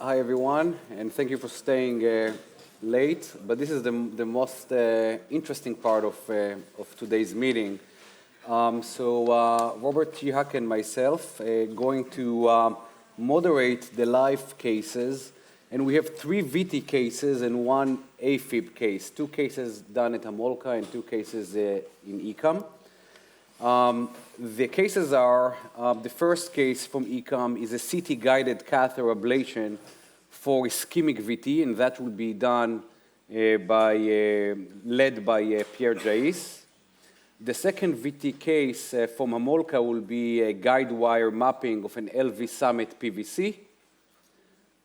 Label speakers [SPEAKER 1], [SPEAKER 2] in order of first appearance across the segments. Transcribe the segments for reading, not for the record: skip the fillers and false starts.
[SPEAKER 1] Hi, everyone, and thank you for staying late. But this is the most interesting part of today's meeting. Robert Chihak and myself are going to moderate the live cases. And we have 3 VT cases and 1 AFib case, 2 cases done at Homolka and 2 cases in IKEM. The cases are, the first case from IKEM is a CT-guided catheter ablation for ischemic VT, and that will be done led by Pierre Jais. The second VT case from Homolka will be a Guidewire mapping of an LV Summit PVC.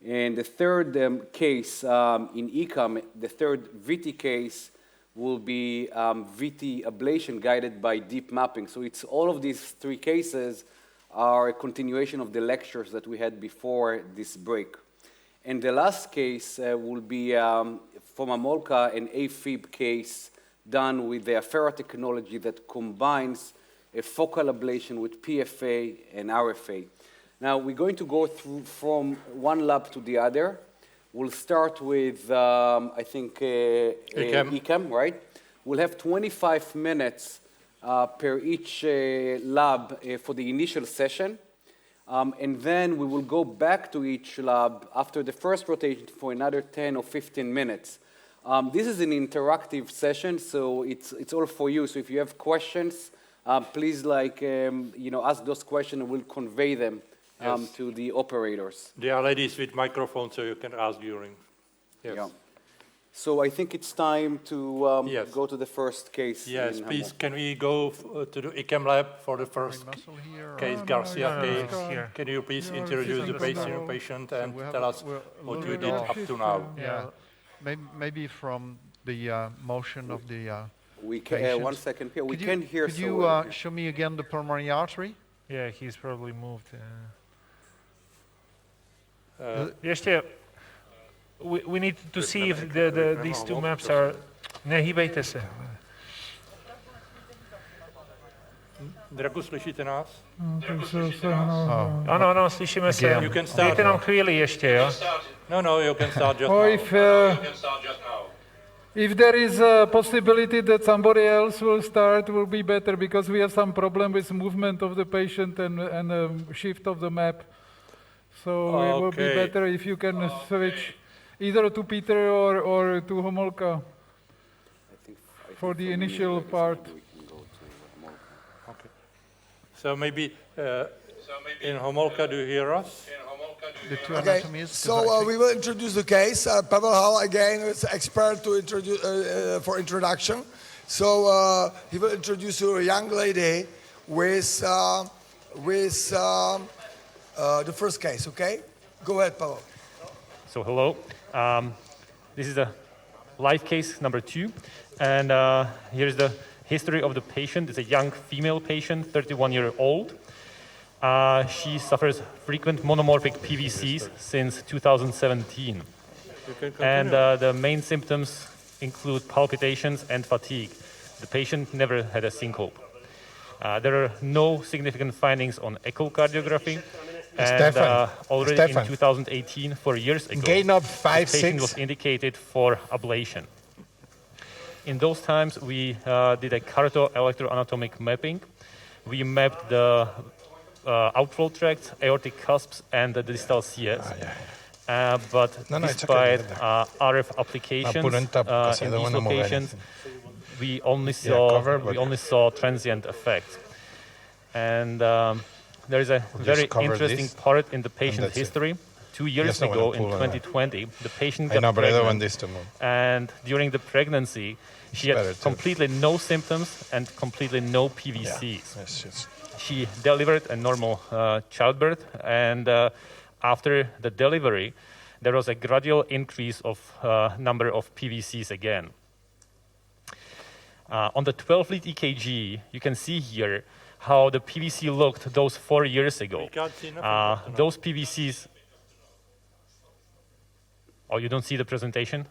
[SPEAKER 1] And the third case in IKEM, the third VT case, will be VT ablation guided by deep mapping. So it's all of these 3 cases are a continuation of the lectures that we had before this break. And the last case will be from Homolka, an AFib case done with the Affera technology that combines a focal ablation with PFA and RFA. Now, we're going to go through from one lab to the other. We'll start with, I think, IKEM, right? We'll have 25 minutes per each lab for the initial session. And then we will go back to each lab after the first rotation for another 10 or 15 minutes. This is an interactive session, so it's all for you. So if you have questions, please ask those questions and we'll convey them. Yes. To the operators.
[SPEAKER 2] There are ladies with microphones, so you can ask during. Yes. Yeah.
[SPEAKER 1] So I think it's time to go to the first case.
[SPEAKER 2] Yes, please. Can we go to the IKEM lab for the first case, Garcia case? Can you please introduce the patient and tell us what you did up to now?
[SPEAKER 3] Yeah. Maybe from the motion of the
[SPEAKER 1] patient. 1 second, Pierre. We can hear.
[SPEAKER 3] Could you show me again the pulmonary artery?
[SPEAKER 4] Yeah, he's probably moved. We need to see if these 2 maps are... Nehýbejte se.
[SPEAKER 2] Dragu, slyšíte nás?
[SPEAKER 4] Ano, slyšíme se. Dejte nám chvíli ještě, jo?
[SPEAKER 2] No, you can start just now.
[SPEAKER 5] If there is a possibility that somebody else will start, will be better, because we have some problem with movement of the patient and shift of the map. So it will be better if you can switch either to Peter or to Homolka for the initial part.
[SPEAKER 2] Okay. So maybe in Homolka, do you hear us?
[SPEAKER 6] Okay, so we will introduce the case. Pavel Hall, again, is expert to introduce for introduction. So he will introduce you a young lady with the first case, okay? Go ahead, Pavel.
[SPEAKER 7] So hello. This is a live case number 2. And here's the history of the patient. It's a young female patient, 31-year-old. She suffers frequent monomorphic PVCs since 2017. And the main symptoms include palpitations and fatigue. The patient never had a syncope. There are no significant findings on echocardiography. And already in 2018, 4 years ago, the patient was indicated for ablation. In those times, we did a carto-electroanatomic mapping. We mapped the outflow tract, aortic cusps, and the distal CS. But despite RF applications in these locations, we only saw transient effect. And there is a very interesting part in the patient history. 2 years ago, in 2020, the patient got pregnant, and during the pregnancy, she had completely no symptoms and completely no PVCs. She delivered a normal childbirth, and after the delivery, there was a gradual increase of number of PVCs again. On the 12-lead EKG, you can see here how the PVC looked those 4 years ago. Those PVCs... Oh, you don't see the presentation?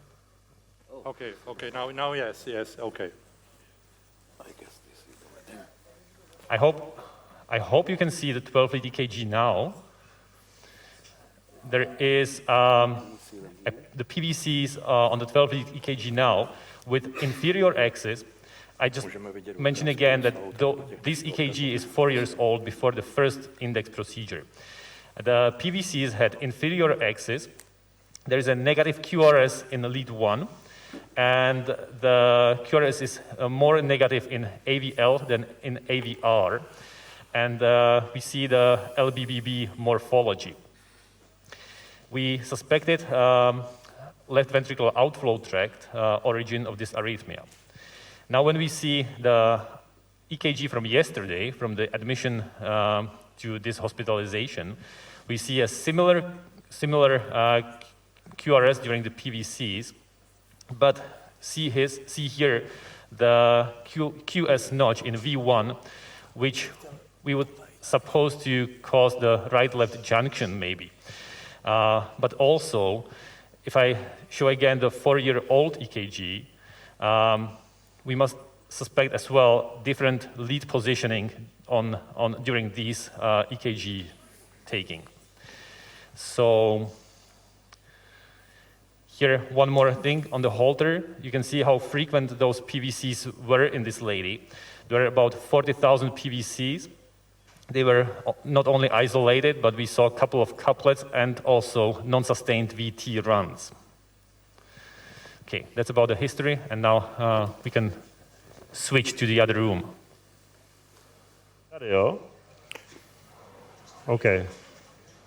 [SPEAKER 2] Okay, now yes, okay.
[SPEAKER 1] I guess this is over there.
[SPEAKER 7] I hope you can see the 12-lead EKG now. there is the PVCs on the 12-lead EKG now with inferior axis. I just mention again that this EKG is 4 years old before the first index procedure. The PVCs had inferior axis. There is a negative QRS in the lead 1, and the QRS is more negative in AVL than in AVR. And we see the LBBB morphology. We suspected left ventricular outflow tract origin of this arrhythmia. Now, when we see the EKG from yesterday, from the admission to this hospitalization, we see a similar QRS during the PVCs, but see here the QS notch in V1, which we would suppose to cause the right-left junction maybe. But also, if I show again the 4-year-old EKG, we must suspect as well different lead positioning during these EKG taking. So here, one more thing on the Holter. You can see how frequent those PVCs were in this lady. There were about 40,000 PVCs. They were not only isolated, but we saw a couple of couplets and also non-sustained VT runs. Okay, that's about the history, and now we can switch to the other room.
[SPEAKER 8] Jo? Okay.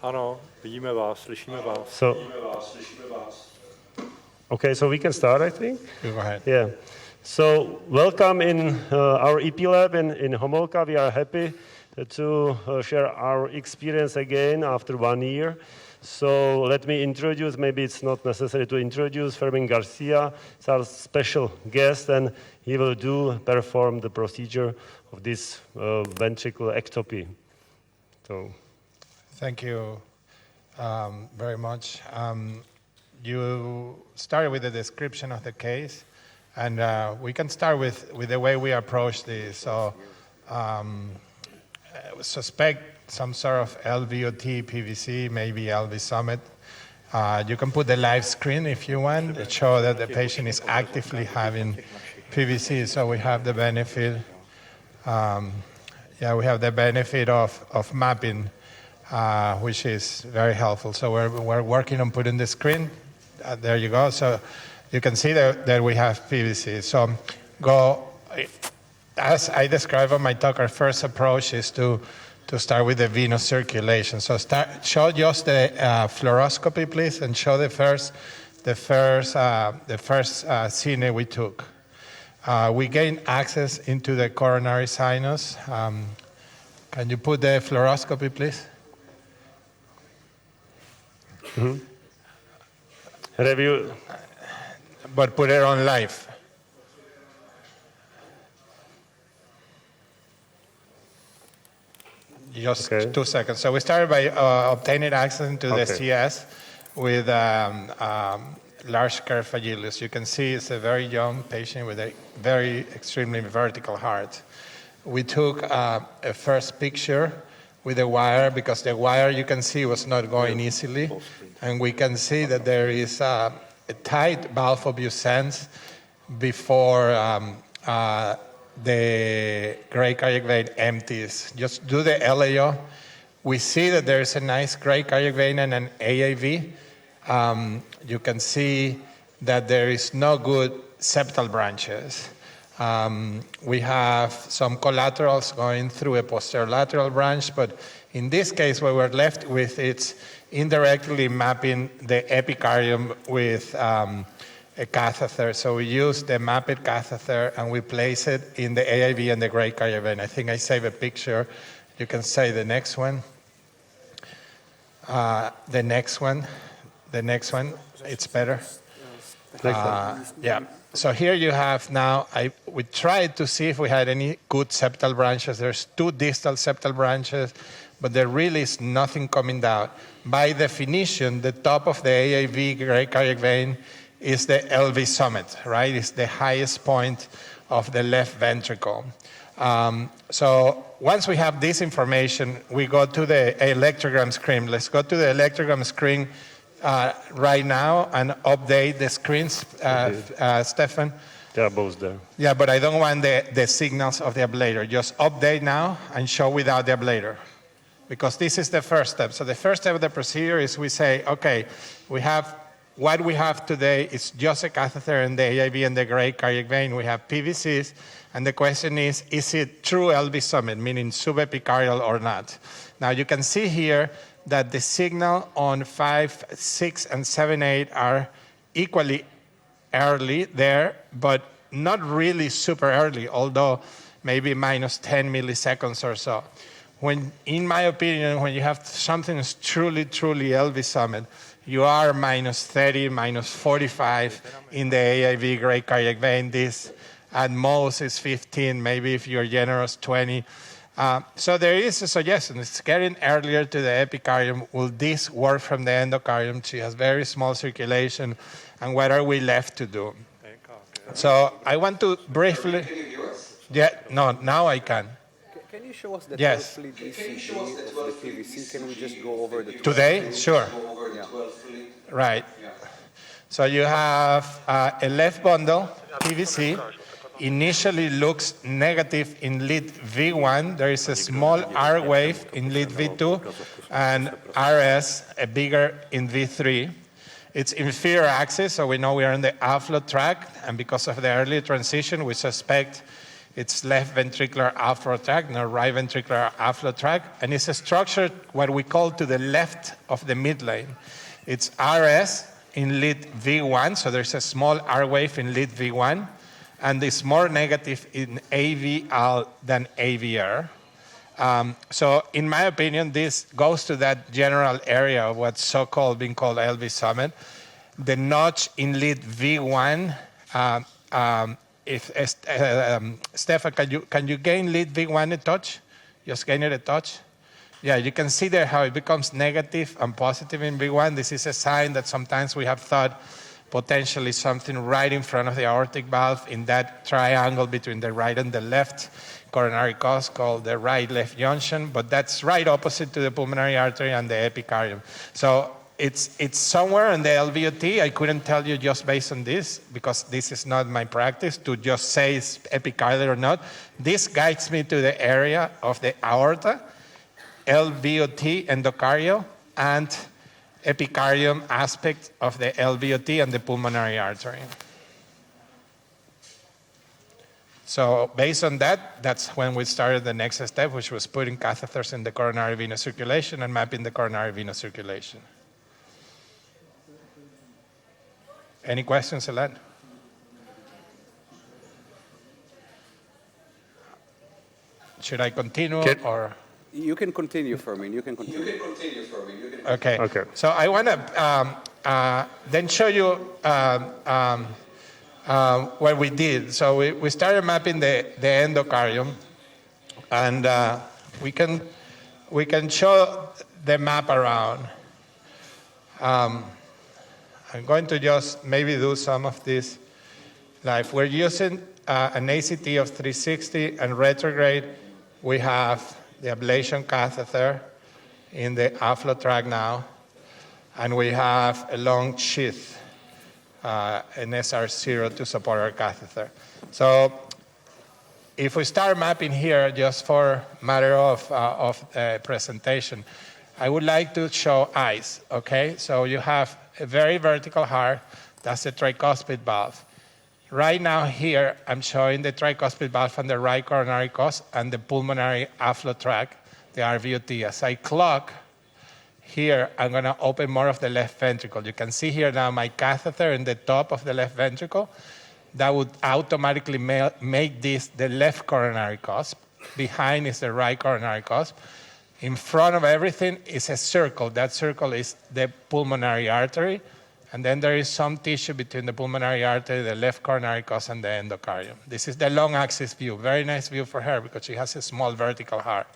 [SPEAKER 2] Ano, vidíme vás, slyšíme vás.
[SPEAKER 8] So we can start, I think?
[SPEAKER 3] Go ahead.
[SPEAKER 8] Yeah. So welcome in our EP lab in Homolka. We are happy to share our experience again after 1 year. So let me introduce, maybe it's not necessary to introduce, Garcia. It's our special guest, and he will perform the procedure of this ventricular ectopy. So,
[SPEAKER 9] thank you very much. You started with the description of the case, and we can start with the way we approach this. So, suspect some sort of LVOT, PVC, maybe LV summit. You can put the live screen if you want to show that the patient is actively having PVC. So we have the benefit, we have the benefit of mapping, which is very helpful. So we're working on putting the screen. There you go. So you can see that we have PVC. So as I described on my talk, our first approach is to start with the venous circulation. So show just the fluoroscopy, please, and show the first cine we took. We gained access into the coronary sinus. Can you put the fluoroscopy, please?
[SPEAKER 8] Mm-hmm. Review.
[SPEAKER 9] But put it on live. Just 2 seconds. So we started by obtaining access into the CS with large curve fragilis. You can see it's a very young patient with a very extremely vertical heart. We took a first picture with the wire because the wire, you can see, was not going easily. And we can see that there is a tight valve obuscence before the gray cardiac vein empties. Just do the LAO. We see that there is a nice gray cardiac vein and an AAV. You can see that there is no good septal branches. We have some collaterals going through a posterolateral branch, but in this case, what we're left with is indirectly mapping the epicardium with a catheter. So we use the mapped catheter and we place it in the AIV and the gray cardiac vein. I think I saved a picture. You can say the next one. The next one. It's better. Yeah. So here you have now, we tried to see if we had any good septal branches. There's 2 distal septal branches, but there really is nothing coming down. By definition, the top of the AAV gray cardiac vein is the LV summit, right? It's the highest point of the left ventricle. So once we have this information, we go to the electrogram screen. Let's go to the electrogram screen right now and update the screens, Stefan.
[SPEAKER 8] They are both there.
[SPEAKER 9] Yeah, but I don't want the signals of the ablator. Just update now and show without the ablator, because this is the first step. So the first step of the procedure is we say, okay, what we have today is just a catheter and the AIV and the gray cardiac vein. We have PVCs, and the question is it true LV summit, meaning subepicardial or not? Now you can see here that the signal on 5, 6, and 7, 8 are equally early there, but not really super early, although maybe minus 10 milliseconds or so. When, in my opinion, when you have something that's truly, truly LV summit, you are minus 30, minus 45 in the AIV gray cardiac vein. This at most is 15, maybe if you're generous, 20. So there is a suggestion. It's getting earlier to the epicardium. Will this work from the endocardium? She has very small circulation. And what are we left to do? So I want to briefly...
[SPEAKER 1] Can you hear us?
[SPEAKER 9] Yeah, no, now I can.
[SPEAKER 1] Can you show us the
[SPEAKER 9] Yes.
[SPEAKER 1] 12 lead ECG of the PVC? Can we just go over the 12
[SPEAKER 9] Today?
[SPEAKER 1] lead?
[SPEAKER 9] Sure.
[SPEAKER 1] Go over the 12 lead?
[SPEAKER 9] Right. So you have a left bundle, PVC. Initially looks negative in lead V1. There is a small R wave in lead V2 and RS, a bigger in V3. It's inferior axis, so we know we are in the outflow tract, and because of the early transition, we suspect it's left ventricular outflow tract, not right ventricular outflow tract, and it's structured what we call to the left of the midlane. It's RS in lead V1, so there's a small R wave in lead V1, and it's more negative in AVL than AVR. So in my opinion, this goes to that general area of what's so-called being called LV summit. The notch in lead V1, Stefan, can you gain lead V1 a touch? Just gain it a touch. Yeah, you can see there how it becomes negative and positive in V1. This is a sign that sometimes we have thought potentially something right in front of the aortic valve in that triangle between the right and the left coronary cause called the right-left junction, but that's right opposite to the pulmonary artery and the epicardium. So it's somewhere in the LVOT. I couldn't tell you just based on this, because this is not my practice to just say it's epicardial or not. This guides me to the area of the aorta, LVOT, endocardial, and epicardium aspect of the LVOT and the pulmonary artery. So based on that, that's when we started the next step, which was putting catheters in the coronary venous circulation and mapping the coronary venous circulation. Any questions, Ellen? Should I continue or?
[SPEAKER 1] You can continue for me. You can continue.
[SPEAKER 9] Okay.
[SPEAKER 8] Okay.
[SPEAKER 9] So I want to then show you what we did. So we started mapping the endocardium, and we can show the map around. I'm going to just maybe do some of this live. We're using an ACT of 360 and retrograde. We have the ablation catheter in the outflow tract now, and we have a long sheath, an SR0 to support our catheter. So if we start mapping here, just for matter of presentation, I would like to show eyes, okay? So you have a very vertical heart, that's the tricuspid valve. Right now here, I'm showing the tricuspid valve on the right coronary cause and the pulmonary outflow tract, the RVOT. As I clock here, I'm gonna open more of the left ventricle. You can see here now my catheter in the top of the left ventricle. That would automatically make this the left coronary cusp. Behind is the right coronary cusp. In front of everything is a circle. That circle is the pulmonary artery. And then there is some tissue between the pulmonary artery, the left coronary cusp, and the endocardium. This is the long axis view. Very nice view for her because she has a small vertical heart.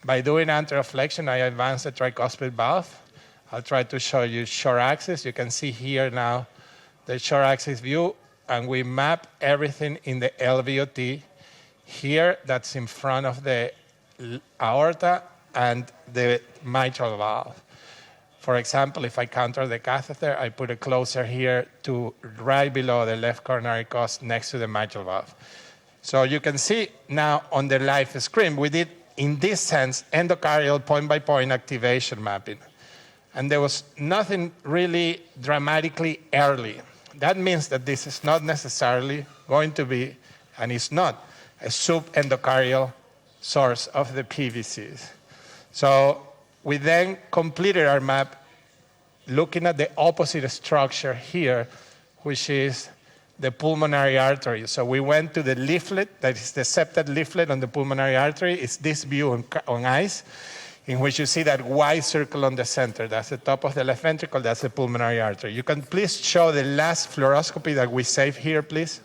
[SPEAKER 9] By doing anteroflexion, I advance the tricuspid valve. I'll try to show you short axis. You can see here now the short axis view, and we map everything in the LVOT. Here, that's in front of the aorta and the mitral valve. For example, if I counter the catheter, I put it closer here to right below the left coronary cos next to the mitral valve. So you can see now on the live screen, we did, in this sense, endocardial point-by-point activation mapping. And there was nothing really dramatically early. That means that this is not necessarily going to be, and it's not, a subendocardial source of the PVCs. So we then completed our map looking at the opposite structure here, which is the pulmonary artery. So we went to the leaflet, that is the septate leaflet on the pulmonary artery. It's this view on ice, in which you see that white circle on the center. That's the top of the left ventricle, that's the pulmonary artery. You can please show the last fluoroscopy that we saved here, please.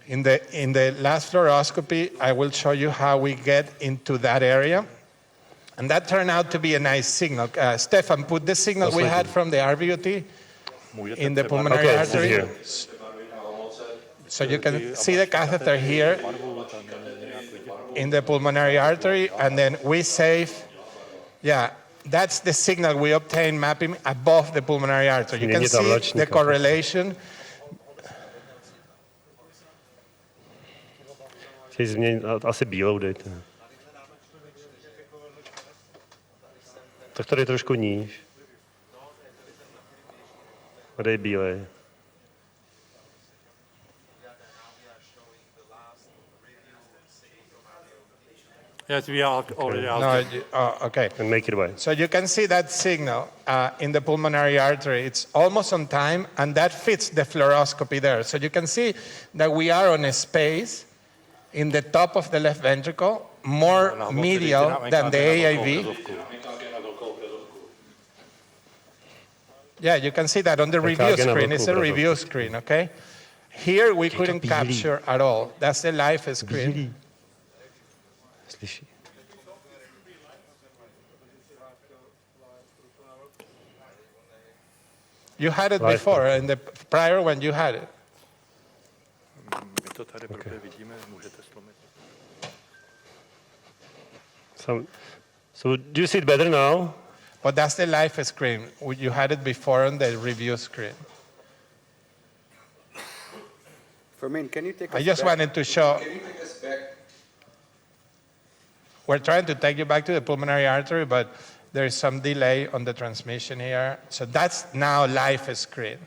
[SPEAKER 9] In the last fluoroscopy, I will show you how we get into that area. And that turned out to be a nice signal. Stefan, put the signal we had from the RVOT in the pulmonary artery. So you can see the catheter here in the pulmonary artery, and then we save, that's the signal we obtain mapping above the pulmonary artery. You can see the correlation.
[SPEAKER 8] Asi bílou dejte. Tak tady trošku níž. A dej bílej.
[SPEAKER 2] Yes, we are already
[SPEAKER 9] Okay.
[SPEAKER 8] And make it away.
[SPEAKER 9] So you can see that signal in the pulmonary artery. It's almost on time, and that fits the fluoroscopy there. So you can see that we are on a space in the top of the left ventricle, more medial than the AIV. Yeah, you can see that on the review screen. It's a review screen, okay? Here we couldn't capture at all. That's the live screen. You had it before, in the prior when you had it.
[SPEAKER 8] Okay. So do you see it better now?
[SPEAKER 9] But that's the live screen. You had it before on the review screen.
[SPEAKER 1] Fermin, can you take us back?
[SPEAKER 9] I just wanted to show. Can you take us back? We're trying to take you back to the pulmonary artery, but there is some delay on the transmission here. So that's now live screen.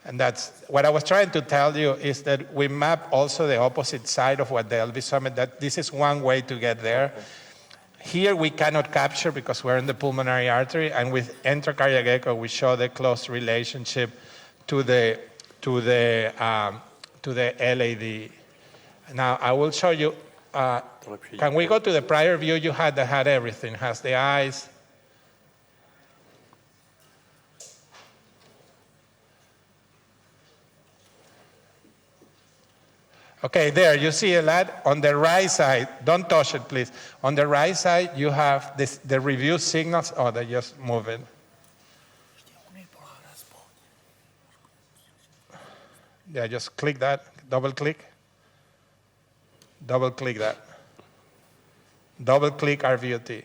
[SPEAKER 9] And that's what I was trying to tell you is that we map also the opposite side of what the LV summit, that this is one way to get there. Here we cannot capture because we're in the pulmonary artery, and with endocardial echo we show the close relationship to the LAD. Now I will show you. Can we go to the prior view you had that had everything? Has the eyes. Okay, there, you see a lot on the right side. Don't touch it, please. On the right side, you have the review signals. Oh, they just move it. Yeah, just click that, double click. Double click that. Double click RVOT.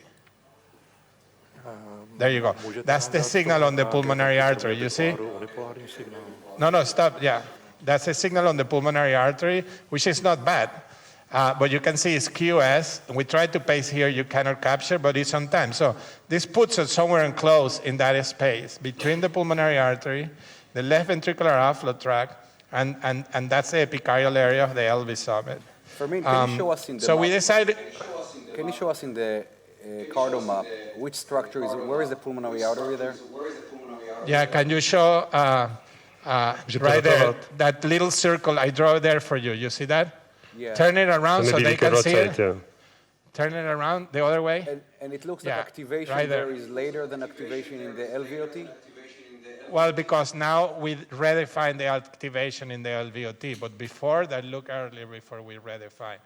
[SPEAKER 9] There you go. That's the signal on the pulmonary artery, you see? No, stop, yeah. That's a signal on the pulmonary artery, which is not bad. But you can see it's QS. We tried to paste here, you cannot capture, but it's on time. So this puts us somewhere enclosed in that space between the pulmonary artery, the left ventricular outflow tract, and that's the epicardial area of the LV summit.
[SPEAKER 1] Fermin, can you show us in the
[SPEAKER 9] so
[SPEAKER 1] map?
[SPEAKER 9] we decided.
[SPEAKER 1] Can you show us in the cardio map which structure is? Where is the pulmonary artery there?
[SPEAKER 9] Yeah, can you show right there that little circle I draw there for you? You see that?
[SPEAKER 1] Yeah.
[SPEAKER 9] Turn it around so they can see it.
[SPEAKER 8] Yeah.
[SPEAKER 9] Turn it around the other way.
[SPEAKER 1] And it looks like activation
[SPEAKER 9] right
[SPEAKER 1] there is later than activation in the LVOT.
[SPEAKER 9] Well, because now we redefine the activation in the LVOT, but before that, look earlier before we redefine.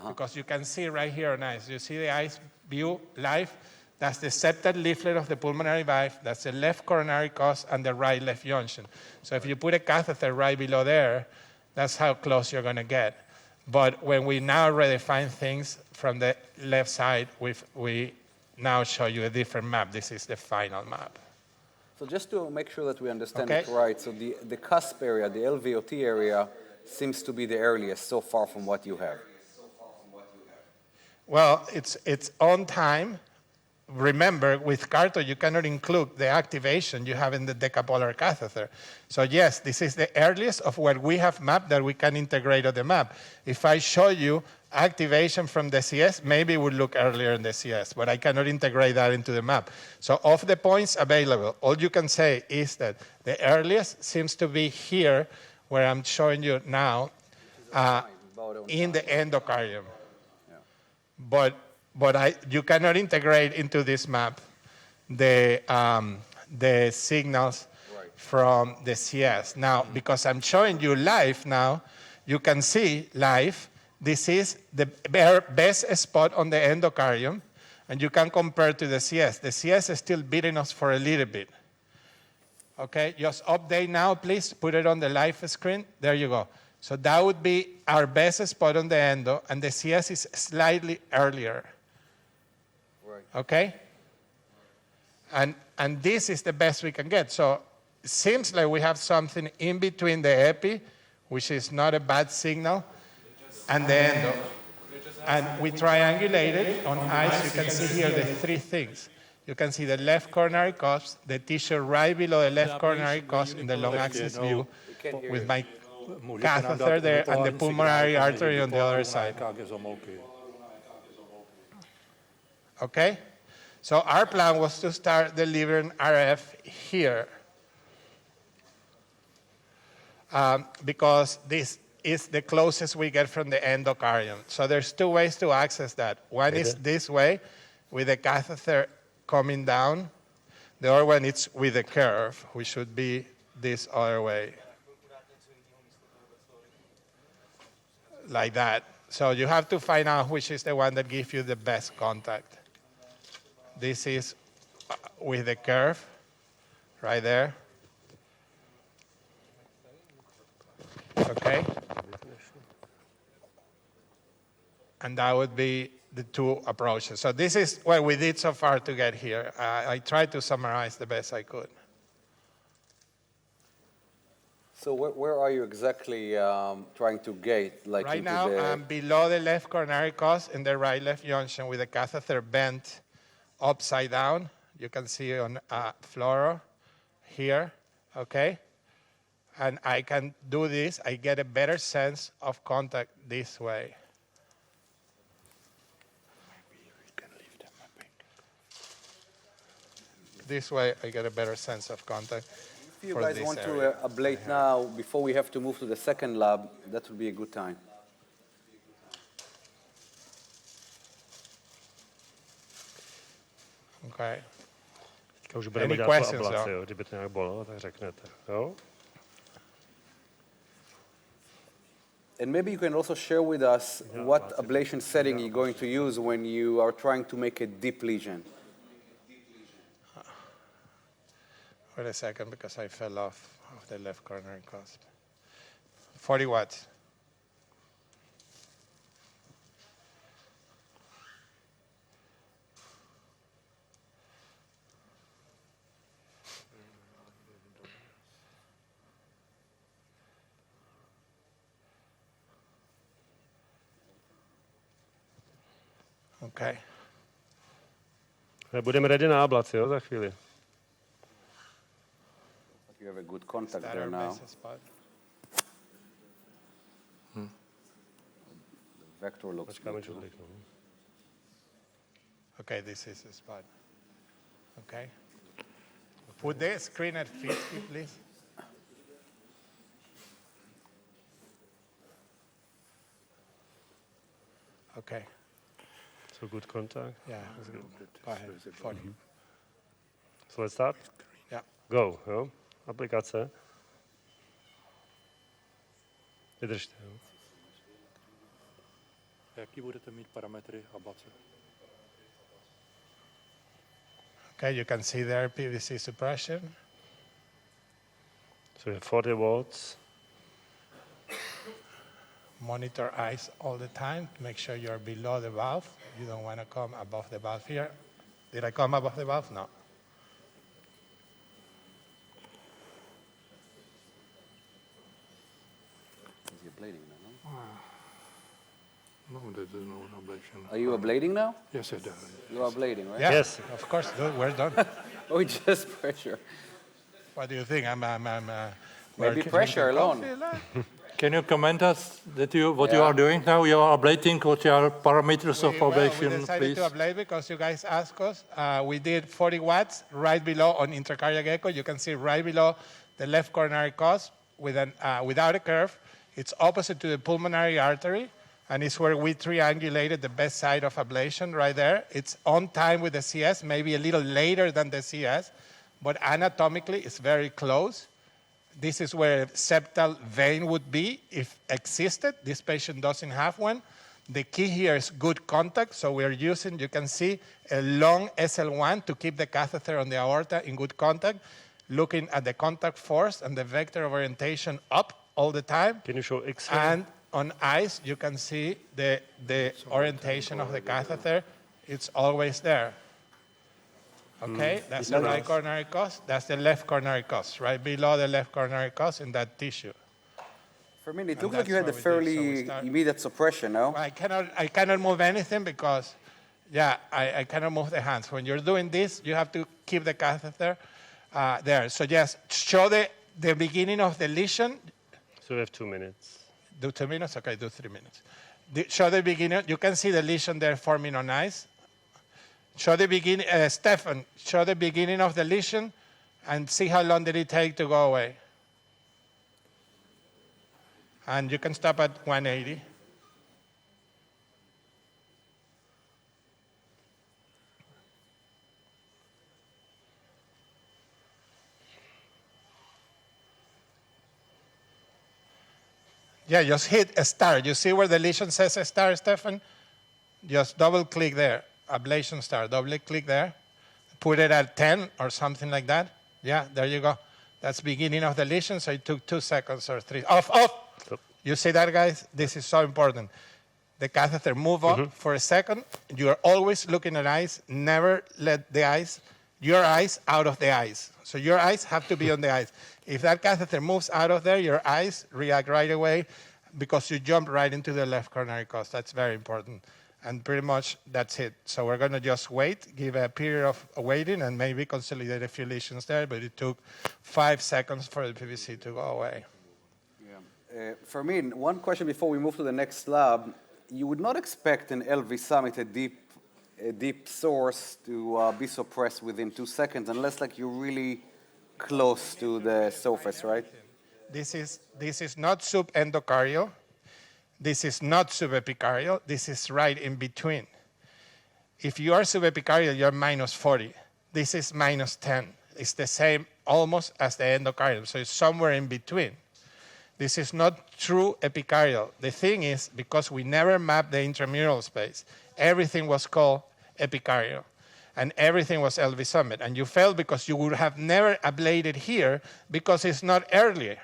[SPEAKER 9] Because you can see right here on ice, you see the ice view live, that's the septate leaflet of the pulmonary valve, that's the left coronary cos and the right left junction. So if you put a catheter right below there, that's how close you're going to get. But when we now redefine things from the left side, we now show you a different map. This is the final map.
[SPEAKER 1] So just to make sure that we understand it right, so the cusp area, the LVOT area, seems to be the earliest so far from what you have.
[SPEAKER 9] Well, it's on time. Remember, with CARTO, you cannot include the activation you have in the decapolar catheter. So yes, this is the earliest of what we have mapped that we can integrate on the map. If I show you activation from the CS, maybe it would look earlier in the CS, but I cannot integrate that into the map. So of the points available, all you can say is that the earliest seems to be here, where I'm showing you now, in the endocardium. But you cannot integrate into this map the signals from the CS. Now, because I'm showing you live now, you can see live, this is the best spot on the endocardium, and you can compare to the CS. The CS is still beating us for a little bit. Okay, just update now, please. Put it on the live screen. There you go. So that would be our best spot on the endo, and the CS is slightly earlier. Okay? And this is the best we can get. So it seems like we have something in between the epi, which is not a bad signal, and the endo. And we triangulated on eyes. You can see here the three things. You can see the left coronary cusp, the tissue right below the left coronary cusp in the long axis view, with my catheter there and the pulmonary artery on the other side. Okay? So our plan was to start delivering RF here, because this is the closest we get from the endocardium. So there's two ways to access that. One is this way, with the catheter coming down. The other one is with the curve, which should be this other way. Like that. So you have to find out which is the one that gives you the best contact. This is with the curve, right there. Okay? And that would be the two approaches. So this is what we did so far to get here. I tried to summarize the best I could.
[SPEAKER 1] So where are you exactly trying to gate? Like
[SPEAKER 9] right now, I'm below the left coronary cusp in the right-left junction with the catheter bent upside down. You can see on fluoro here, okay? And I can do this. I get a better sense of contact this way. This way, I get a better sense of contact.
[SPEAKER 1] If you guys want to ablate now, before we have to move to the second lab, that would be a good time.
[SPEAKER 9] Okay.
[SPEAKER 8] Už budeme dělat tu ablaci, kdyby to nějak bolelo, tak řeknete. Jo?
[SPEAKER 1] And maybe you can also share with us what ablation setting you're going to use when you are trying to make a deep lesion.
[SPEAKER 9] Wait a second, because I fell off of the left coronary cusp. 40 watts. Okay.
[SPEAKER 8] Budeme ready na ablaci, jo, za chvíli.
[SPEAKER 1] You have a good contact there now. The vector looks good.
[SPEAKER 9] Okay, this is the spot. Okay. Put the screen at 50, please. Okay.
[SPEAKER 8] So good contact?
[SPEAKER 9] Yeah. Go ahead. 40.
[SPEAKER 8] So let's start?
[SPEAKER 9] Yeah.
[SPEAKER 8] Go, jo? Aplikace. Vydržte, jo?
[SPEAKER 2] Jaký budete mít parametry ablace?
[SPEAKER 9] Okay, you can see there PVC suppression.
[SPEAKER 8] So we have 40 watts.
[SPEAKER 9] Monitor eyes all the time to make sure you're below the valve. You don't want to come above the valve here. Did I come above the valve? No.
[SPEAKER 1] Is he ablating now?
[SPEAKER 2] No, there's no ablation.
[SPEAKER 1] Are you ablating now?
[SPEAKER 2] Yes, it does.
[SPEAKER 1] You are ablating, right?
[SPEAKER 9] Yeah,
[SPEAKER 8] Yes.
[SPEAKER 9] of course. We're done.
[SPEAKER 1] Oh, just pressure.
[SPEAKER 9] What do you think?
[SPEAKER 1] Maybe pressure alone.
[SPEAKER 2] Can you comment us what you are doing now? You are ablating. What are parameters of ablation,
[SPEAKER 9] we decided
[SPEAKER 2] please?
[SPEAKER 9] to ablate because you guys asked us. We did 40 watts right below on intracardiac echo. You can see right below the left coronary cusp without a curve. It's opposite to the pulmonary artery, and it's where we triangulated the best side of ablation right there. It's on time with the CS, maybe a little later than the CS, but anatomically it's very close. This is where a septal vein would be if existed. This patient doesn't have one. The key here is good contact, so we're using, you can see, a long SL1 to keep the catheter on the aorta in good contact, looking at the contact force and the vector of orientation up all the time.
[SPEAKER 8] Can you show X-ray?
[SPEAKER 9] And on eyes, you can see the orientation of the catheter. It's always there. Okay, that's the right coronary cusp. That's the left coronary cusp, right below the left coronary cusp in that tissue.
[SPEAKER 1] For me, it looks like you had a fairly immediate suppression, no?
[SPEAKER 9] I cannot move anything because, I cannot move the hands. When you're doing this, you have to keep the catheter there. So just show the beginning of the lesion.
[SPEAKER 8] So we have 2 minutes.
[SPEAKER 9] Do 2 minutes? Okay, do 3 minutes. Show the beginning. You can see the lesion there forming on eyes. Show the beginning, Stefan, show the beginning of the lesion and see how long did it take to go away. And you can stop at 180. Yeah, just hit a star. You see where the lesion says a star, Stefan? Just double click there. Ablation star, double click there. Put it at 10 or something like that. Yeah, there you go. That's beginning of the lesion, so it took 2 seconds or 3. Off. You see that, guys? This is so important. The catheter move up for a second. You are always looking at eyes. Never let your eyes out of the eyes. So your eyes have to be on the eyes. If that catheter moves out of there, your eyes react right away because you jump right into the left coronary cusp. That's very important. And pretty much that's it. So we're going to just wait, give a period of waiting, and maybe consolidate a few lesions there, but it took 5 seconds for the PVC to go away.
[SPEAKER 1] Yeah. For me, one question before we move to the next lab. You would not expect an LV summit, a deep source, to be suppressed within 2 seconds, unless like you're really close to the surface, right?
[SPEAKER 9] This is not subendocardial. This is not subepicardial. This is right in between. If you are subepicardial, you're minus 40. This is minus 10. It's the same almost as the endocardial, so it's somewhere in between. This is not true epicardial. The thing is, because we never mapped the intramural space, everything was called epicardial, and everything was LV summit. And you failed because you would have never ablated here because it's not earlier.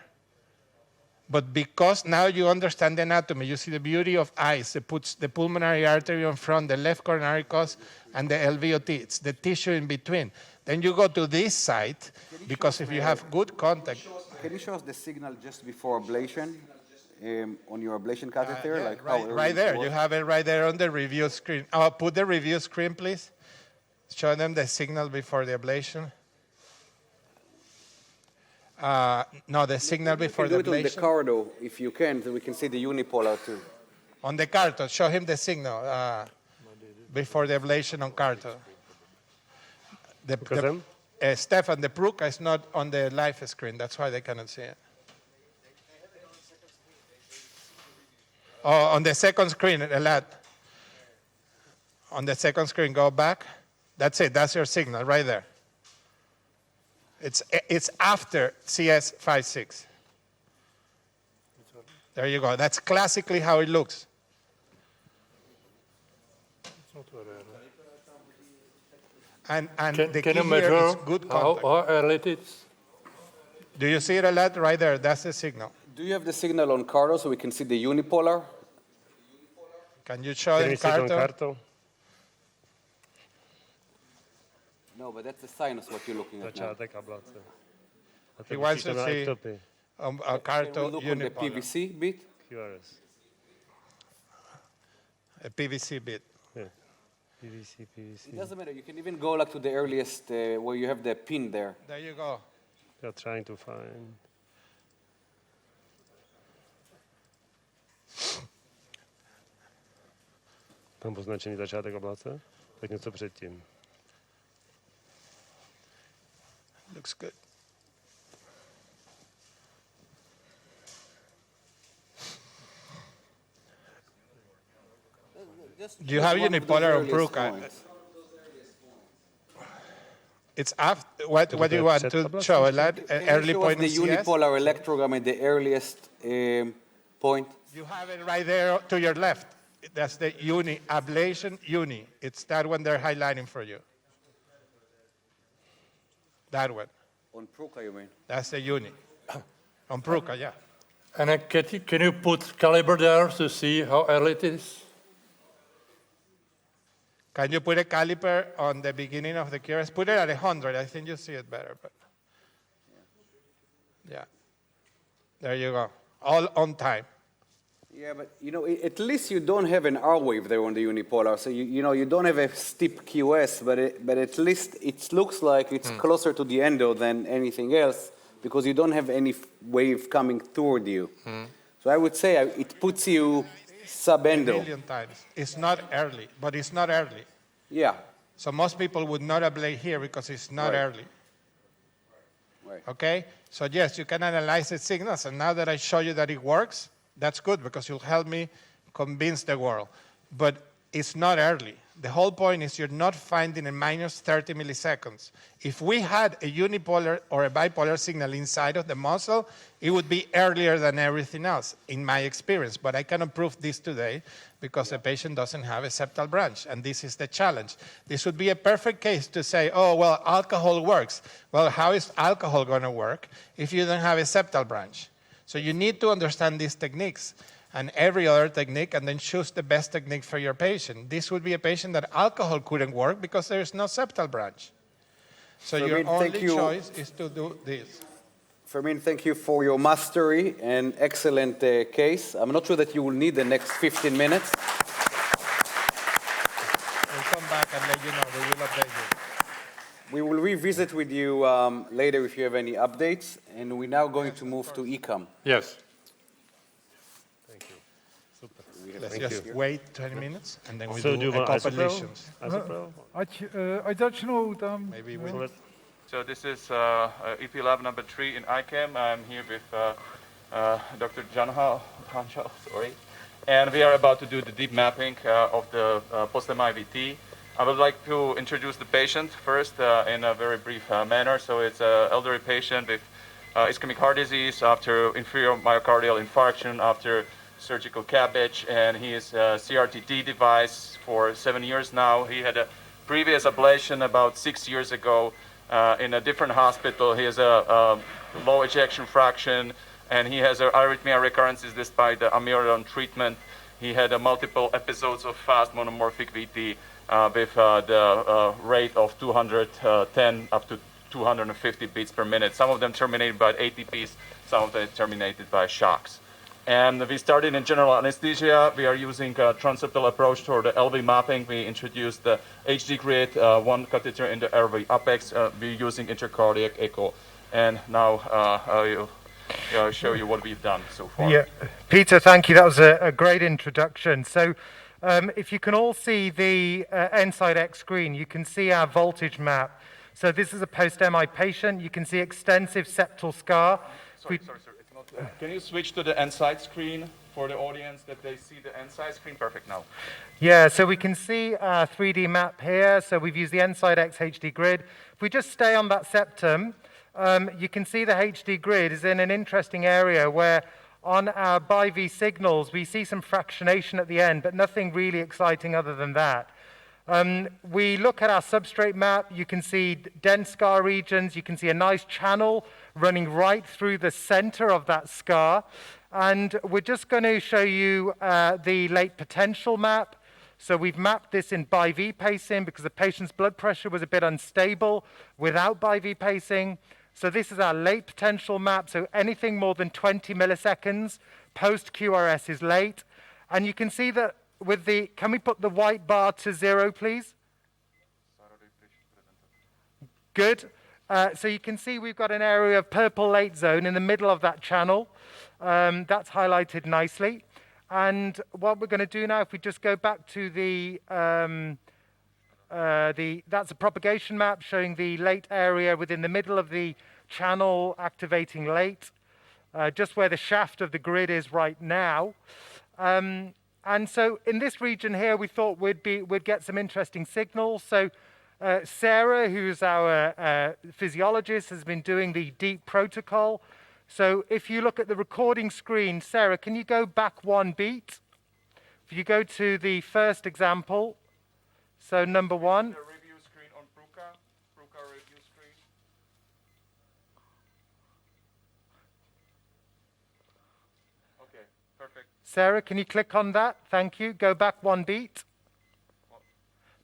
[SPEAKER 9] But because now you understand the anatomy, you see the beauty of eyes. It puts the pulmonary artery in front, the left coronary cusp, and the LVOT. It's the tissue in between. Then you go to this site, because if you have good contact.
[SPEAKER 1] Can you show us the signal just before ablation on your ablation catheter?
[SPEAKER 9] Yeah, right there. You have it right there on the review screen. Put the review screen, please. Show them the signal before the ablation. No, the signal before the ablation.
[SPEAKER 1] Do it on the cardo, if you can, so we can see the unipolar too.
[SPEAKER 9] On the carto, show him the signal before the ablation on carto. Stefan, the Pruka is not on the live screen. That's why they cannot see it. Oh, on the second screen, a lot. On the second screen, go back. That's it. That's your signal right there. It's after CS56. There you go. That's classically how it looks. And the key here is good contact.
[SPEAKER 2] How early it is?
[SPEAKER 9] Do you see it a lot right there? That's the signal.
[SPEAKER 1] Do you have the signal on Carto so we can see the unipolar?
[SPEAKER 9] Can you show
[SPEAKER 8] Can
[SPEAKER 9] in
[SPEAKER 8] we see it on
[SPEAKER 9] Carto?
[SPEAKER 8] Carto?
[SPEAKER 1] No, but that's the sinus what you're looking at now.
[SPEAKER 8] Začátek ablace. A
[SPEAKER 9] He
[SPEAKER 8] to
[SPEAKER 9] wants
[SPEAKER 8] vidíš
[SPEAKER 9] to
[SPEAKER 8] tam na
[SPEAKER 9] see
[SPEAKER 8] ektopy.
[SPEAKER 9] a
[SPEAKER 1] Can we
[SPEAKER 9] Carto
[SPEAKER 1] look on the
[SPEAKER 9] unipolar,
[SPEAKER 1] PVC bit?
[SPEAKER 8] QRS.
[SPEAKER 9] a PVC bit.
[SPEAKER 8] Yeah. PVC, PVC.
[SPEAKER 1] It doesn't matter. You can even go like to the earliest where you have the pin there.
[SPEAKER 9] There you go.
[SPEAKER 8] We are trying to find. Tam poznačený začátek ablace? Tak něco předtím.
[SPEAKER 9] Looks good. Do you have
[SPEAKER 1] one of those
[SPEAKER 9] unipolar on
[SPEAKER 1] earliest
[SPEAKER 9] Pruka?
[SPEAKER 1] points.
[SPEAKER 9] It's after, what do you want to show? An
[SPEAKER 1] Can
[SPEAKER 9] early
[SPEAKER 1] you show us
[SPEAKER 9] point
[SPEAKER 1] the
[SPEAKER 9] in CS?
[SPEAKER 1] unipolar electrogram at the earliest point?
[SPEAKER 9] You have it right there to your left. That's the uni, ablation uni. It's that one they're highlighting for you. That one.
[SPEAKER 1] On Pruka, you mean?
[SPEAKER 9] That's the uni. On Pruka, yeah.
[SPEAKER 2] And can you put caliber there to see how early it is?
[SPEAKER 9] Can you put a caliper on the beginning of the QRS? Put it at 100. I think you see it better. But yeah. There you go. All on time.
[SPEAKER 1] Yeah, but you know, at least you don't have an R wave there on the unipolar. So you don't have a steep QS, but at least it looks like it's closer to the endo than anything else because you don't have any wave coming toward you. So I would say it puts you sub-endo.
[SPEAKER 9] A million times. It's not early, but it's not early.
[SPEAKER 1] Yeah.
[SPEAKER 9] So most people would not ablate here because it's not
[SPEAKER 1] Right.
[SPEAKER 9] early.
[SPEAKER 1] Right.
[SPEAKER 9] Okay? So yes, you can analyze the signals, and now that I show you that it works, that's good because you'll help me convince the world. But it's not early. The whole point is you're not finding a minus 30 milliseconds. If we had a unipolar or a bipolar signal inside of the muscle, it would be earlier than everything else, in my experience. But I cannot prove this today because the patient doesn't have a septal branch, and this is the challenge. This would be a perfect case to say, oh, well, alcohol works. Well, how is alcohol going to work if you don't have a septal branch? So you need to understand these techniques and every other technique, and then choose the best technique for your patient. This would be a patient that alcohol couldn't work because there is no septal branch. So your only choice is to do this.
[SPEAKER 1] Fermin, thank you for your mastery and excellent case. I'm not sure that you will need the next 15 minutes.
[SPEAKER 9] We'll come back and let you know. We will update you.
[SPEAKER 1] We will revisit with you later if you have any updates, and we're now going to move to IKEM.
[SPEAKER 2] Yes.
[SPEAKER 9] Let's just wait 20 minutes, and then we
[SPEAKER 8] So do
[SPEAKER 9] do
[SPEAKER 8] you
[SPEAKER 9] a
[SPEAKER 8] want
[SPEAKER 9] couple
[SPEAKER 8] isopro?
[SPEAKER 9] lesions.
[SPEAKER 5] Ať začnou tam.
[SPEAKER 9] Maybe we
[SPEAKER 10] So this is EP lab number 3 in IKEM. I'm here with Dr. Dhanjal, sorry. And we are about to do the deep mapping of the post-MIVT. I would like to introduce the patient first in a very brief manner. So it's an elderly patient with ischemic heart disease after inferior myocardial infarction, after surgical CABG, and he is a CRTT device for 7 years now. He had a previous ablation about 6 years ago in a different hospital. He has a low ejection fraction, and he has arrhythmia recurrences despite the amiodarone treatment. He had multiple episodes of fast monomorphic VT with the rate of 210 up to 250 beats per minute. Some of them terminated by ATPs, some of them terminated by shocks. And we started in general anesthesia. We are using a transseptal approach toward the LV mapping. We introduced the HD grid, one catheter in the LV apex. We're using intracardiac echo. And now I'll show you what we've done so far.
[SPEAKER 4] Yeah, Peter, thank you. That was a great introduction. So if you can all see the N-side X screen, you can see our voltage map. So this is a post-MI patient. You can see extensive septal scar.
[SPEAKER 10] Sorry. Can you switch to the N-side screen for the audience that they see the N-side screen? Perfect now.
[SPEAKER 4] Yeah, so we can see our 3D map here. So we've used the N-side X HD grid. If we just stay on that septum, you can see the HD grid is in an interesting area where on our BIV signals, we see some fractionation at the end, but nothing really exciting other than that. We look at our substrate map. You can see dense scar regions. You can see a nice channel running right through the center of that scar. And we're just going to show you the late potential map. So we've mapped this in BiV pacing because the patient's blood pressure was a bit unstable without BiV pacing. So this is our late potential map. So anything more than 20 milliseconds post-QRS is late. And you can see that with the, can we put the white bar to 0, please? Good. So you can see we've got an area of purple late zone in the middle of that channel. That's highlighted nicely. And what we're going to do now, if we just go back to that's a propagation map showing the late area within the middle of the channel activating late, just where the shaft of the grid is right now. And so in this region here, we thought we'd get some interesting signals. So Sarah, who's our physiologist, has been doing the deep protocol. So if you look at the recording screen, Sarah, can you go back one beat? If you go to the first example, so number 1.
[SPEAKER 10] The review screen on Pruka review screen. Okay, perfect.
[SPEAKER 4] Sarah, can you click on that? Thank you. Go back one beat.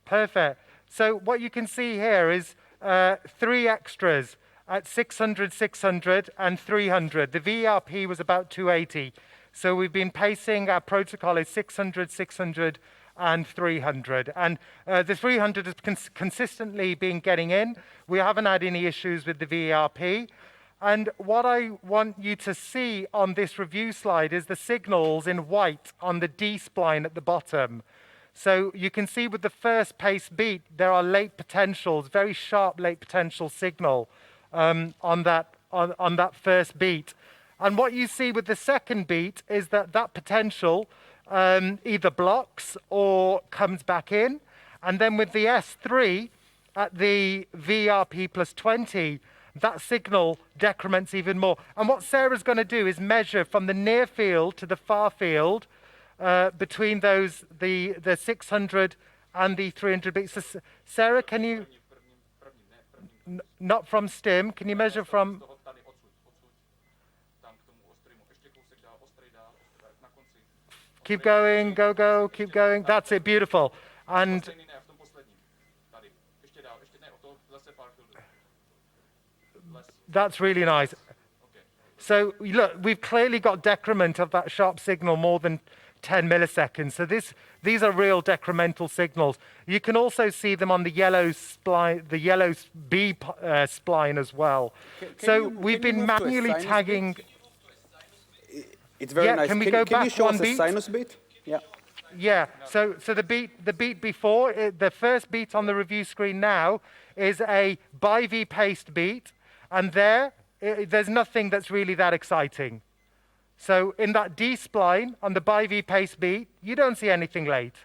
[SPEAKER 4] Perfect. So what you can see here is 3 extras at 600, 600, and 300. The VRP was about 280. So we've been pacing, our protocol is 600, 600, and 300. And the 300 has consistently been getting in. We haven't had any issues with the VRP. And what I want you to see on this review slide is the signals in white on the D-spline at the bottom. So you can see with the first pace beat, there are late potentials, very sharp late potential signal on that first beat. And what you see with the second beat is that potential either blocks or comes back in. And then with the S3 at the VRP plus 20, that signal decrements even more. And what Sarah's going to do is measure from the near field to the far field between those, the 600 and the 300 beats. So Sarah, can you, not from STIM, can you measure from? Keep going, go, keep going. That's it, beautiful. And that's really nice. So look, we've clearly got decrement of that sharp signal more than 10 milliseconds. So these are real decremental signals. You can also see them on the yellow spline, the yellow B spline as well. We've been manually tagging.
[SPEAKER 1] It's very nice.
[SPEAKER 4] Can we go back
[SPEAKER 1] you show
[SPEAKER 4] one
[SPEAKER 1] us
[SPEAKER 4] beat?
[SPEAKER 1] a sinus beat? Yeah.
[SPEAKER 4] Yeah. So the beat before, the first beat on the review screen now is a BiV paced beat, and there's nothing that's really that exciting. So in that D spline on the BiV pace beat, you don't see anything late.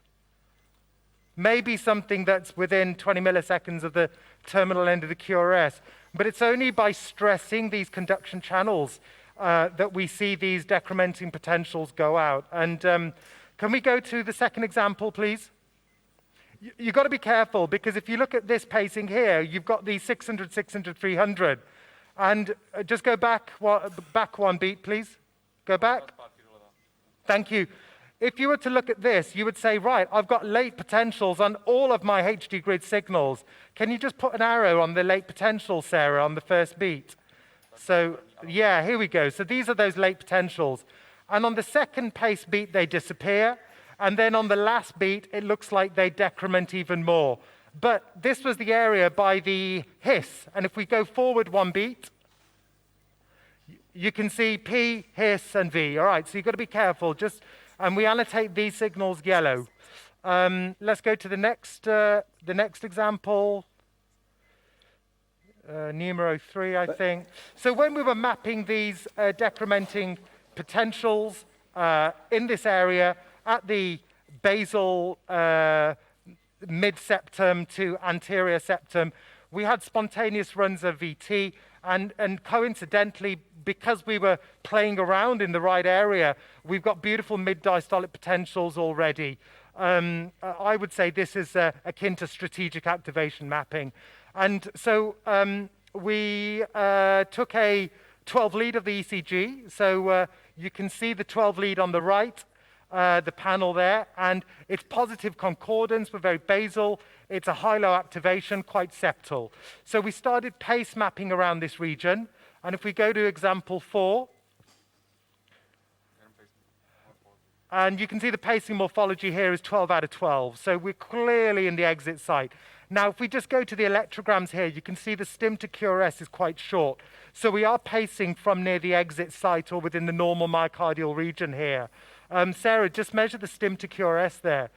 [SPEAKER 4] Maybe something that's within 20 milliseconds of the terminal end of the QRS, but it's only by stressing these conduction channels that we see these decrementing potentials go out. And can we go to the second example, please? You've got to be careful, because if you look at this pacing here, you've got the 600, 600, 300. And just go back one beat, please. Go back. Thank you. If you were to look at this, you would say, right, I've got late potentials on all of my HD grid signals. Can you just put an arrow on the late potential, Sarah, on the first beat? So, yeah, here we go. So these are those late potentials. And on the second pace beat, they disappear. And then on the last beat, it looks like they decrement even more. But this was the area by the hiss. And if we go forward one beat, you can see P, hiss, and V. All right, so you've got to be careful. And we annotate these signals yellow. Let's go to the next example. Numero 3, I think. So when we were mapping these decrementing potentials in this area at the basal mid-septum to anterior septum, we had spontaneous runs of VT, and coincidentally, because we were playing around in the right area, we've got beautiful mid-diastolic potentials already. I would say this is akin to strategic activation mapping. And so we took a 12 lead of the ECG. So you can see the 12 lead on the right, the panel there, and it's positive concordance. We're very basal. It's a high-low activation, quite septal. So we started pace mapping around this region. And if we go to example 4, and you can see the pacing morphology here is 12 out of 12. So we're clearly in the exit site. Now, if we just go to the electrograms here, you can see the stim to QRS is quite short. So we are pacing from near the exit site or within the normal myocardial region here. Sarah, just measure the stim to QRS there.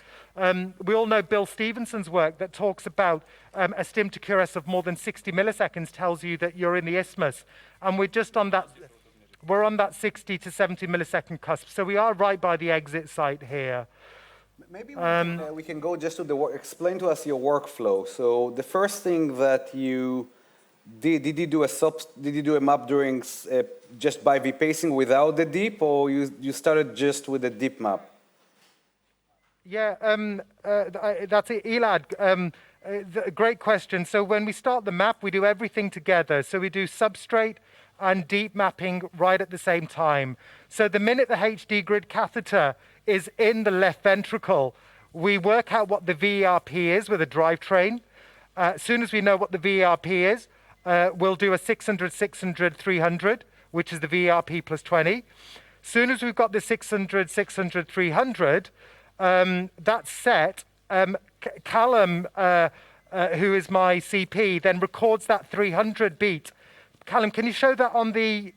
[SPEAKER 4] We all know Bill Stevenson's work that talks about a stim to QRS of more than 60 milliseconds tells you that you're in the isthmus. And we're just on that, we're on that 60 to 70 millisecond cusp. So we are right by the exit site here.
[SPEAKER 1] Maybe we can go just to the work. Explain to us your workflow. So the first thing that you did you do a map during just by V pacing without the deep, or you started just with the deep map?
[SPEAKER 4] Yeah, that's it, Elad. Great question. So when we start the map, we do everything together. So we do substrate and deep mapping right at the same time. So the minute the HD grid catheter is in the left ventricle, we work out what the VERP is with a drivetrain. As soon as we know what the VERP is, we'll do a 600, 600, 300, which is the VERP plus 20. As soon as we've got the 600, 600, 300, that's set. Callum, who is my CP, then records that 300 beat. Callum, can you show that on the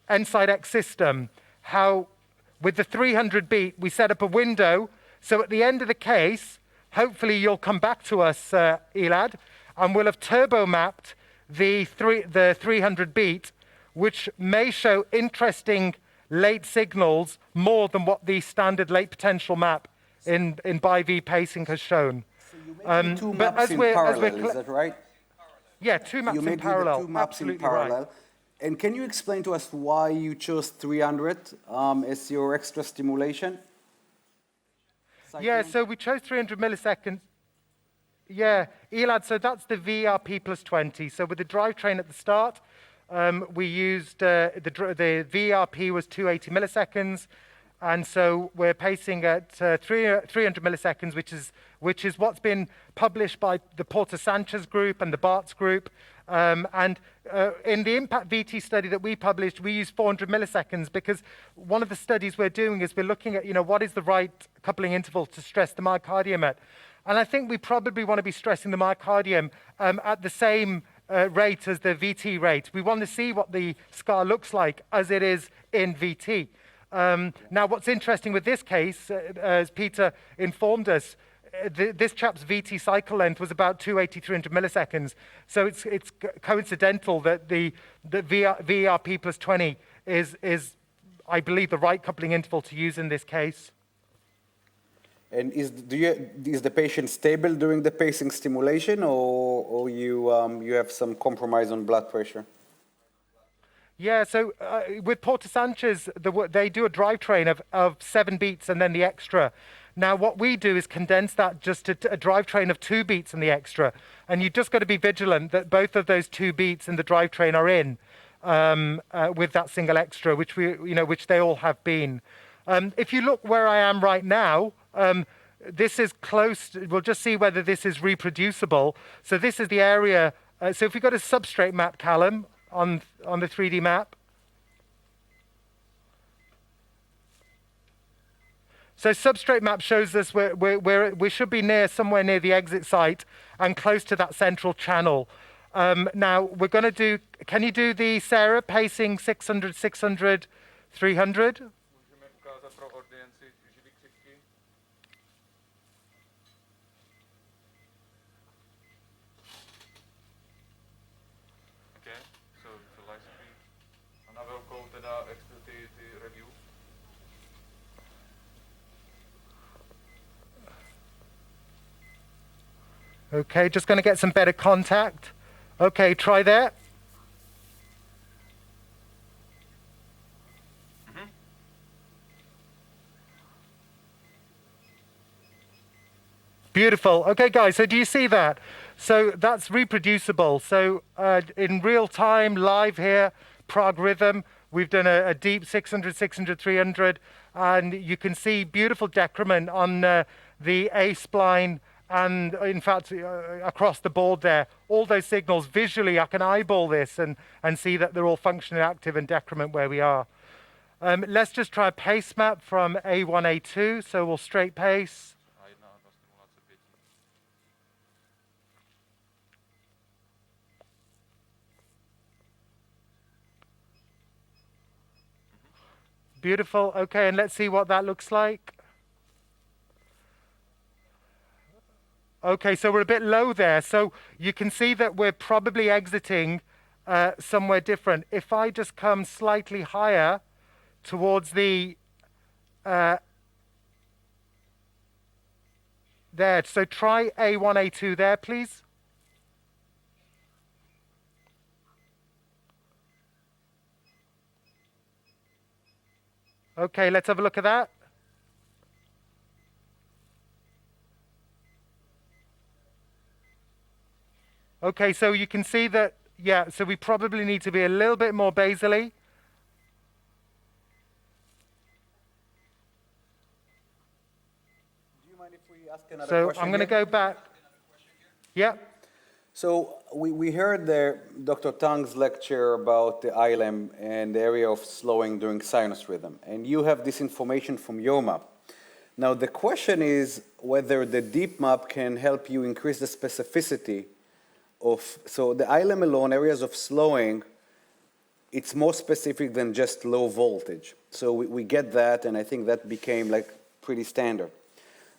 [SPEAKER 4] N-side X system, how with the 300 beat, we set up a window, so at the end of the case, hopefully you'll come back to us, Elad, and we'll have turbo mapped the 300 beat, which may show interesting late signals more than what the standard late potential map in bi-V pacing has shown.
[SPEAKER 1] So you make two maps in parallel, is that right?
[SPEAKER 4] Yeah, two maps in parallel.
[SPEAKER 1] Two maps in parallel. Right. And can you explain to us why you chose 300 as your extra stimulation?
[SPEAKER 4] Yeah, so we chose 300 milliseconds. Yeah, Elad, so that's the VERP plus 20. So with the drivetrain at the start, we used the VERP was 280 milliseconds. And so we're pacing at 300 milliseconds, which is what's been published by the Porter Sanchez group and the Bart's group. In the impact VT study that we published, we used 400 milliseconds because one of the studies we're doing is we're looking at, what is the right coupling interval to stress the myocardium at. And I think we probably want to be stressing the myocardium at the same rate as the VT rate. We want to see what the scar looks like as it is in VT. Now, what's interesting with this case, as Peter informed us, this chap's VT cycle length was about 280, 300 milliseconds. So it's coincidental that the VERP plus 20 is, I believe, the right coupling interval to use in this case.
[SPEAKER 1] And is the patient stable during the pacing stimulation, or you have some compromise on blood pressure?
[SPEAKER 4] Yeah, so with Porter Sanchez, they do a drivetrain of 7 beats and then the extra. Now, what we do is condense that just to a drivetrain of 2 beats and the extra. And you just got to be vigilant that both of those 2 beats in the drivetrain are in with that single extra, which which they all have been. If you look where I am right now, this is close. We'll just see whether this is reproducible. So this is the area. So if we go to substrate map, Callum, on the 3D map. So substrate map shows us we should be somewhere near the exit site and close to that central channel. Now we're going to do, can you do the Sarah pacing 600, 600, 300? Okay, just going to get some better contact. Okay, try that. Beautiful. Okay, guys, so do you see that? So that's reproducible. So in real time, live here, Prague rhythm, we've done a deep 600, 600, 300, and you can see beautiful decrement on the A-spline and, in fact, across the board there. All those signals, visually, I can eyeball this and see that they're all functionally active and decrement where we are. Let's just try a pace map from A1, A2, so we'll straight pace. Beautiful. Okay, and let's see what that looks like. Okay, so we're a bit low there. So you can see that we're probably exiting somewhere different. If I just come slightly higher towards the there, so try A1, A2 there, please. Okay, let's have a look at that. Okay, so you can see that, yeah, so we probably need to be a little bit more basally.
[SPEAKER 1] Do you mind if we ask another
[SPEAKER 4] So
[SPEAKER 1] question
[SPEAKER 4] I'm going to
[SPEAKER 1] here?
[SPEAKER 4] go back. Yeah.
[SPEAKER 1] So we heard Dr. Tang's lecture about the ILM and the area of slowing during sinus rhythm, and you have this information from your map. Now the question is whether the deep map can help you increase the specificity of, so the ILM alone, areas of slowing, it's more specific than just low voltage. So we get that, and I think that became like pretty standard.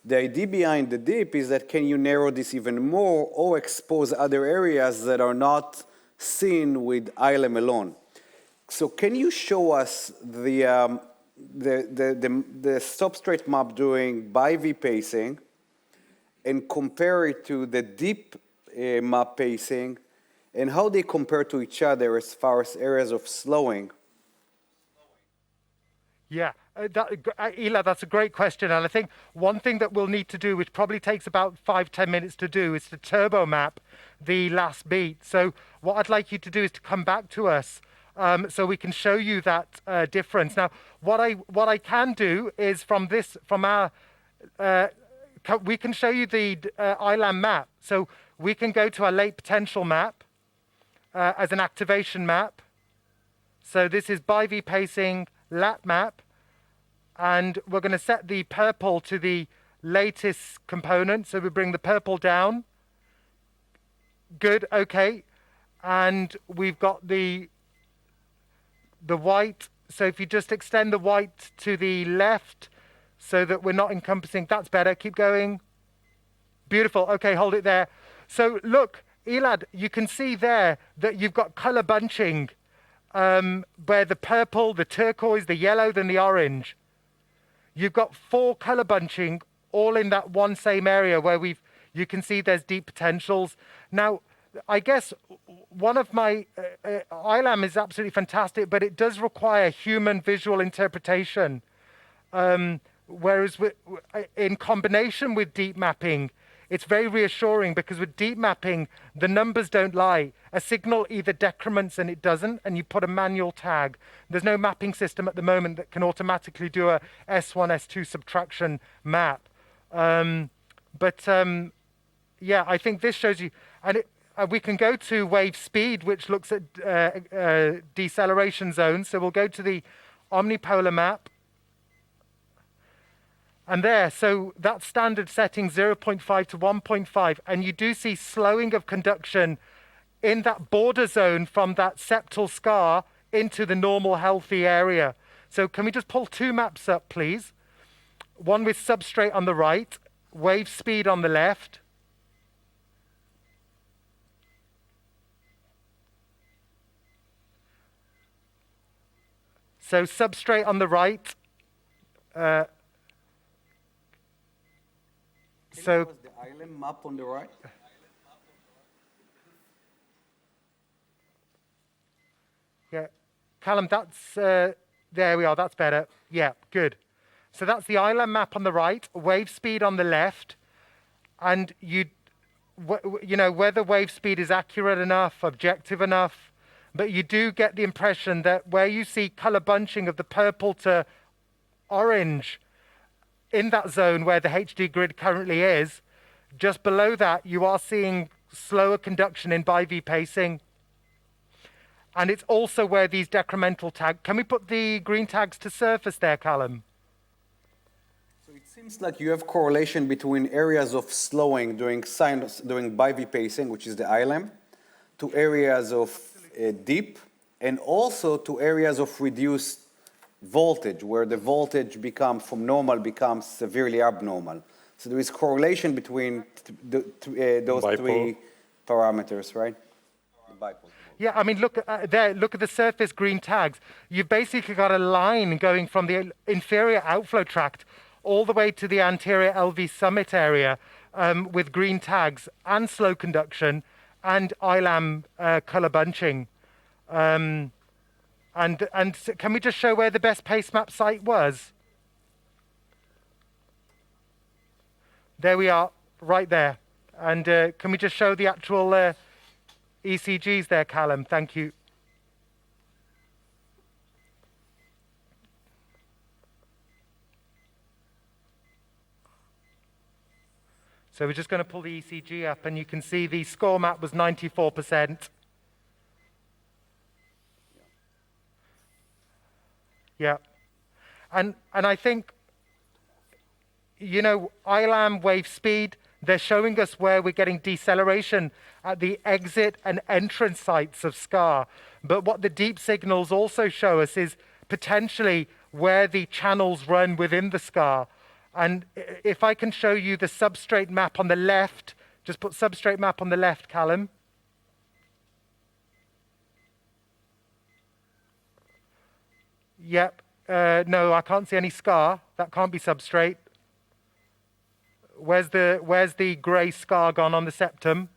[SPEAKER 1] The idea behind the deep is that can you narrow this even more or expose other areas that are not seen with ILM alone? So can you show us the substrate map doing bi-V pacing and compare it to the deep map pacing and how they compare to each other as far as areas of slowing?
[SPEAKER 4] Yeah, Ela, that's a great question. And I think one thing that we'll need to do, which probably takes about 5-10 minutes to do, is to turbo map the last beat. So what I'd like you to do is to come back to us so we can show you that difference. Now, what I can do is from our, we can show you the ILAM map. So we can go to our late potential map as an activation map. So this is bi-V pacing lat map, and we're going to set the purple to the lattice component. So we bring the purple down. Good, okay. And we've got the white. So if you just extend the white to the left so that we're not encompassing, that's better. Keep going. Beautiful. Okay, hold it there. So look, Elad, you can see there that you've got color bunching where the purple, the turquoise, the yellow, then the orange. You've got 4 color bunching all in that one same area where you can see there's deep potentials. Now, I guess one of my, ILAM is absolutely fantastic, but it does require human visual interpretation. Whereas in combination with deep mapping, it's very reassuring because with deep mapping, the numbers don't lie. A signal either decrements and it doesn't, and you put a manual tag. There's no mapping system at the moment that can automatically do a S1, S2 subtraction map. Yeah, I think this shows you, and we can go to wave speed, which looks at deceleration zones. So we'll go to the omnipolar map. And there, so that's standard setting 0.5 to 1.5, and you do see slowing of conduction in that border zone from that septal scar into the normal healthy area. So can we just pull 2 maps up, please? One with substrate on the right, wave speed on the left. So substrate on the right. So
[SPEAKER 1] the ILM map on the right?
[SPEAKER 4] Yeah, Callum, that's, there we are, that's better. Yeah, good. So that's the ILM map on the right, wave speed on the left, and you know, whether wave speed is accurate enough, objective enough, but you do get the impression that where you see color bunching of the purple to orange in that zone where the HD grid currently is, just below that you are seeing slower conduction in bi-V pacing. And it's also where these decremental tags, can we put the green tags to surface there, Callum?
[SPEAKER 1] So it seems like you have correlation between areas of slowing during bi-V pacing, which is the ILM, to areas of deep, and also to areas of reduced voltage, where the voltage from normal becomes severely abnormal. So there is correlation between those three parameters, right? The bipolar.
[SPEAKER 4] Yeah, I mean, look there. Look at the surface green tags. You've basically got a line going from the inferior outflow tract all the way to the anterior LV summit area with green tags and slow conduction and ILAM color bunching. And can we just show where the best pace map site was? There we are, right there. And can we just show the actual ECGs there, Callum? Thank you. So we're just going to pull the ECG up, and you can see the score map was 94%. Yeah. And I think, you know, ILAM wave speed, they're showing us where we're getting deceleration at the exit and entrance sites of SCAR. But what the deep signals also show us is potentially where the channels run within the SCAR. And if I can show you the substrate map on the left, just put substrate map on the left, Callum. Yep. No, I can't see any SCAR. That can't be substrate. Where's the grey scar gone on the septum?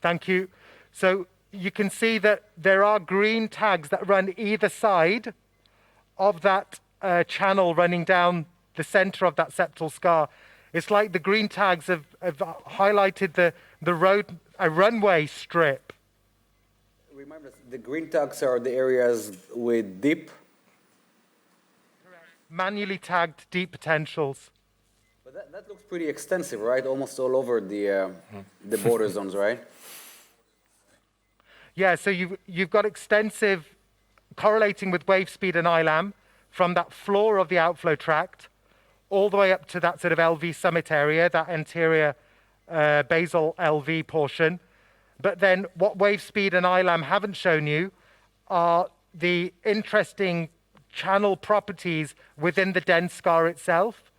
[SPEAKER 4] Thank you. So you can see that there are green tags that run either side of that channel running down the center of that septal scar. It's like the green tags have highlighted the road, a runway strip.
[SPEAKER 1] Remember, the green tags are the areas with deep.
[SPEAKER 4] Manually tagged deep potentials.
[SPEAKER 1] But that looks pretty extensive, right? Almost all over the border zones, right?
[SPEAKER 4] Yeah, so you've got extensive correlating with wave speed and ILAM from that floor of the outflow tract all the way up to that sort of LV summit area, that anterior basal LV portion. But then what wave speed and ILAM haven't shown you are the interesting channel properties within the dense scar itself.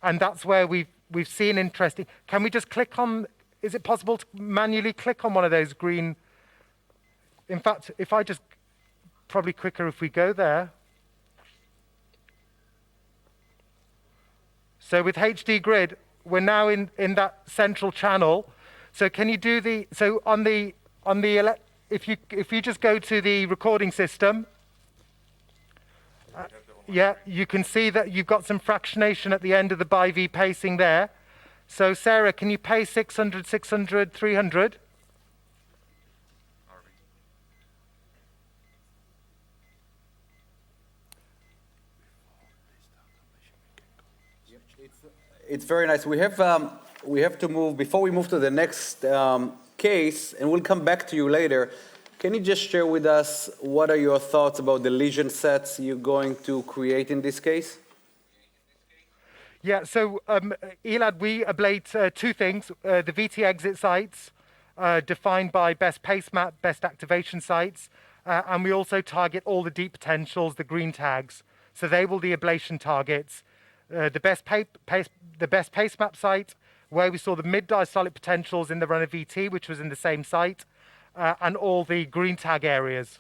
[SPEAKER 4] And that's where we've seen interesting. Can we just click on, is it possible to manually click on one of those green? In fact, if I just, probably quicker if we go there. So with HD grid, we're now in that central channel. So can you do the, so on the if you just go to the recording system, yeah, you can see that you've got some fractionation at the end of the bi-V pacing there. So Sarah, can you pace 600, 600, 300?
[SPEAKER 1] It's very nice. We have to move, before we move to the next case, and we'll come back to you later, can you just share with us what are your thoughts about the lesion sets you're going to create in this case?
[SPEAKER 4] Yeah, so Elad, we ablate two things, the VT exit sites, defined by best pace map, best activation sites, and we also target all the deep potentials, the green tags. So they will be the ablation targets. The best pace map site, where we saw the mid-diastolic potentials in the runner VT, which was in the same site, and all the green tag areas.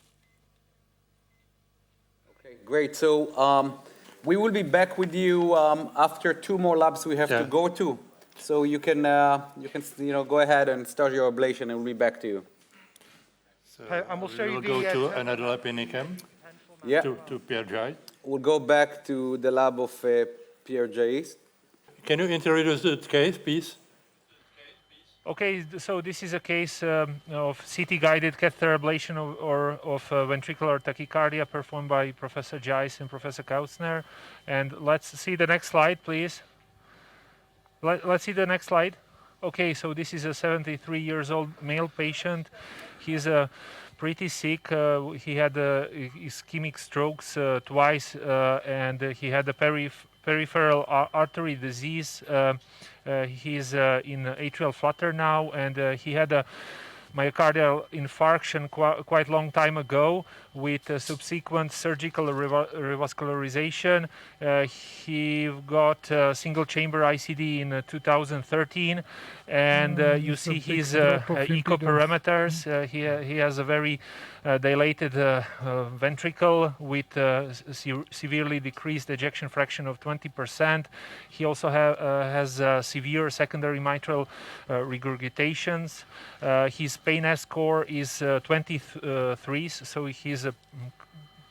[SPEAKER 1] Okay, great. So we will be back with you after two more labs we have to go to. So you can go ahead and start your ablation, and we'll be back to you.
[SPEAKER 2] So
[SPEAKER 4] and we'll show you
[SPEAKER 2] go to another lab in IKEM.
[SPEAKER 1] Yeah.
[SPEAKER 2] To Pierre Jai.
[SPEAKER 1] We'll go back to the lab of Pierre Jais.
[SPEAKER 2] Can you introduce the case, please?
[SPEAKER 4] Okay, so this is a case of CT-guided catheter ablation of ventricular tachycardia performed by Professor Jais and Professor Kautzner. And let's see the next slide, please. Let's see the next slide. Okay, so this is a 73 years old male patient. He's pretty sick. He had ischemic strokes twice, and he had a peripheral artery disease. He's in atrial flutter now, and he had a myocardial infarction quite long time ago with subsequent surgical revascularization. He got single chamber ICD in 2013, and you see his echo parameters. He has a very dilated ventricle with severely decreased ejection fraction of 20%. He also has severe secondary mitral regurgitations. His pain score is 23, so he's a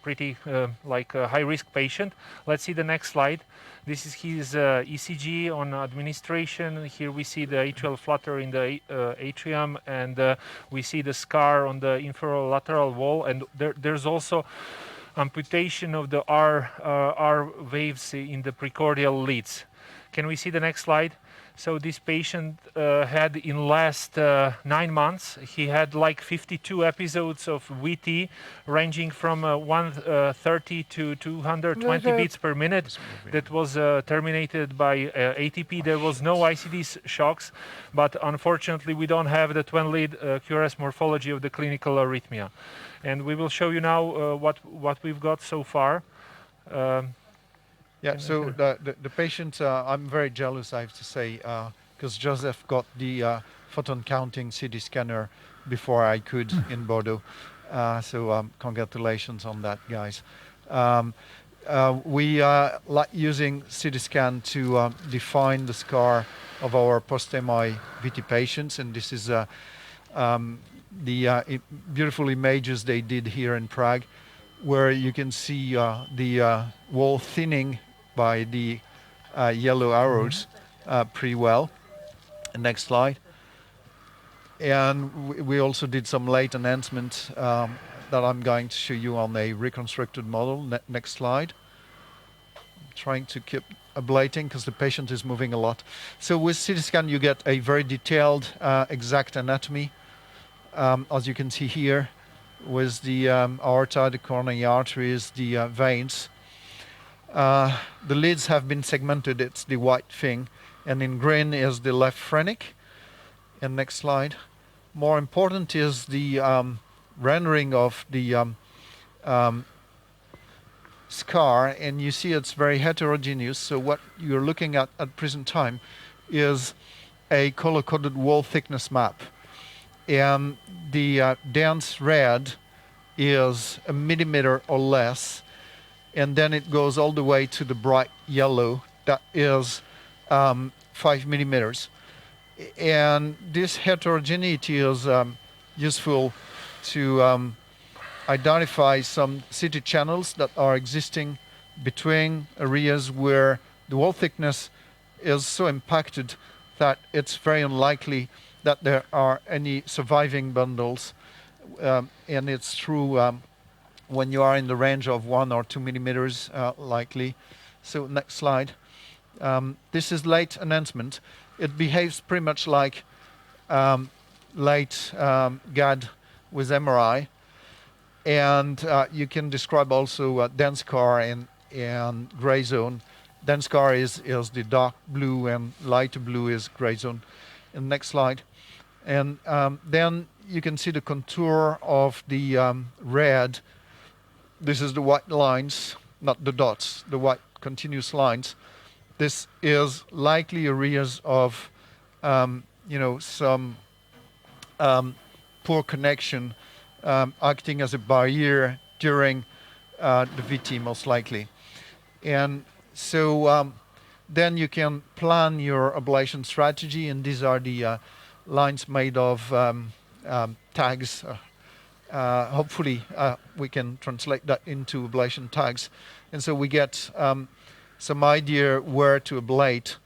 [SPEAKER 4] pretty high-risk patient. Let's see the next slide. This is his ECG on administration. Here we see the atrial flutter in the atrium, and we see the scar on the inferolateral wall, and there's also amputation of the R waves in the precordial leads. Can we see the next slide? So this patient had in last 9 months, he had like 52 episodes of VT ranging from 130 to 220 beats per minute. That was terminated by ATP. There was no ICD shocks, but unfortunately we don't have the 20-lead QRS morphology of the clinical arrhythmia. And we will show you now what we've got so far.
[SPEAKER 3] Yeah, so the patient, I'm very jealous, I have to say, because Joseph got the photon counting CT scanner before I could in Bordeaux. So congratulations on that, guys. We like using CT scan to define the scar of our post-MI VT patients, and this is the beautiful images they did here in Prague, where you can see the wall thinning by the yellow arrows pretty well. Next slide. And we also did some late enhancement that I'm going to show you on a reconstructed model. Next slide. I'm trying to keep ablating because the patient is moving a lot. So with CT scan you get a very detailed exact anatomy, as you can see here, with the aorta, the coronary arteries, the veins. The leads have been segmented, it's the white thing, and in green is the left phrenic. And next slide. More important is the rendering of the scar, and you see it's very heterogeneous. So what you're looking at present time is a color-coded wall thickness map. And the dense red is 1 millimeter or less, and then it goes all the way to the bright yellow, that is 5 millimeters. And this heterogeneity is useful to identify some CT channels that are existing between areas where the wall thickness is so impacted that it's very unlikely that there are any surviving bundles. And it's true when you are in the range of 1 or 2 millimeters likely. So next slide. This is late enhancement. It behaves pretty much like late GAD with MRI. And you can describe also dense scar and gray zone. Dense scar is the dark blue and lighter blue is gray zone. And next slide. And then you can see the contour of the red. This is the white lines, not the dots, the white continuous lines. This is likely areas of, some poor connection acting as a barrier during the VT, most likely. And so then you can plan your ablation strategy, and these are the lines made of tags. Hopefully we can translate that into ablation tags. And so we get some idea where to ablate.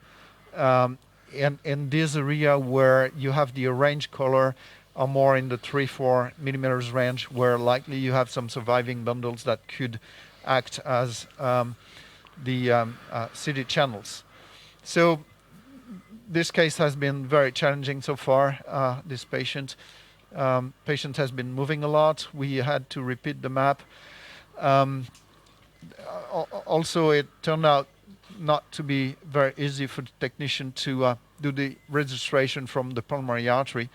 [SPEAKER 3] And this area where you have the orange color are more in the 3-4 millimeters range, where likely you have some surviving bundles that could act as the CD channels. So this case has been very challenging so far. This patient has been moving a lot. We had to repeat the map. Also, it turned out not to be very easy for the technician to do the registration from the pulmonary artery.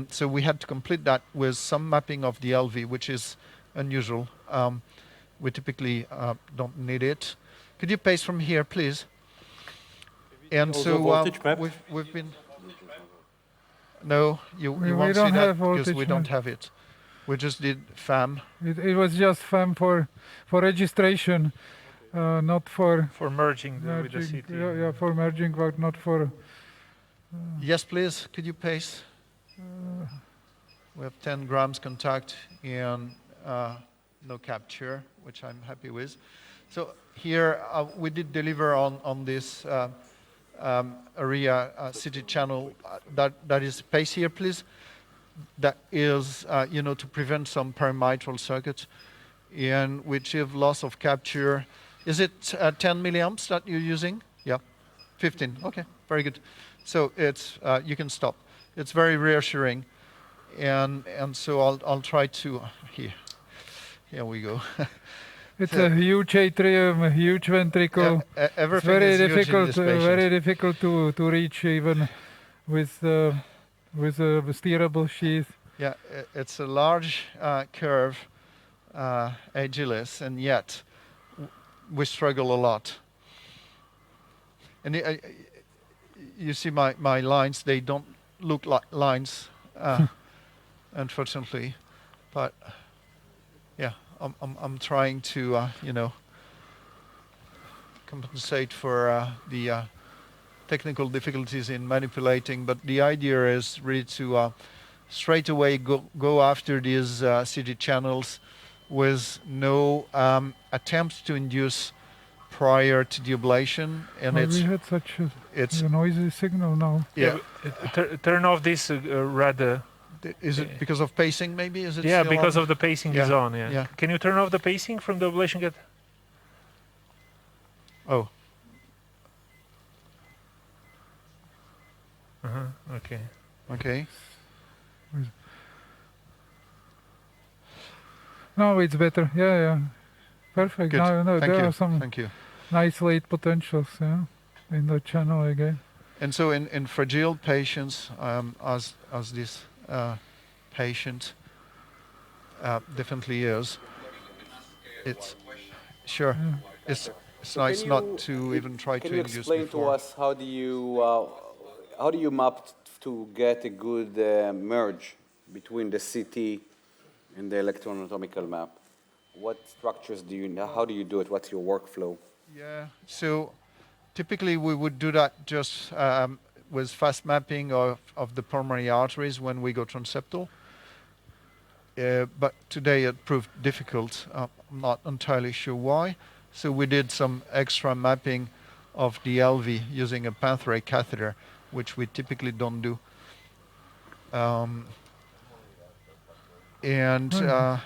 [SPEAKER 3] So we had to complete that with some mapping of the LV, which is unusual. We typically don't need it. Could you paste from here, please? And so we've been... No, you won't see that because we don't have it. We just did FAM.
[SPEAKER 5] It was just FAM for registration, not for...
[SPEAKER 11] For merging with the CT.
[SPEAKER 5] Yeah, for merging, but not for...
[SPEAKER 3] Yes, please. Could you paste? We have 10 grams contact and no capture, which I'm happy with. So here we did deliver on this area CT channel. That is paste here, please. That is, to prevent some perimitral circuits, and which have loss of capture. Is it 10 milliamps that you're using? Yeah, 15. Okay, very good. So it's you can stop. It's very reassuring, and so I'll try to here we go.
[SPEAKER 5] It's a huge atrium, a huge ventricle.
[SPEAKER 3] Everything
[SPEAKER 5] very
[SPEAKER 3] is
[SPEAKER 5] difficult,
[SPEAKER 3] huge in this patient.
[SPEAKER 5] very difficult to reach even with a steerable sheath.
[SPEAKER 3] Yeah, it's a large curve, agilis, and yet we struggle a lot. And you see my lines; they don't look like lines, unfortunately. But yeah, I'm trying to compensate for the technical difficulties in manipulating. But the idea is really to straight away go after these CD channels with no attempts to induce prior to the ablation, and
[SPEAKER 5] we had such a noisy signal now.
[SPEAKER 3] Yeah.
[SPEAKER 11] Turn off this red.
[SPEAKER 3] Is it because of pacing? Maybe is it?
[SPEAKER 11] Yeah,
[SPEAKER 3] still
[SPEAKER 11] because
[SPEAKER 3] on?
[SPEAKER 11] of the pacing is on. Yeah. Can you turn off the pacing from the ablation kit?
[SPEAKER 3] Oh.
[SPEAKER 11] Okay.
[SPEAKER 3] Okay.
[SPEAKER 5] No, it's better. Yeah. Perfect.
[SPEAKER 3] Good.
[SPEAKER 5] No,
[SPEAKER 3] Thank
[SPEAKER 5] there
[SPEAKER 3] you.
[SPEAKER 5] are some
[SPEAKER 3] Thank you.
[SPEAKER 5] nice late potentials, in the channel again.
[SPEAKER 3] And so in fragile patients, as this patient definitely is, it's sure.
[SPEAKER 5] Yeah.
[SPEAKER 3] It's nice not to even try to induce before.
[SPEAKER 1] Can you explain to us how do you map to get a good merge between the CT and the electro-anatomical map? What structures do you? How do you do it? What's your workflow?
[SPEAKER 3] Yeah. So typically we would do that just with fast mapping of the pulmonary arteries when we go transeptal. But today it proved difficult. I'm not entirely sure why. So we did some extra mapping of the LV using a pathway catheter, which we typically don't do.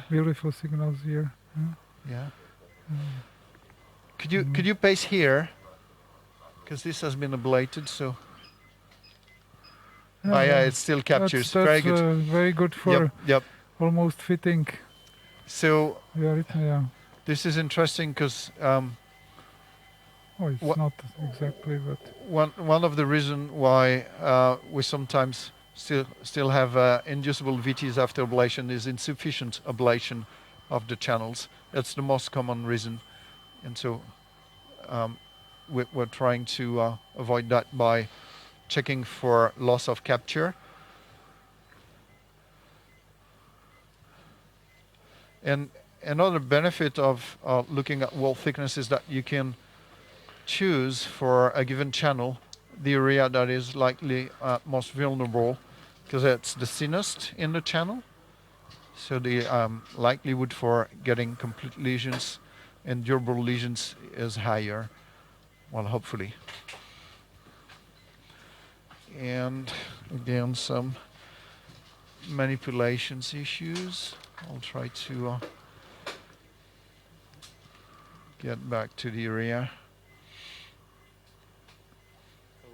[SPEAKER 5] Beautiful signals here.
[SPEAKER 3] Yeah. Could you pace here? Because this has been ablated, so. It still captures.
[SPEAKER 5] That's
[SPEAKER 3] very good.
[SPEAKER 5] Very good for almost fitting.
[SPEAKER 3] So
[SPEAKER 5] this
[SPEAKER 3] is interesting because
[SPEAKER 5] it's not exactly, but
[SPEAKER 3] one of the reasons why we sometimes still have inducible VTs after ablation is insufficient ablation of the channels. That's the most common reason, and so we're trying to avoid that by checking for loss of capture. And another benefit of looking at wall thickness is that you can choose for a given channel the area that is likely most vulnerable, because it's the thinnest in the channel. So the likelihood for getting complete lesions and durable lesions is higher. Well, hopefully. And again, some manipulations issues. I'll try to get back to the area.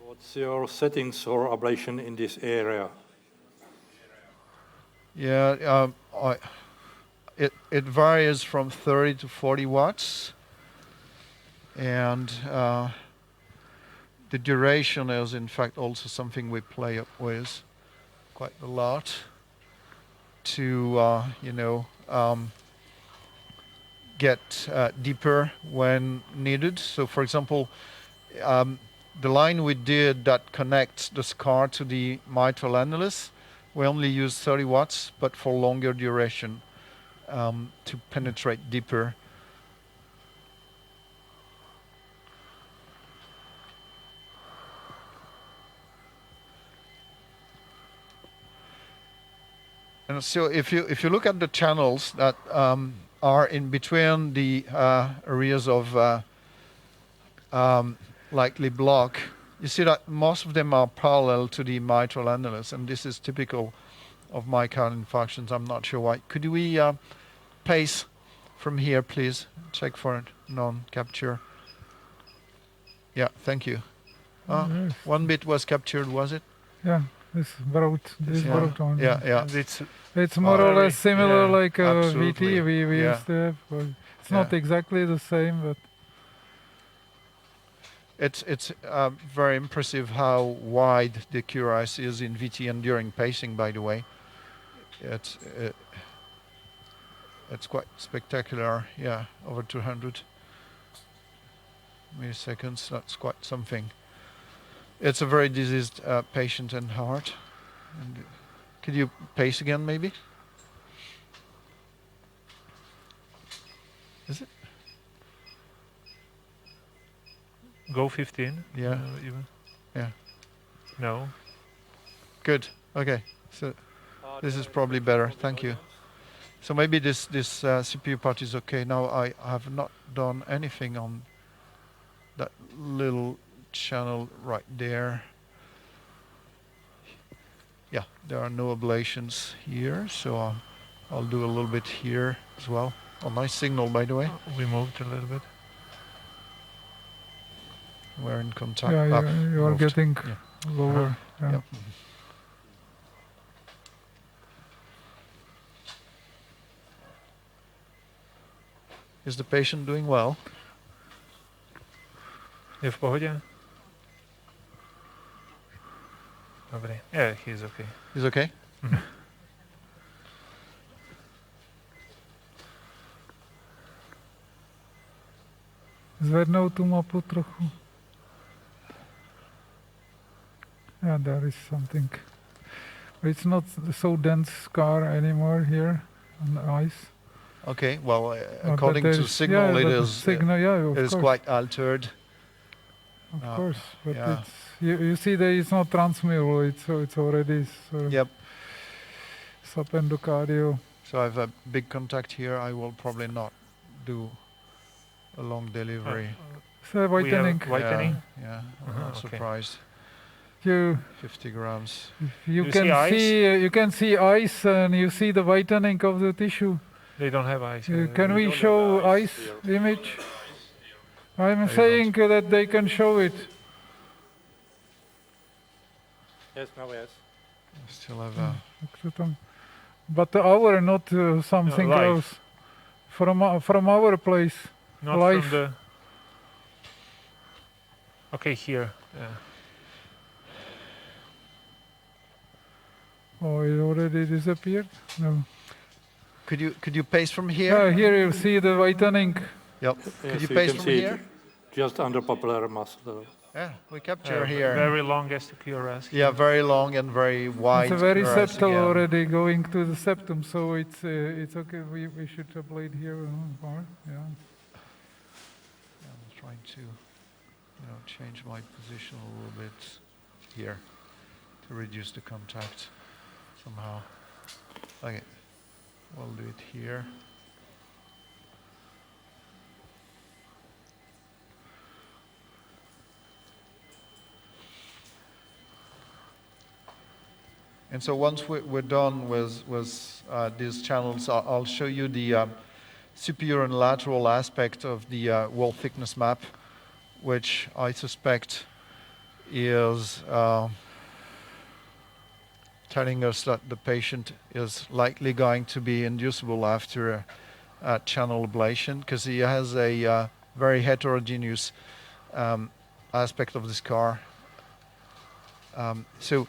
[SPEAKER 2] What's your settings for ablation in this area?
[SPEAKER 3] Yeah, it varies from 30 to 40 watts. And the duration is, in fact, also something we play up with quite a lot to, get deeper when needed. So, for example, the line we did that connects the scar to the mitral annulus, we only use 30 watts, but for longer duration to penetrate deeper. And so if you look at the channels that are in between the areas of likely block, you see that most of them are parallel to the mitral annulus, and this is typical of myocardial infarctions. I'm not sure why. Could we pace from here, please? Check for non-capture. Yeah, thank you.
[SPEAKER 5] Yes.
[SPEAKER 3] One bit was captured, was it?
[SPEAKER 5] Yeah, this brought on.
[SPEAKER 3] Yeah.
[SPEAKER 5] It's more or less similar like
[SPEAKER 3] absolutely.
[SPEAKER 5] VT we used to have. It's not exactly the same, but
[SPEAKER 3] it's very impressive how wide the QRS is in VT and during pacing, by the way. It's quite spectacular. Yeah, over 200 milliseconds. That's quite something. It's a very diseased patient and heart. And could you pace again, maybe? Is it?
[SPEAKER 11] Go 15.
[SPEAKER 3] Yeah.
[SPEAKER 11] Even.
[SPEAKER 3] Yeah.
[SPEAKER 11] No.
[SPEAKER 3] Good. Okay. So this is probably better. Thank you. So maybe this CPU part is okay. Now I have not done anything on that little channel right there. Yeah, there are no ablations here, so I'll do a little bit here as well. Oh, nice signal, by the way.
[SPEAKER 11] We moved a little bit.
[SPEAKER 3] We're in contact.
[SPEAKER 5] yeah, you are getting
[SPEAKER 3] Yeah.
[SPEAKER 5] lower. Yeah.
[SPEAKER 3] Yep. Is the patient doing well?
[SPEAKER 11] Je v pohodě? Dobrý. Yeah, he's okay.
[SPEAKER 3] He's okay?
[SPEAKER 5] Zvednout tu mapu trochu. Yeah, there is something. It's not so dense scar anymore here on the eyes.
[SPEAKER 3] Okay, well, according to signal, it is
[SPEAKER 5] of
[SPEAKER 3] it is
[SPEAKER 5] course.
[SPEAKER 3] quite altered.
[SPEAKER 5] Of course, but
[SPEAKER 3] yeah.
[SPEAKER 5] it's you see that it's not transmural. It's already sort of subendocardial.
[SPEAKER 3] So I have a big contact here. I will probably not do a long delivery.
[SPEAKER 5] So whitening.
[SPEAKER 11] Whitening.
[SPEAKER 3] Yeah, I'm not surprised. 50 grams.
[SPEAKER 5] You can see ice, and you see the whitening of the tissue.
[SPEAKER 11] They don't have ice.
[SPEAKER 5] Can we show ice image? I'm saying that they can show it.
[SPEAKER 2] Yes, now yes.
[SPEAKER 3] Still have a...
[SPEAKER 5] But our, not something else. From our place.
[SPEAKER 11] Not
[SPEAKER 5] live.
[SPEAKER 11] From the... Okay, here. Yeah.
[SPEAKER 5] Oh, it already disappeared? No.
[SPEAKER 3] Could you paste from here?
[SPEAKER 5] Yeah, here you see the whitening.
[SPEAKER 3] Yep.
[SPEAKER 2] Yeah,
[SPEAKER 3] Could you
[SPEAKER 2] so
[SPEAKER 3] paste
[SPEAKER 2] can
[SPEAKER 3] from
[SPEAKER 2] see
[SPEAKER 3] here?
[SPEAKER 2] Just under papillary muscle.
[SPEAKER 3] Yeah, we capture here.
[SPEAKER 11] Very long QRS.
[SPEAKER 3] Yeah, very long and very wide.
[SPEAKER 5] It's a very
[SPEAKER 3] QRS
[SPEAKER 5] septal
[SPEAKER 3] again.
[SPEAKER 5] already going to the septum, so it's okay. We should ablate here more. Yeah.
[SPEAKER 3] I'm trying to, change my position a little bit here to reduce the contact somehow. Okay, we'll do it here. And so once we're done with these channels, I'll show you the superior and lateral aspect of the wall thickness map, which I suspect is telling us that the patient is likely going to be inducible after a channel ablation, because he has a very heterogeneous aspect of the scar. So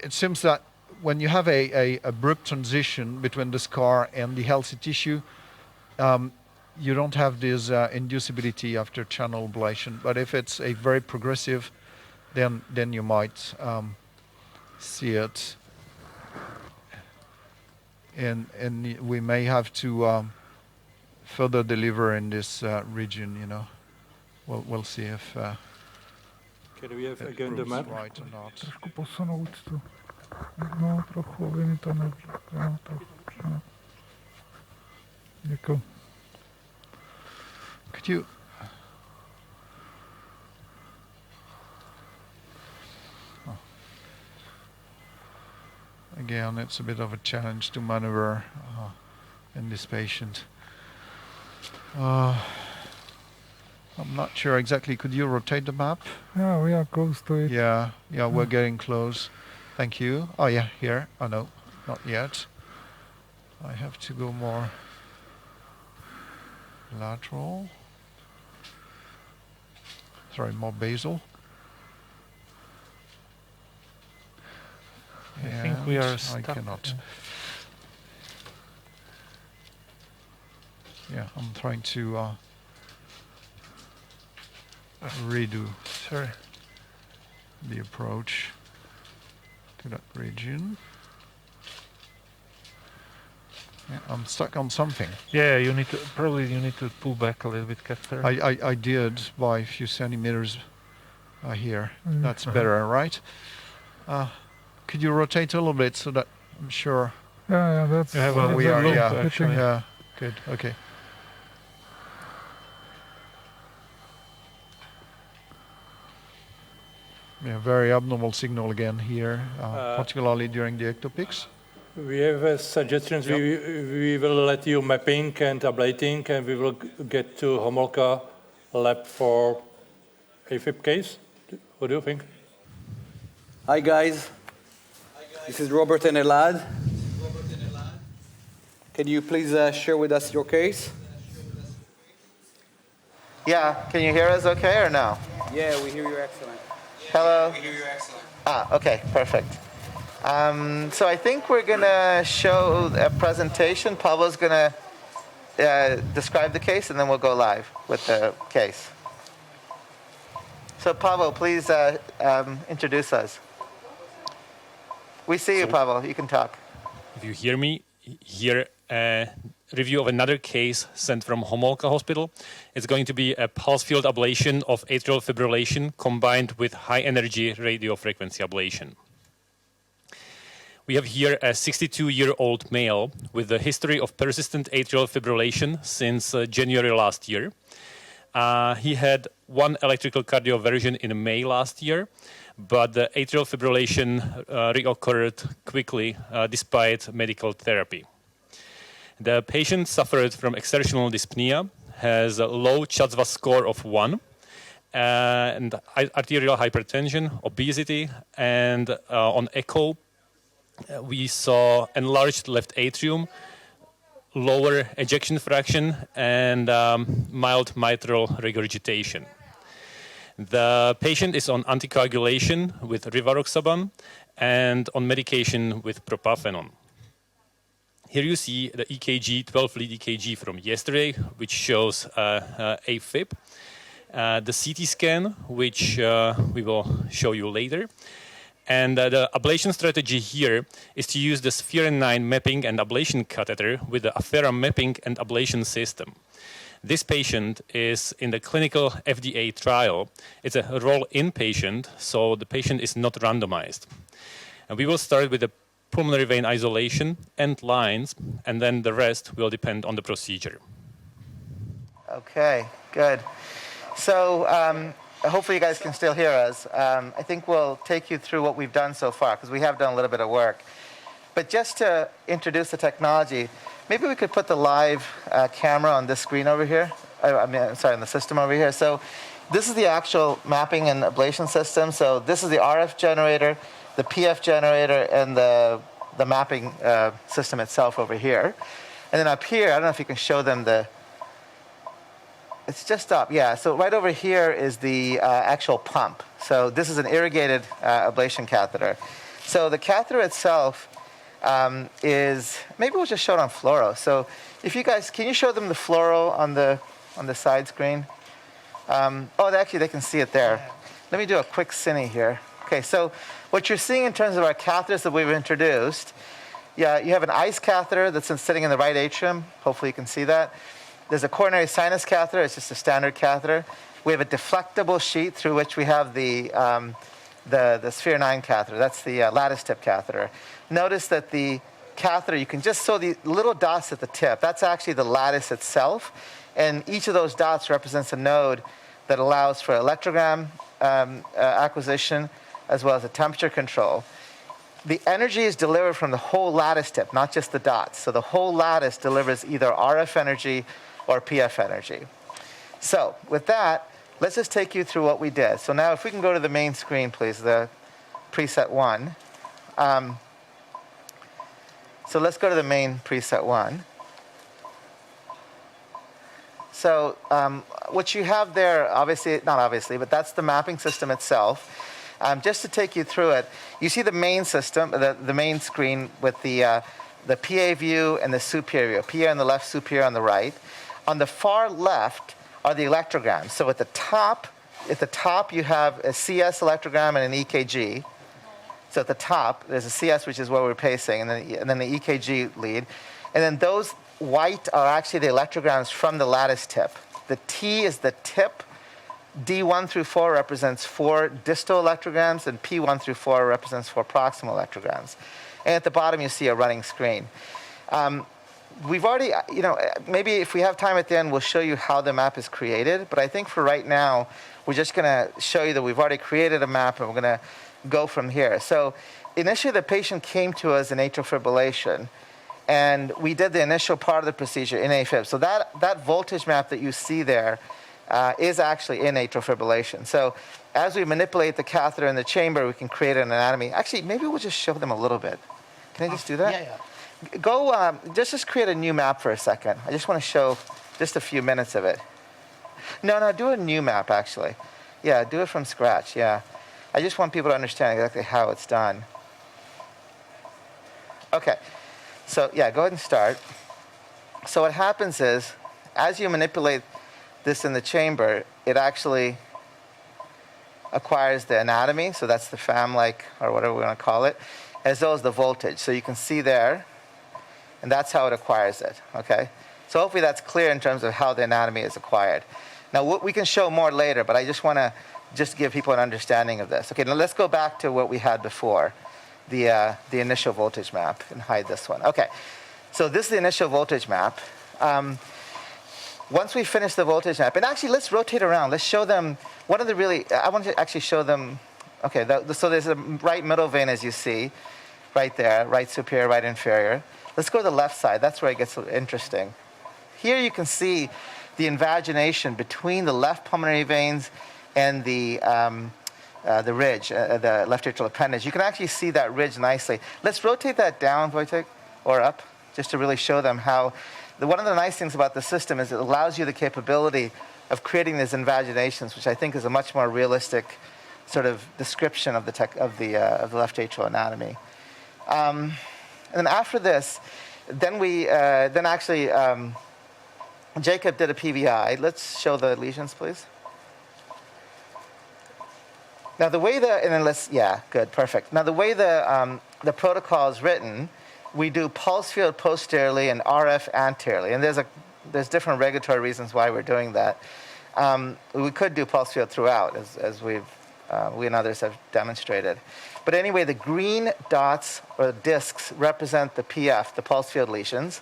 [SPEAKER 3] it seems that when you have a abrupt transition between the scar and the healthy tissue, you don't have this inducibility after channel ablation. But if it's a very progressive, then you might see it. And we may have to further deliver in this region, you know. We'll see if
[SPEAKER 2] can we have again the map?
[SPEAKER 3] Right or not.
[SPEAKER 5] Trošku posunout to. No, trochu, aby mi to ne... No, trochu. No. Děkuji.
[SPEAKER 3] Could you... Oh. Again, it's a bit of a challenge to maneuver in this patient. I'm not sure exactly. Could you rotate the map?
[SPEAKER 5] Yeah, we are close to it.
[SPEAKER 3] Yeah, we're getting close. Thank you. Oh yeah, here. Oh no, not yet. I have to go more lateral. Sorry, more basal.
[SPEAKER 11] I think we are stuck.
[SPEAKER 3] I cannot. Yeah, I'm trying to redo the approach to that region. Yeah, I'm stuck on something.
[SPEAKER 11] Yeah, you need to pull back a little bit, Catheter.
[SPEAKER 3] I did by a few centimeters here. That's better, right? Could you rotate a little bit so that I'm sure?
[SPEAKER 5] Yeah, that's
[SPEAKER 11] you have
[SPEAKER 3] where we are. Yeah,
[SPEAKER 11] actually.
[SPEAKER 3] Yeah, good. Okay. Yeah, very abnormal signal again here, particularly during the ectopics.
[SPEAKER 2] We have suggestions. Yep. We will let you mapping and ablating, and we will get to Homolka lab for AFib case. What do you think?
[SPEAKER 1] Hi guys. This is Robert and Elad. Can you please share with us your case?
[SPEAKER 12] Yeah, can you hear us okay or no?
[SPEAKER 1] Yeah, we hear you excellent.
[SPEAKER 12] Hello? We hear you excellent. Okay, perfect. So I think we're going to show a presentation. Pavel's going to describe the case, and then we'll go live with the case. So Pavel, please introduce us. We see you, Pavel. You can talk.
[SPEAKER 7] If you hear me, here a review of another case sent from Homolka Hospital. It's going to be a pulse field ablation of atrial fibrillation combined with high-energy radiofrequency ablation. We have here a 62-year-old male with a history of persistent atrial fibrillation since January last year. He had one electrical cardioversion in May last year, but the atrial fibrillation reoccurred quickly despite medical therapy. The patient suffered from exertional dyspnea, has a low CHA2DS2-VAS score of 1, and arterial hypertension, obesity, and on echo, we saw enlarged left atrium, lower ejection fraction, and mild mitral regurgitation. The patient is on anticoagulation with rivaroxaban and on medication with propafenone. Here you see the EKG, 12-lead EKG from yesterday, which shows AFib. The CT scan, which we will show you later. And the ablation strategy here is to use the Sphere-9 mapping and ablation catheter with the Affera mapping and ablation system. This patient is in the clinical FDA trial. It's a roll-in patient, so the patient is not randomized. And we will start with the pulmonary vein isolation and lines, and then the rest will depend on the procedure.
[SPEAKER 12] Okay, good. So hopefully you guys can still hear us. I think we'll take you through what we've done so far, because we have done a little bit of work. But just to introduce the technology, maybe we could put the live camera on this screen over here. On the system over here. So this is the actual mapping and ablation system. So this is the RF generator, the PF generator, and the mapping system itself over here. And then up here, I don't know if you can show them it's just up, yeah. So right over here is the actual pump. So this is an irrigated ablation catheter. So the catheter itself is, maybe we'll just show it on fluoro. So if you guys, can you show them the fluoro on the side screen? Actually they can see it there. Let me do a quick cine here. Okay, so what you're seeing in terms of our catheters that we've introduced, yeah, you have an ICE catheter that's sitting in the right atrium. Hopefully you can see that. There's a coronary sinus catheter. It's just a standard catheter. We have a deflectable sheet through which we have the Sphere 9 catheter. That's the lattice tip catheter. Notice that the catheter, you can just, so the little dots at the tip, that's actually the lattice itself. And each of those dots represents a node that allows for electrogram acquisition as well as a temperature control. The energy is delivered from the whole lattice tip, not just the dots. So the whole lattice delivers either RF energy or PF energy. So with that, let's just take you through what we did. So now if we can go to the main screen, please, the preset 1. So let's go to the main preset 1. So what you have there, not obviously, but that's the mapping system itself. Just to take you through it, you see the main system, the main screen with the PA view and the superior, PA on the left, superior on the right. On the far left are the electrograms. So at the top you have a CS electrogram and an EKG. So at the top, there's a CS, which is what we're pacing, and then the EKG lead. And then those white are actually the electrograms from the lattice tip. The T is the tip. D1 through 4 represents 4 distal electrograms, and P1 through 4 represents 4 proximal electrograms. And at the bottom, you see a running screen. We've already, maybe if we have time at the end, we'll show you how the map is created. But I think for right now, we're just going to show you that we've already created a map, and we're going to go from here. So initially, the patient came to us in atrial fibrillation, and we did the initial part of the procedure in AFib. So that voltage map that you see there is actually in atrial fibrillation. So as we manipulate the catheter in the chamber, we can create an anatomy. Actually, maybe we'll just show them a little bit. Can I just do that?
[SPEAKER 13] Yeah.
[SPEAKER 12] Go, just create a new map for a second. I just want to show just a few minutes of it. No, do a new map, actually. Yeah, do it from scratch, yeah. I just want people to understand exactly how it's done. Okay, so yeah, go ahead and start. So what happens is, as you manipulate this in the chamber, it actually acquires the anatomy, so that's the FAM-like, or whatever we want to call it, as well as the voltage. So you can see there, and that's how it acquires it, okay? So hopefully that's clear in terms of how the anatomy is acquired. Now, what we can show more later, but I just want to give people an understanding of this. Okay, now let's go back to what we had before, the initial voltage map, and hide this one. Okay, so this is the initial voltage map. Once we finish the voltage map, and actually let's rotate around. Let's show them one of the I want to actually show them, okay, so there's a right middle vein as you see, right there, right superior, right inferior. Let's go to the left side. That's where it gets interesting. Here you can see the invagination between the left pulmonary veins and the ridge, the left atrial appendage. You can actually see that ridge nicely. Let's rotate that down, Wojtek, or up, just to really show them how. One of the nice things about the system is it allows you the capability of creating these invaginations, which I think is a much more realistic sort of description of the left atrial anatomy. And then after this, then Jacob did a PVI. Let's show the lesions, please. Now the way good, perfect. Now the way the protocol is written, we do pulse field posteriorly and RF anteriorly, and there's different regulatory reasons why we're doing that. We could do pulse field throughout, as we and others have demonstrated. But anyway, the green dots or discs represent the PF, the pulse field lesions.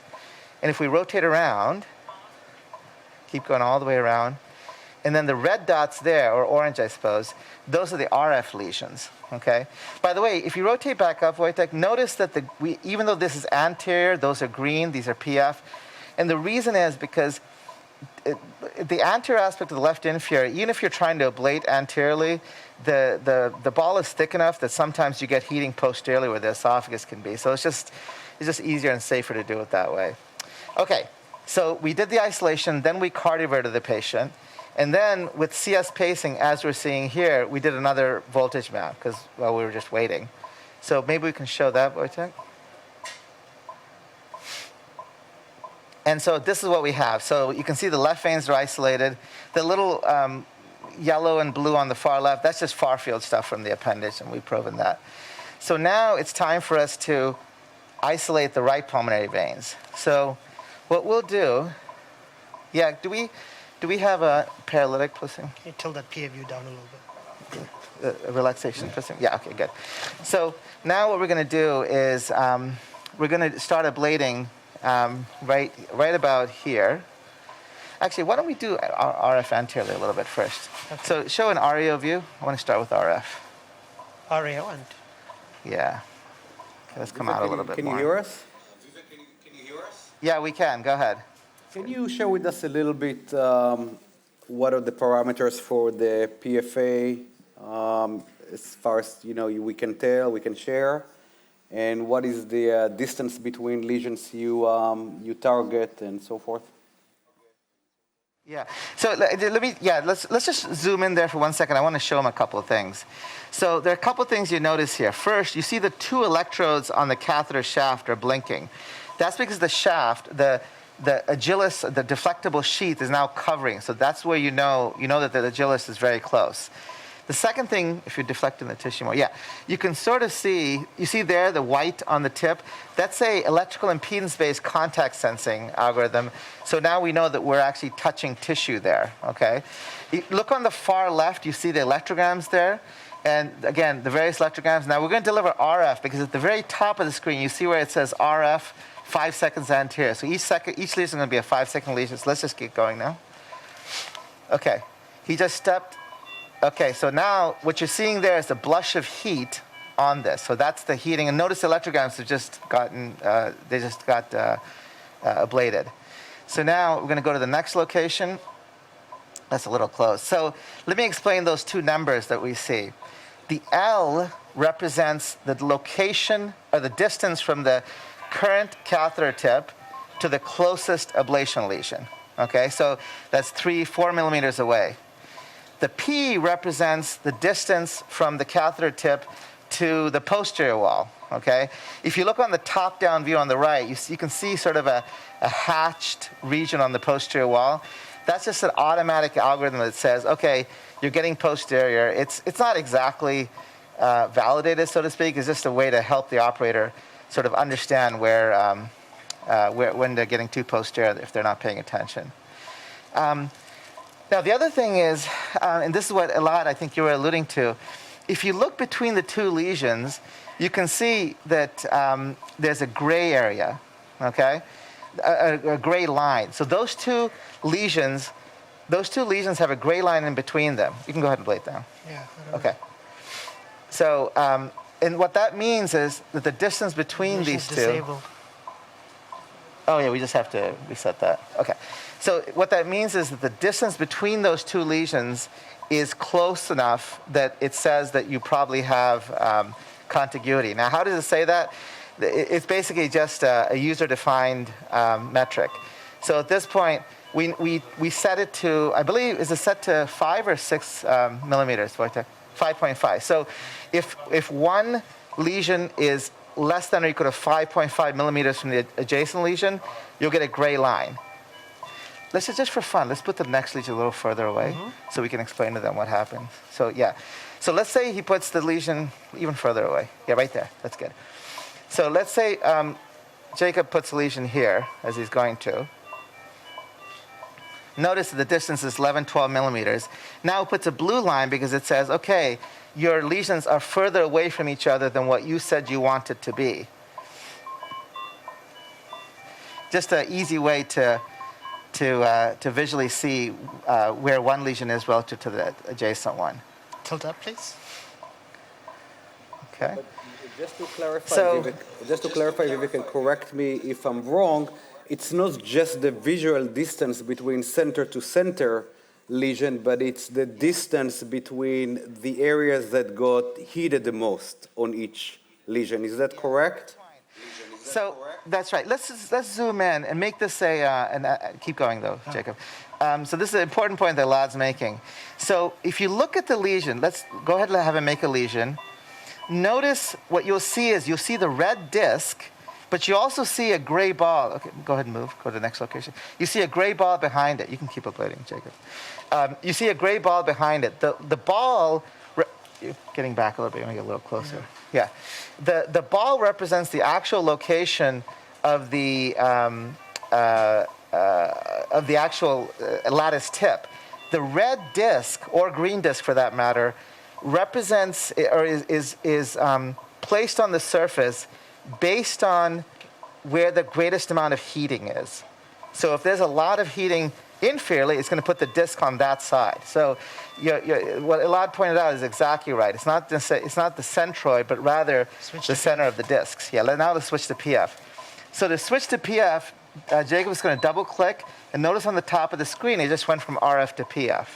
[SPEAKER 12] And if we rotate around, keep going all the way around, And then the red dots there, or orange, I suppose, those are the RF lesions, okay? By the way, if you rotate back up, Wojtek, notice that even though this is anterior, those are green, these are PF. And the reason is because the anterior aspect of the left inferior, even if you're trying to ablate anteriorly, the ball is thick enough that sometimes you get heating posteriorly where the esophagus can be. So it's just easier and safer to do it that way. Okay, so we did the isolation, then we cardioverted the patient. And then with CS pacing, as we're seeing here, we did another voltage map because, well, we were just waiting. So maybe we can show that, Wojtek. And so this is what we have. So you can see the left veins are isolated. The little yellow and blue on the far left, that's just far field stuff from the appendage, and we've proven that. So now it's time for us to isolate the right pulmonary veins. So what we'll do, yeah, do we have a paralytic placing?
[SPEAKER 13] Can you tilt that PA view down a little bit?
[SPEAKER 12] A relaxation placing? Yeah, okay, good. So now what we're going to do is we're going to start ablating right about here. Actually, why don't we do RF anteriorly a little bit first? Okay. So show an REO view. I want to start with RF.
[SPEAKER 13] REO and?
[SPEAKER 12] Yeah. Okay, let's come out a little bit more.
[SPEAKER 1] Can you hear us?
[SPEAKER 6] Can you hear us?
[SPEAKER 12] Yeah, we can. Go ahead.
[SPEAKER 1] Can you share with us a little bit what are the parameters for the PFA as far as we can tell, we can share, and what is the distance between lesions you target and so forth?
[SPEAKER 12] Yeah. So let's just zoom in there for 1 second. I want to show them a couple of things. So there are a couple of things you notice here. First, you see the two electrodes on the catheter shaft are blinking. That's because the shaft, the agilis, the deflectable sheath is now covering. So that's where you know that the agilis is very close. The second thing, if you're deflecting the tissue more, yeah, you can sort of see, you see there the white on the tip? That's a electrical impedance-based contact sensing algorithm. So now we know that we're actually touching tissue there, okay? Look on the far left, you see the electrograms there. And again, the various electrograms. Now we're going to deliver RF because at the very top of the screen, you see where it says RF, 5 seconds anterior. So each lesion is going to be a 5-second lesion. So let's just get going now. Okay, he just stepped. Okay, so now what you're seeing there is a blush of heat on this. So that's the heating. And notice the electrograms have just gotten, they just got ablated. So now we're going to go to the next location. That's a little close. So let me explain those two numbers that we see. The L represents the location or the distance from the current catheter tip to the closest ablation lesion. Okay, so that's 3-4 millimeters away. The P represents the distance from the catheter tip to the posterior wall, okay? If you look on the top-down view on the right, you can see sort of a hatched region on the posterior wall. That's just an automatic algorithm that says, okay, you're getting posterior. It's not exactly validated, so to speak. It's just a way to help the operator sort of understand where when they're getting too posterior if they're not paying attention. Now, the other thing is, and this is what Elad, I think you were alluding to, if you look between the two lesions, you can see that there's a gray area, okay? A gray line. So those two lesions have a gray line in between them. You can go ahead and blade down.
[SPEAKER 13] Yeah.
[SPEAKER 12] Okay. So, and what that means is that the distance between these two... Disabled. Oh, yeah, we just have to reset that. Okay. So what that means is that the distance between those two lesions is close enough that it says that you probably have contiguity. Now, how does it say that? It's basically just a user-defined metric. So at this point, we set it to, I believe, is it set to 5 or 6 millimeters? 5.5. So if one lesion is less than or equal to 5.5 millimeters from the adjacent lesion, you'll get a gray line. Let's just for fun, let's put the next lesion a little further away so we can explain to them what happens. So yeah, so let's say he puts the lesion even further away. Yeah, right there, that's good. So let's say Jacob puts the lesion here as he's going to. Notice that the distance is 11-12 millimeters. Now it puts a blue line because it says, okay, your lesions are further away from each other than what you said you want it to be. Just an easy way to to visually see where one lesion is relative to the adjacent one.
[SPEAKER 13] Tilt up, please.
[SPEAKER 12] Okay.
[SPEAKER 1] But just to clarify, Vivek, and correct me if I'm wrong, it's not just the visual distance between center to center lesion, but it's the distance between the areas that got heated the most on each lesion. Is that correct?
[SPEAKER 12] So that's right. Let's zoom in and make this keep going though, Jacob. So this is an important point that Lad's making. So if you look at the lesion, let's go ahead and have him make a lesion. Notice what you'll see is the red disc, but you also see a gray ball. Okay, go ahead and move. Go to the next location. You see a gray ball behind it. You can keep uploading, Jacob. You see a gray ball behind it. The ball, you're getting back a little bit. You're going to get a little closer. Yeah. The ball represents the actual location of the actual lattice tip. The red disc, or green disc for that matter, represents or is placed on the surface based on where the greatest amount of heating is. So if there's a lot of heating inferiorly, it's going to put the disc on that side. So what Elad pointed out is exactly right. It's not the centroid, but rather the center of the discs. Yeah, now let's switch to PF. So to switch to PF, Jacob is going to double click, and notice on the top of the screen, it just went from RF to PF.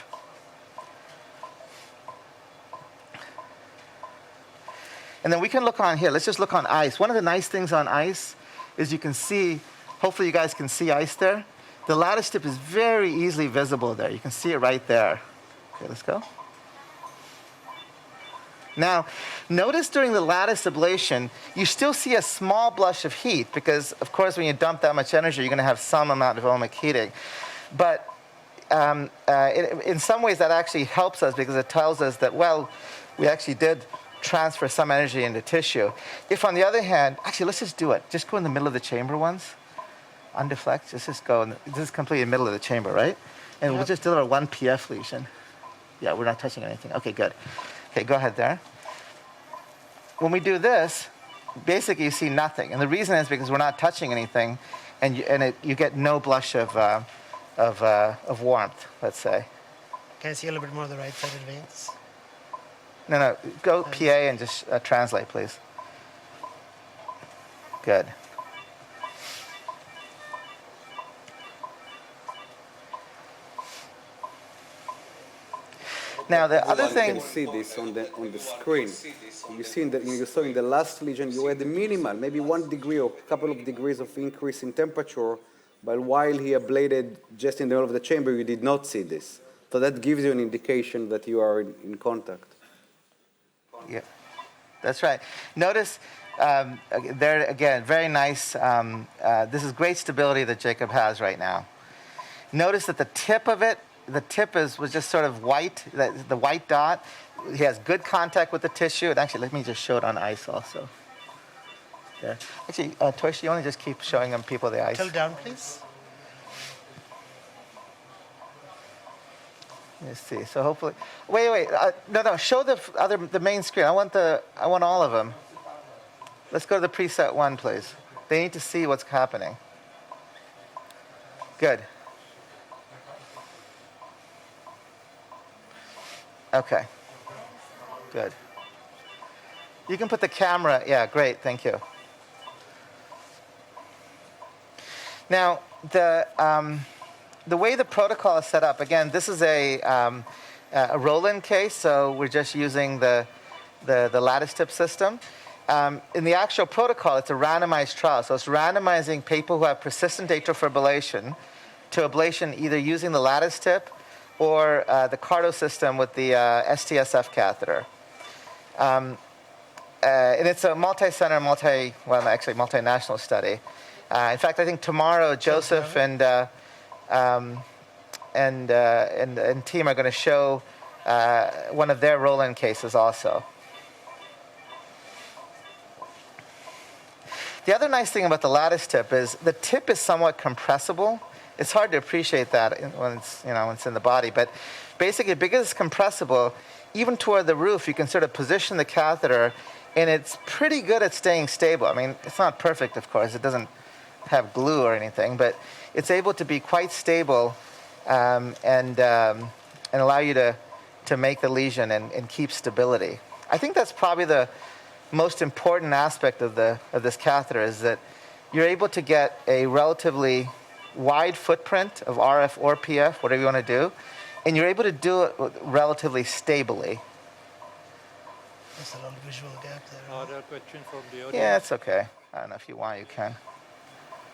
[SPEAKER 12] And then we can look on here. Let's just look on ice. One of the nice things on ice is you can see, hopefully you guys can see ice there. The lattice tip is very easily visible there. You can see it right there. Okay, let's go. Now, notice during the lattice ablation, you still see a small blush of heat because, of course, when you dump that much energy, you're going to have some amount of ohmic heating. But in some ways, that actually helps us because it tells us that, well, we actually did transfer some energy into tissue. If, on the other hand, actually, let's just do it. Just go in the middle of the chamber once. Undeflect. Just go. This is completely in the middle of the chamber, right? And we'll just deliver one PF lesion. Yeah, we're not touching anything. Okay, good. Okay, go ahead there. When we do this, basically you see nothing. And the reason is because we're not touching anything, and you get no blush of warmth, let's say.
[SPEAKER 13] Can I see a little bit more of the right side of the veins?
[SPEAKER 12] No, go PA and just translate, please. Good. Now the other thing.
[SPEAKER 1] You can see this on the screen. You saw in the last lesion you had a minimal, maybe 1 degree or a couple of degrees of increase in temperature, but while he ablated just in the middle of the chamber, you did not see this. So that gives you an indication that you are in contact.
[SPEAKER 12] Yeah, that's right. Notice there again, very nice. This is great stability that Jacob has right now. Notice that the tip of it. The tip was just sort of white, the white dot. He has good contact with the tissue. And actually, let me just show it on ice also. There. Actually, Toshi, you want to just keep showing them people the ice?
[SPEAKER 13] Tilt down, please.
[SPEAKER 12] Let's see. So hopefully, wait. No. Show the main screen. I want all of them. Let's go to the preset one, please. They need to see what's happening. Good. Okay, good. You can put the camera, yeah, great, thank you. Now, the way the protocol is set up, again, this is a roll-in case, so we're just using the lattice tip system. In the actual protocol, it's a randomized trial, so it's randomizing people who have persistent atrial fibrillation to ablation either using the lattice tip or the Cardo system with the STSF catheter. And it's a multi-center, multinational study. In fact, I think tomorrow Joseph and team are going to show one of their roll-in cases also. The other nice thing about the lattice tip is the tip is somewhat compressible. It's hard to appreciate that when it's in the body, but basically because it's compressible, even toward the roof, you can sort of position the catheter, and it's pretty good at staying stable. I mean, it's not perfect, of course. It doesn't have glue or anything, but it's able to be quite stable and allow you to make the lesion and keep stability. I think that's probably the most important aspect of this catheter, is that you're able to get a relatively wide footprint of RF or PF, whatever you want to do, and you're able to do it relatively stably.
[SPEAKER 13] There's a little visual gap there.
[SPEAKER 2] Are there questions from the audience?
[SPEAKER 12] Yeah, it's okay. I don't know if you want, you can.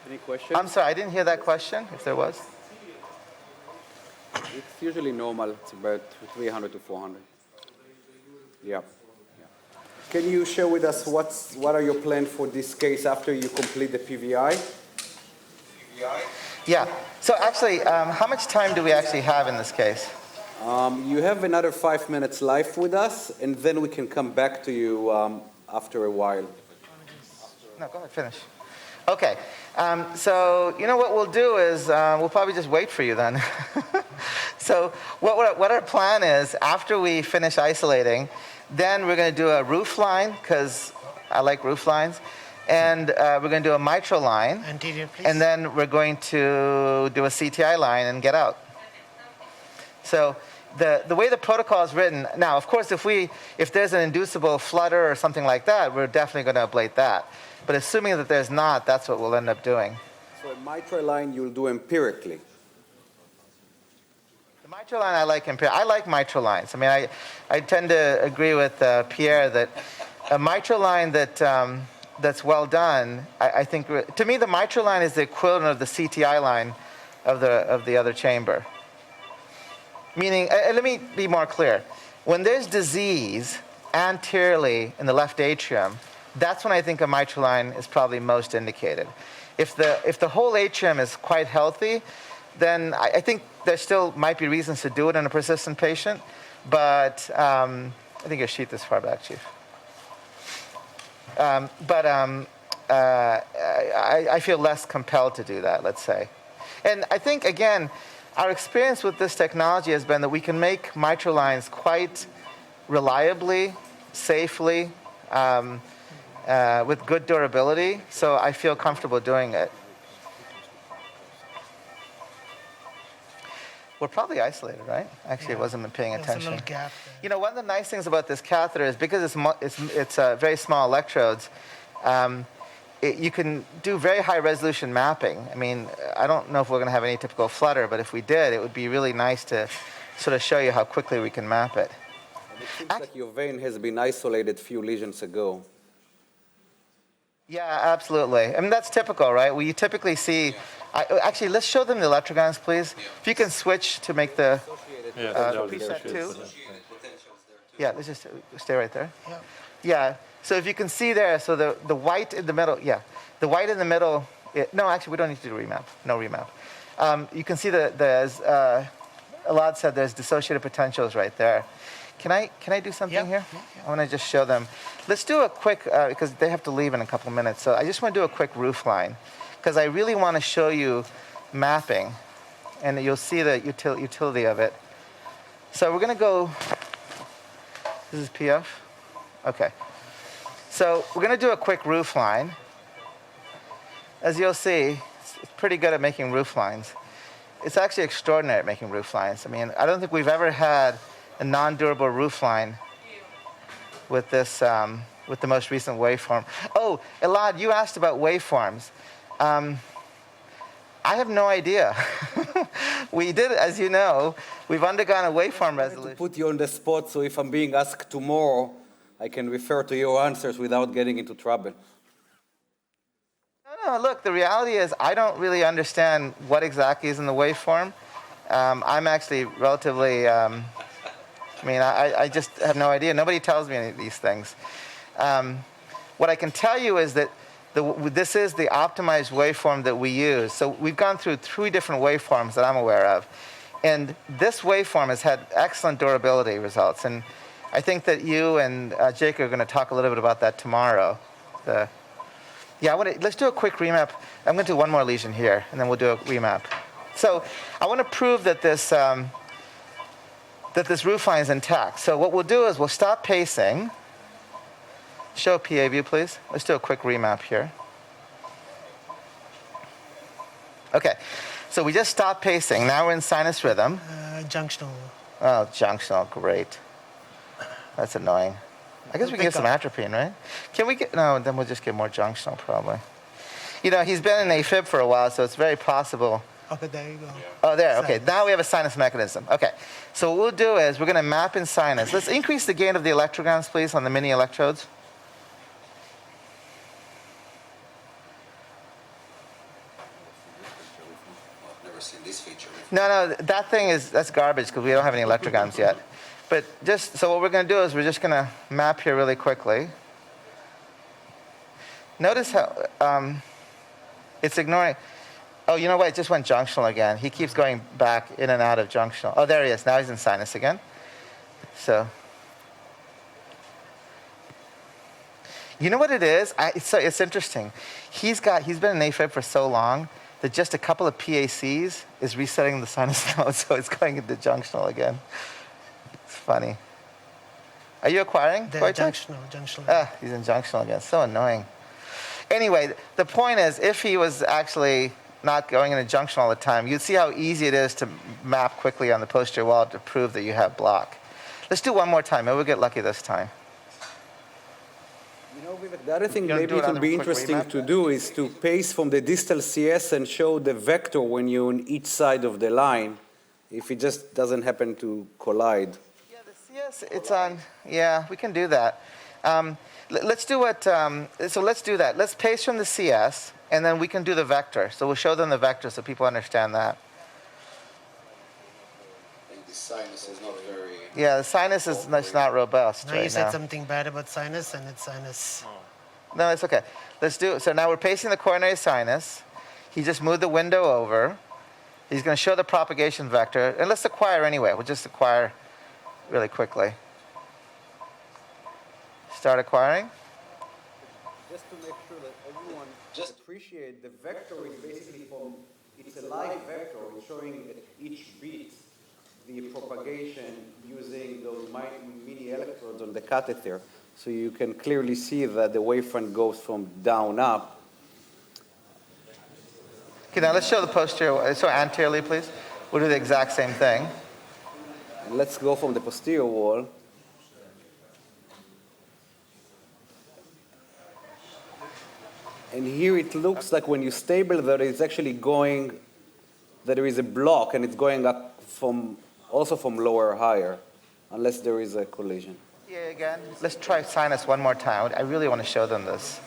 [SPEAKER 1] Any questions?
[SPEAKER 12] I'm sorry, I didn't hear that question, if there was.
[SPEAKER 1] It's usually normal. It's about 300 to 400. Yeah. Can you share with us what are your plans for this case after you complete the PVI?
[SPEAKER 12] Yeah. So actually, how much time do we actually have in this case?
[SPEAKER 1] You have another 5 minutes live with us, and then we can come back to you after a while.
[SPEAKER 12] No, go ahead, finish. Okay. So you know what we'll do is we'll probably just wait for you then. So what our plan is, after we finish isolating, then we're going to do a roof line, because I like roof lines. And we're going to do a mitral line.
[SPEAKER 13] Anterior, please.
[SPEAKER 12] And then we're going to do a CTI line and get out. So the way the protocol is written, now, of course, if there's an inducible flutter or something like that, we're definitely going to ablate that. But assuming that there's not, that's what we'll end up doing.
[SPEAKER 1] So a mitral line you'll do empirically.
[SPEAKER 12] The mitral line I like mitral lines. I mean, I tend to agree with Pierre that a mitral line that's well done, I think, to me, the mitral line is the equivalent of the CTI line of the other chamber. Meaning, let me be more clear. When there's disease anteriorly in the left atrium, that's when I think a mitral line is probably most indicated. If the whole atrium is quite healthy, then I think there still might be reasons to do it in a persistent patient, but I think your sheet this far back, Chief. I feel less compelled to do that, let's say. And I think, again, our experience with this technology has been that we can make mitral lines quite reliably, safely, with good durability, so I feel comfortable doing it. We're probably isolated, right? Actually, I wasn't paying attention.
[SPEAKER 13] There's a little gap there.
[SPEAKER 12] You know, one of the nice things about this catheter is because it's very small electrodes, you can do very high resolution mapping. I mean, I don't know if we're going to have any typical flutter, but if we did, it would be really nice to sort of show you how quickly we can map it.
[SPEAKER 1] And it seems like your vein has been isolated a few lesions ago.
[SPEAKER 12] Yeah, absolutely. I mean, that's typical, right? You typically see... actually, let's show them the electrograms, please. If you can switch to make the preset 2. Yeah, let's just stay right there. Yeah, so if you can see there, so the white in the middle, the white in the middle, no, actually, we don't need to do remap, no remap. You can see that there's, Elad said there's dissociated potentials right there. Can I do something here? I want to just show them. Let's do a quick, because they have to leave in a couple minutes, so I just want to do a quick roof line, because I really want to show you mapping, and you'll see the utility of it. So we're going to go, this is PF? Okay. So we're going to do a quick roof line. As you'll see, it's pretty good at making roof lines. It's actually extraordinary at making roof lines. I mean, I don't think we've ever had a non-durable roof line with this, with the most recent waveform. Oh, Elad, you asked about waveforms. I have no idea. We did, as you know, we've undergone a waveform resolution.
[SPEAKER 1] To put you on the spot, so if I'm being asked tomorrow, I can refer to your answers without getting into trouble.
[SPEAKER 12] No, look, the reality is I don't really understand what exactly is in the waveform. I'm actually relatively, I just have no idea. Nobody tells me any of these things. What I can tell you is that this is the optimized waveform that we use. So we've gone through 3 different waveforms that I'm aware of. And this waveform has had excellent durability results. And I think that you and Jake are going to talk a little bit about that tomorrow. Let's do a quick remap. I'm going to do one more lesion here, and then we'll do a remap. So I want to prove that this roof line is intact. So what we'll do is we'll stop pacing. Show PA view, please. Let's do a quick remap here. Okay, so we just stopped pacing. Now we're in sinus rhythm.
[SPEAKER 13] Junctional.
[SPEAKER 12] Oh, junctional, great. That's annoying. I guess we can give some atropine, right? Can we get, no, then we'll just get more junctional probably. You know, he's been in AFib for a while, so it's very possible.
[SPEAKER 13] Okay, there you go.
[SPEAKER 12] Oh, there, okay. Now we have a sinus mechanism. Okay, so what we'll do is we're going to map in sinus. Let's increase the gain of the electrograms, please, on the mini electrodes.
[SPEAKER 14] I've never seen this feature.
[SPEAKER 12] No, that thing is, that's garbage because we don't have any electrograms yet. But just, so what we're going to do is we're just going to map here really quickly. Notice how it's ignoring. Oh, you know what? It just went junctional again. He keeps going back in and out of junctional. Oh, there he is. Now he's in sinus again. So, you know what it is? It's interesting. He's been in AFib for so long that just a couple of PACs is resetting the sinus node, so it's going into junctional again. It's funny. Are you acquiring?
[SPEAKER 13] Junctional.
[SPEAKER 12] He's in junctional again. So annoying. Anyway, the point is, if he was actually not going into junctional all the time, you'd see how easy it is to map quickly on the posterior wall to prove that you have block. Let's do one more time. Maybe we'll get lucky this time.
[SPEAKER 1] You know, Vivek, the other thing maybe it would be interesting to do is to pace from the distal CS and show the vector when you're on each side of the line, if it just doesn't happen to collide.
[SPEAKER 12] Yeah, the CS, it's on, yeah, we can do that. Let's do what, so let's do that. Let's pace from the CS, and then we can do the vector. So we'll show them the vector so people understand that.
[SPEAKER 14] I think the sinus is not very...
[SPEAKER 12] Yeah, the sinus is not robust
[SPEAKER 13] now
[SPEAKER 12] right
[SPEAKER 13] you said
[SPEAKER 12] now.
[SPEAKER 13] something bad about sinus, and it's sinus.
[SPEAKER 12] No, it's okay. Let's do it. So now we're pacing the coronary sinus. He just moved the window over. He's going to show the propagation vector. And let's acquire anyway. We'll just acquire really quickly. Start acquiring.
[SPEAKER 1] Just to make sure that everyone just appreciate the vector is basically it's a live vector. It's showing at each beat the propagation using those mini electrodes on the catheter. So you can clearly see that the wavefront goes from down up.
[SPEAKER 12] Okay, now let's show the posterior. So anteriorly, please. We'll do the exact same thing.
[SPEAKER 1] And let's go from the posterior wall. And here it looks like when you stable that it's actually going, that there is a block and it's going up also from lower higher, unless there is a collision.
[SPEAKER 12] Yeah, again. Let's try sinus one more time. I really want to show them this.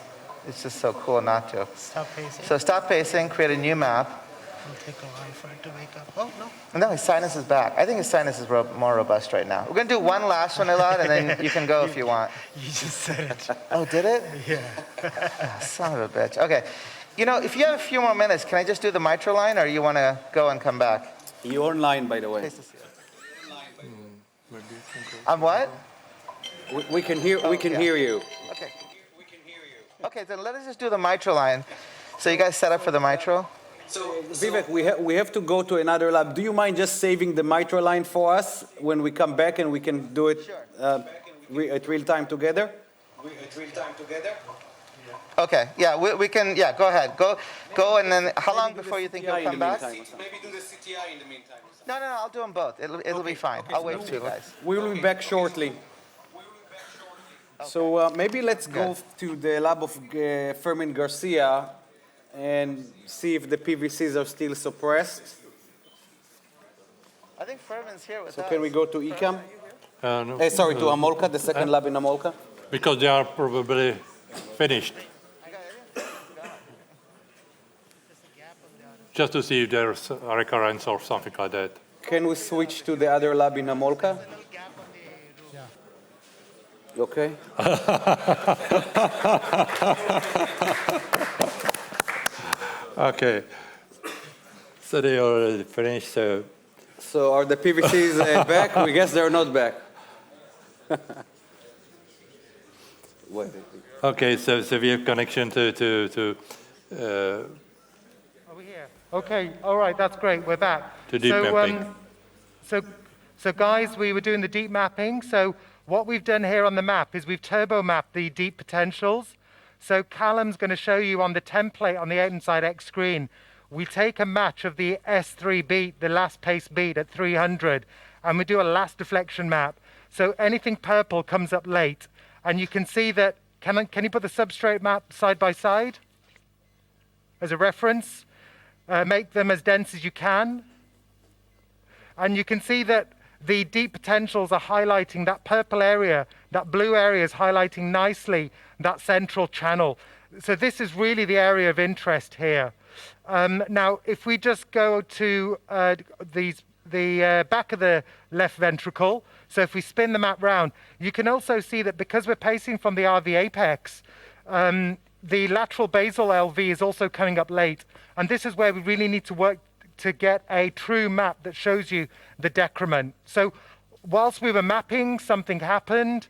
[SPEAKER 12] It's just so cool not to.
[SPEAKER 13] Stop pacing.
[SPEAKER 12] So stop pacing, create a new map.
[SPEAKER 13] It'll take a while for it to wake up. Oh, no.
[SPEAKER 12] No, his sinus is back. I think his sinus is more robust right now. We're going to do one last one, Elad, and then you can go if you want.
[SPEAKER 13] You just said it.
[SPEAKER 12] Oh, did it?
[SPEAKER 13] Yeah.
[SPEAKER 12] Son of a bitch. Okay. You know, if you have a few more minutes, can I just do the mitral line, or you want to go and come back?
[SPEAKER 1] You're online, by the way.
[SPEAKER 12] On what?
[SPEAKER 1] We can hear you.
[SPEAKER 12] Okay. Okay, then let us just do the mitral line. So you guys set up for the mitral?
[SPEAKER 1] So Vivek, we have to go to another lab. Do you mind just saving the mitral line for us when we come back and we can do it at real time together?
[SPEAKER 12] Okay, yeah, we can, yeah, go ahead. Go, and then how long before you think you'll come back?
[SPEAKER 14] Maybe do the CTI in the meantime.
[SPEAKER 12] No, I'll do them both. It'll be fine. I'll wait for you guys.
[SPEAKER 1] We will be back shortly. So maybe let's go to the lab of Fermin Garcia and see if the PVCs are still suppressed.
[SPEAKER 12] I think Fermin's here with us.
[SPEAKER 1] So can we go to IKEM?
[SPEAKER 2] No.
[SPEAKER 1] Sorry, to Homolka, the second lab in Homolka?
[SPEAKER 2] Because they are probably finished. Just to see if there's a recurrence or something like that.
[SPEAKER 1] Can we switch to the other lab in Homolka? You okay?
[SPEAKER 2] Okay. So they already finished.
[SPEAKER 1] So are the PVCs back? We guess they're not back.
[SPEAKER 2] Okay, so we have connection to
[SPEAKER 4] Are we here? Okay, all right, that's great. We're back.
[SPEAKER 2] To deep mapping.
[SPEAKER 4] So guys, we were doing the deep mapping. So what we've done here on the map is we've turbo mapped the deep potentials. So Callum's going to show you on the template on the outside X screen we take a match of the S3 beat, the last pace beat at 300, and we do a last deflection map. So anything purple comes up late. And you can see that, can you put the substrate map side by side as a reference? Make them as dense as you can. And you can see that the deep potentials are highlighting that purple area, that blue area is highlighting nicely that central channel. So this is really the area of interest here. Now, if we just go to the back of the left ventricle, so if we spin the map round, you can also see that because we're pacing from the RV apex, the lateral basal LV is also coming up late. And this is where we really need to work to get a true map that shows you the decrement. So whilst we were mapping, something happened.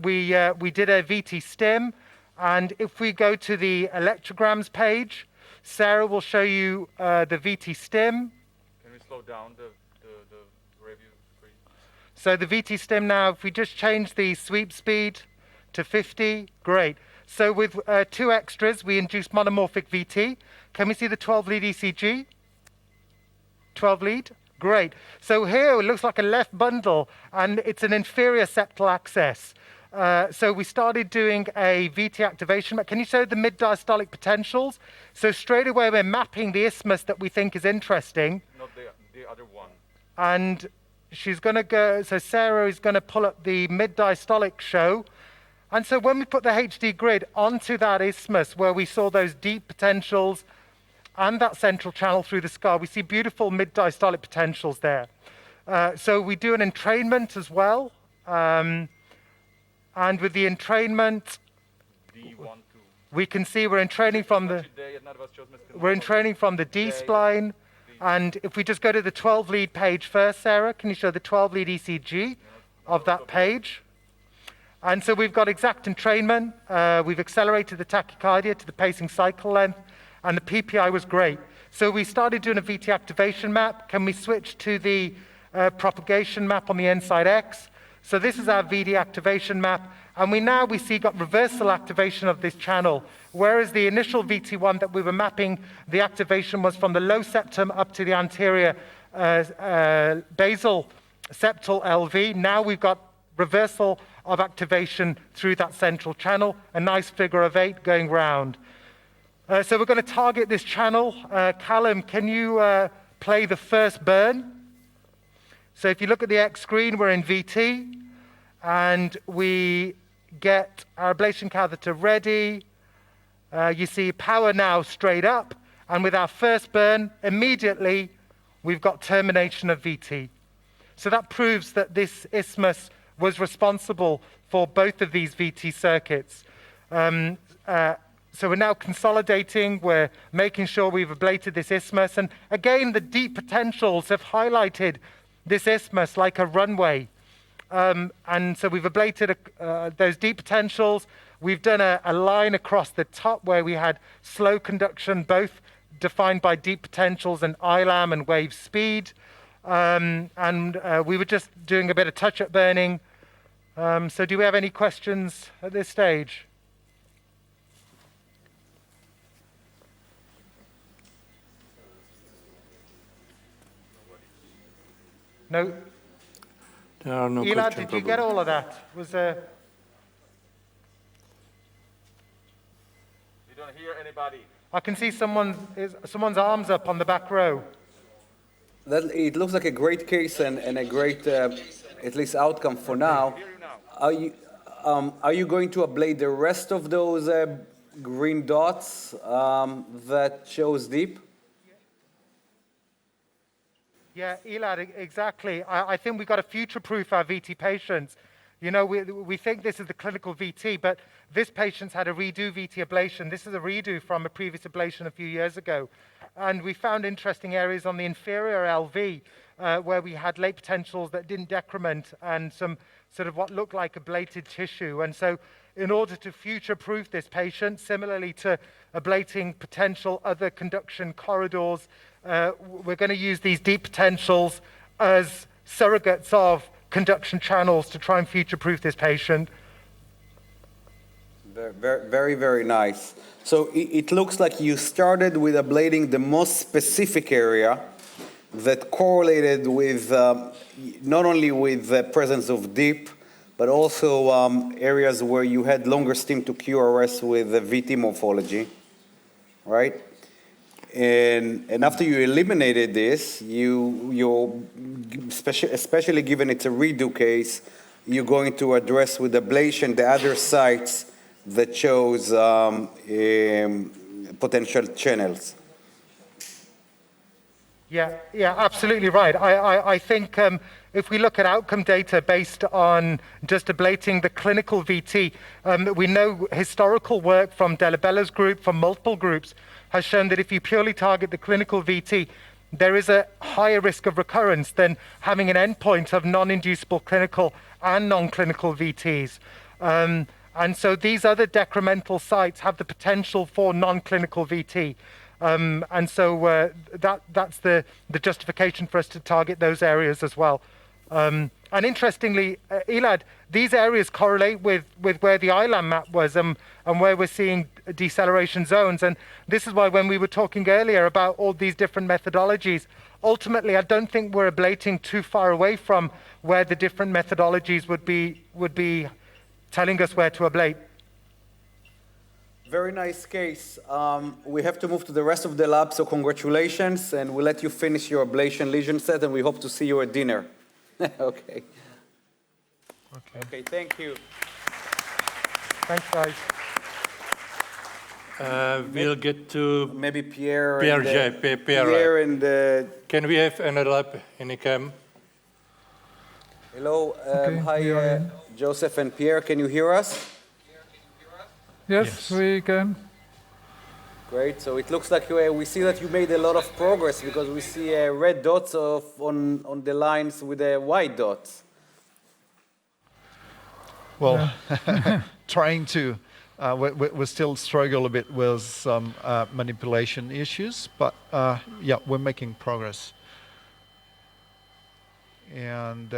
[SPEAKER 4] We did a VT stim. And if we go to the electrograms page, Sarah will show you the VT stim.
[SPEAKER 10] Can we slow down the review screen?
[SPEAKER 4] So the VT stim now, if we just change the sweep speed to 50, great. So with 2 extras, we induce monomorphic VT. Can we see the 12-lead ECG? 12-lead? Great. So here it looks like a left bundle, and it's an inferior septal access. So we started doing a VT activation. Can you show the mid-diastolic potentials? So straight away we're mapping the isthmus that we think is interesting.
[SPEAKER 10] Not the other one.
[SPEAKER 4] And she's going to go, so Sarah is going to pull up the mid-diastolic show. And so when we put the HD grid onto that isthmus where we saw those deep potentials and that central channel through the skull, we see beautiful mid-diastolic potentials there. So we do an entrainment as well. And with the entrainment, we can see we're entraining from the D spline. And if we just go to the 12-lead page first, Sarah, can you show the 12-lead ECG of that page? And so we've got exact entrainment. We've accelerated the tachycardia to the pacing cycle length, and the PPI was great. So we started doing a VT activation map. Can we switch to the propagation map on the inside X? So this is our VD activation map. And we see got reversal activation of this channel, whereas the initial VT1 that we were mapping, the activation was from the low septum up to the anterior basal septal LV. Now we've got reversal of activation through that central channel, a nice figure of 8 going round. So we're going to target this channel. Callum, can you play the first burn? So if you look at the X screen, we're in VT, and we get our ablation catheter ready. You see power now straight up, and with our first burn, immediately we've got termination of VT. So that proves that this isthmus was responsible for both of these VT circuits. So we're now consolidating, we're making sure we've ablated this isthmus, and again, the deep potentials have highlighted this isthmus like a runway. And so we've ablated those deep potentials. We've done a line across the top where we had slow conduction, both defined by deep potentials and ILAM and wave speed. We were just doing a bit of touch-up burning. So do we have any questions at this stage? No?
[SPEAKER 2] There are no
[SPEAKER 4] Elad,
[SPEAKER 2] questions.
[SPEAKER 4] did you get all of that? Was
[SPEAKER 10] We don't hear anybody.
[SPEAKER 4] I can see someone's arms up on the back row.
[SPEAKER 1] It looks like a great case and a great, at least, outcome for now. Are you going to ablate the rest of those green dots that shows deep?
[SPEAKER 4] Yeah, Elad, exactly. I think we've got to future-proof our VT patients. You know, we think this is the clinical VT, but this patient's had a redo VT ablation. This is a redo from a previous ablation a few years ago. And we found interesting areas on the inferior LV where we had late potentials that didn't decrement and some sort of what looked like ablated tissue. And so in order to future-proof this patient, similarly to ablating potential other conduction corridors, we're going to use these deep potentials as surrogates of conduction channels to try and future-proof this patient.
[SPEAKER 1] Very, very nice. So it looks like you started with ablating the most specific area that correlated with not only with the presence of deep, but also areas where you had longer stim to QRS with the VT morphology, right? And after you eliminated this, especially given it's a redo case, you're going to address with ablation the other sites that shows potential channels.
[SPEAKER 4] Yeah, absolutely right. I think if we look at outcome data based on just ablating the clinical VT, we know historical work from Delabella's group, from multiple groups, has shown that if you purely target the clinical VT, there is a higher risk of recurrence than having an endpoint of non-inducible clinical and non-clinical VTs. And so these other decremental sites have the potential for non-clinical VT. And so that's the justification for us to target those areas as well. And interestingly, Elad, these areas correlate with where the ILAM map was and where we're seeing deceleration zones. And this is why when we were talking earlier about all these different methodologies, ultimately, I don't think we're ablating too far away from where the different methodologies would be telling us where to ablate.
[SPEAKER 1] Very nice case. We have to move to the rest of the lab, so congratulations, and we'll let you finish your ablation lesion set, and we hope to see you at dinner. Okay. Okay, thank you.
[SPEAKER 4] Thanks, guys.
[SPEAKER 2] We'll get to
[SPEAKER 1] maybe Pierre.
[SPEAKER 2] Pierre and can we have another lab in IKEM?
[SPEAKER 1] Hello. Hi, Joseph and Pierre. Can you hear us?
[SPEAKER 5] Yes, we can.
[SPEAKER 1] Great. So it looks like we see that you made a lot of progress because we see red dots on the lines with the white dots.
[SPEAKER 3] Well, trying to, we still struggle a bit with some manipulation issues, but yeah, we're making progress. And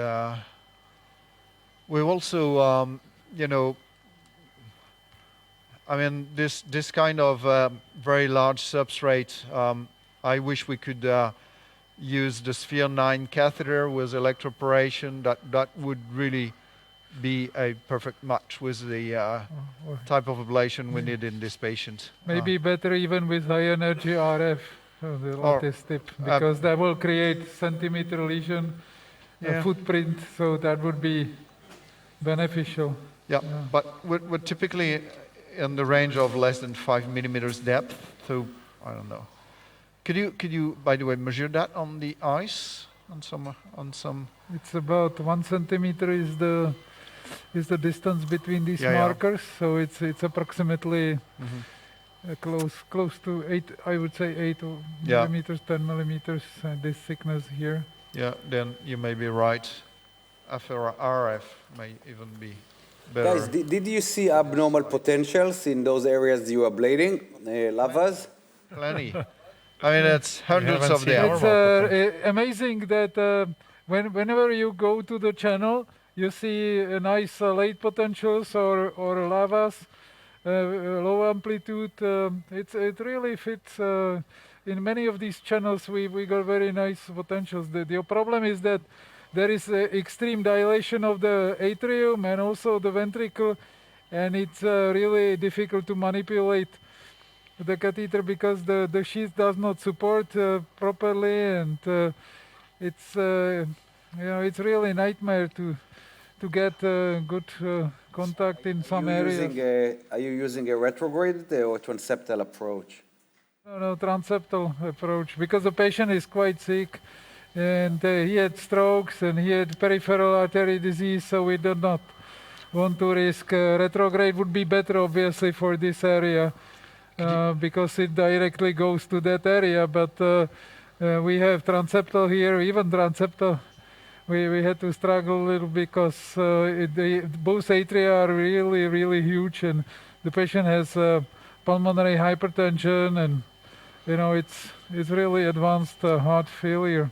[SPEAKER 3] we've also, you know, I mean, this kind of very large substrate, I wish we could use the Sphere 9 catheter with electroporation. That would really be a perfect match with the type of ablation we need in this patient.
[SPEAKER 5] Maybe better even with high energy RF, the lattice tip, because that will create centimeter lesion footprint, so that would be beneficial.
[SPEAKER 3] Yeah, but we're typically in the range of less than 5 millimeters depth, so I don't know. Could you, by the way, measure that on the ice on some? It's
[SPEAKER 5] about 1 centimeter is the distance between these markers, so it's approximately close to 8. I would say 8 millimeters, 10 millimeters. This thickness here.
[SPEAKER 3] Yeah, then you may be right. RF may even be better.
[SPEAKER 1] Guys, did you see abnormal potentials in those areas you are ablating, lavas?
[SPEAKER 3] Plenty. I mean, it's hundreds of them.
[SPEAKER 5] It's amazing that whenever you go to the channel, you see a nice late potentials or lavas, low amplitude. It really fits. In many of these channels, we got very nice potentials. The problem is that there is extreme dilation of the atrium and also the ventricle, and it's really difficult to manipulate the catheter because the sheath does not support properly, and it's it's really a nightmare to get good contact in some areas.
[SPEAKER 1] Are you using a retrograde or transeptal approach?
[SPEAKER 5] No, transeptal approach, because the patient is quite sick. And he had strokes and he had peripheral artery disease, so we did not want to risk. Retrograde would be better, obviously, for this area because it directly goes to that area. But we have transeptal here, even transeptal. We had to struggle a little because both atria are really, really huge, and the patient has pulmonary hypertension, and it's really advanced heart failure.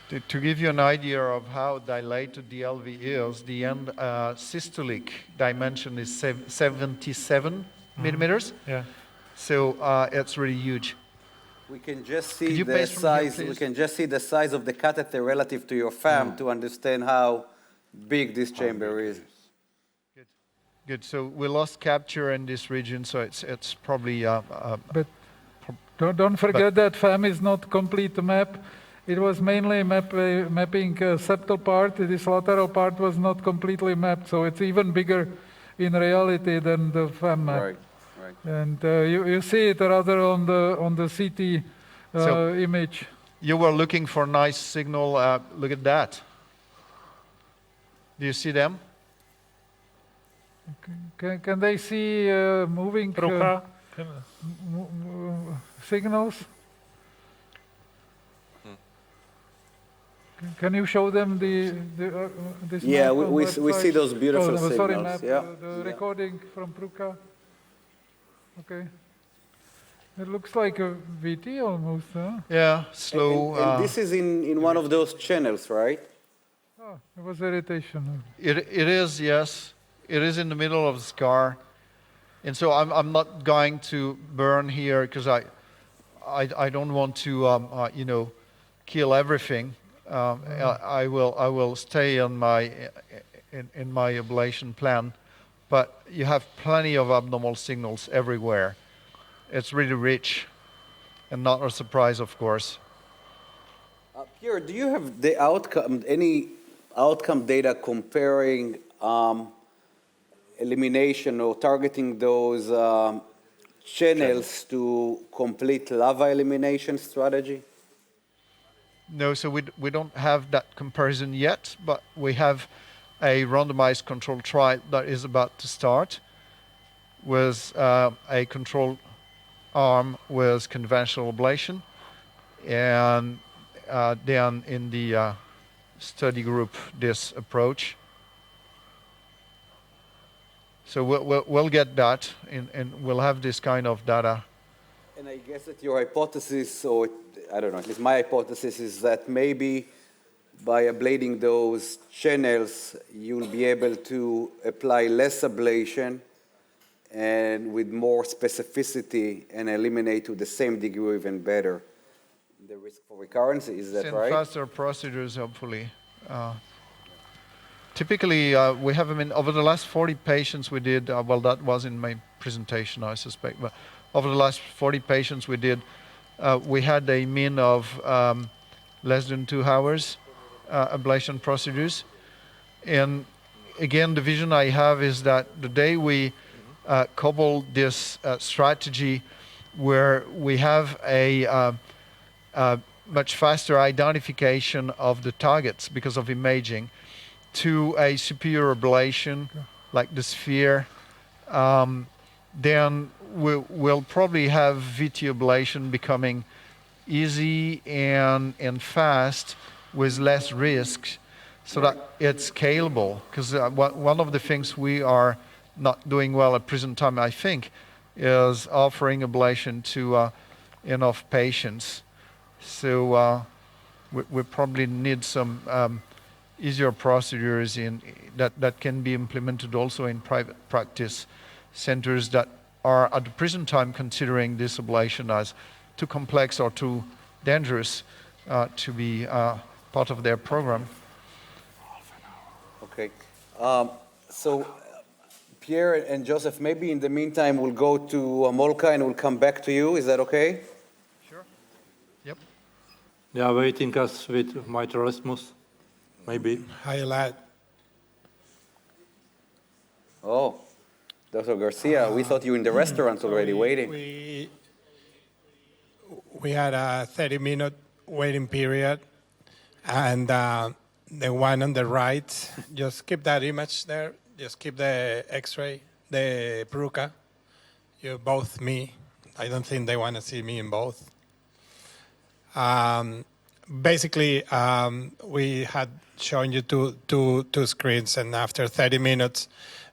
[SPEAKER 3] To give you an idea of how dilated the LV is, the end systolic dimension is 77 millimeters.
[SPEAKER 11] Yeah.
[SPEAKER 3] So it's really huge.
[SPEAKER 1] We can just see the size. We can just see the size of the catheter relative to your FAM to understand how big this chamber is.
[SPEAKER 3] Good. So we lost capture in this region, so it's probably.
[SPEAKER 5] But don't forget that FAM is not complete map. It was mainly mapping septal part. This lateral part was not completely mapped, so it's even bigger in reality than the FAM map.
[SPEAKER 1] Right.
[SPEAKER 5] And you see it rather on the CT image.
[SPEAKER 3] You were looking for a nice signal. Look at that. Do you see them?
[SPEAKER 5] Can they see moving signals? Can you show them this
[SPEAKER 1] yeah,
[SPEAKER 5] map
[SPEAKER 1] we see those beautiful signals.
[SPEAKER 5] Sorry, map,
[SPEAKER 1] yeah.
[SPEAKER 5] the recording from Pruka. Okay. It looks like a VT almost, huh?
[SPEAKER 3] Yeah, slow.
[SPEAKER 1] And this is in one of those channels, right?
[SPEAKER 5] Oh, it was irritation.
[SPEAKER 3] It is, yes. It is in the middle of the scar. And so I'm not going to burn here because I don't want to, kill everything. I will stay on my in my ablation plan, but you have plenty of abnormal signals everywhere. It's really rich, and not a surprise, of course.
[SPEAKER 1] Pierre, do you have the any outcome data comparing elimination or targeting those channels to complete lava elimination strategy?
[SPEAKER 3] No, so we don't have that comparison yet, but we have a randomized controlled trial that is about to start with a control arm with conventional ablation, and then in the study group this approach. So we'll get that, and we'll have this kind of data.
[SPEAKER 1] And I guess that your hypothesis, or I don't know, at least my hypothesis is that maybe by ablating those channels, you'll be able to apply less ablation and with more specificity and eliminate to the same degree or even better the risk for recurrence. Is that right?
[SPEAKER 3] Faster procedures, hopefully. Typically, we have, over the last 40 patients we did, well, that was in my presentation, I suspect, but over the last 40 patients we did, we had a mean of less than 2 hours ablation procedures. And again, the vision I have is that the day we cobble this strategy where we have a much faster identification of the targets because of imaging to a superior ablation like the sphere, then we'll probably have VT ablation becoming easy and fast with less risks, so that it's scalable. Because one of the things we are not doing well at present time, I think, is offering ablation to enough patients. So we probably need some easier procedures that can be implemented also in private practice centers that are at the present time considering this ablation as too complex or too dangerous to be part of their program.
[SPEAKER 1] Okay. So Pierre and Joseph, maybe in the meantime we'll go to Homolka and we'll come back to you. Is that okay?
[SPEAKER 3] Sure. Yep.
[SPEAKER 2] They are waiting us with mitral Rasmus. Maybe.
[SPEAKER 9] Hi, lad.
[SPEAKER 1] Oh, Dr. Garcia, we thought you were in the restaurant already waiting.
[SPEAKER 9] We had a 30-minute waiting period, and the one on the right, just keep that image there. Just keep the X-ray, the Pruka. You're both me. I don't think they want to see me in both. Basically, we had shown you two screens, and after 30 minutes,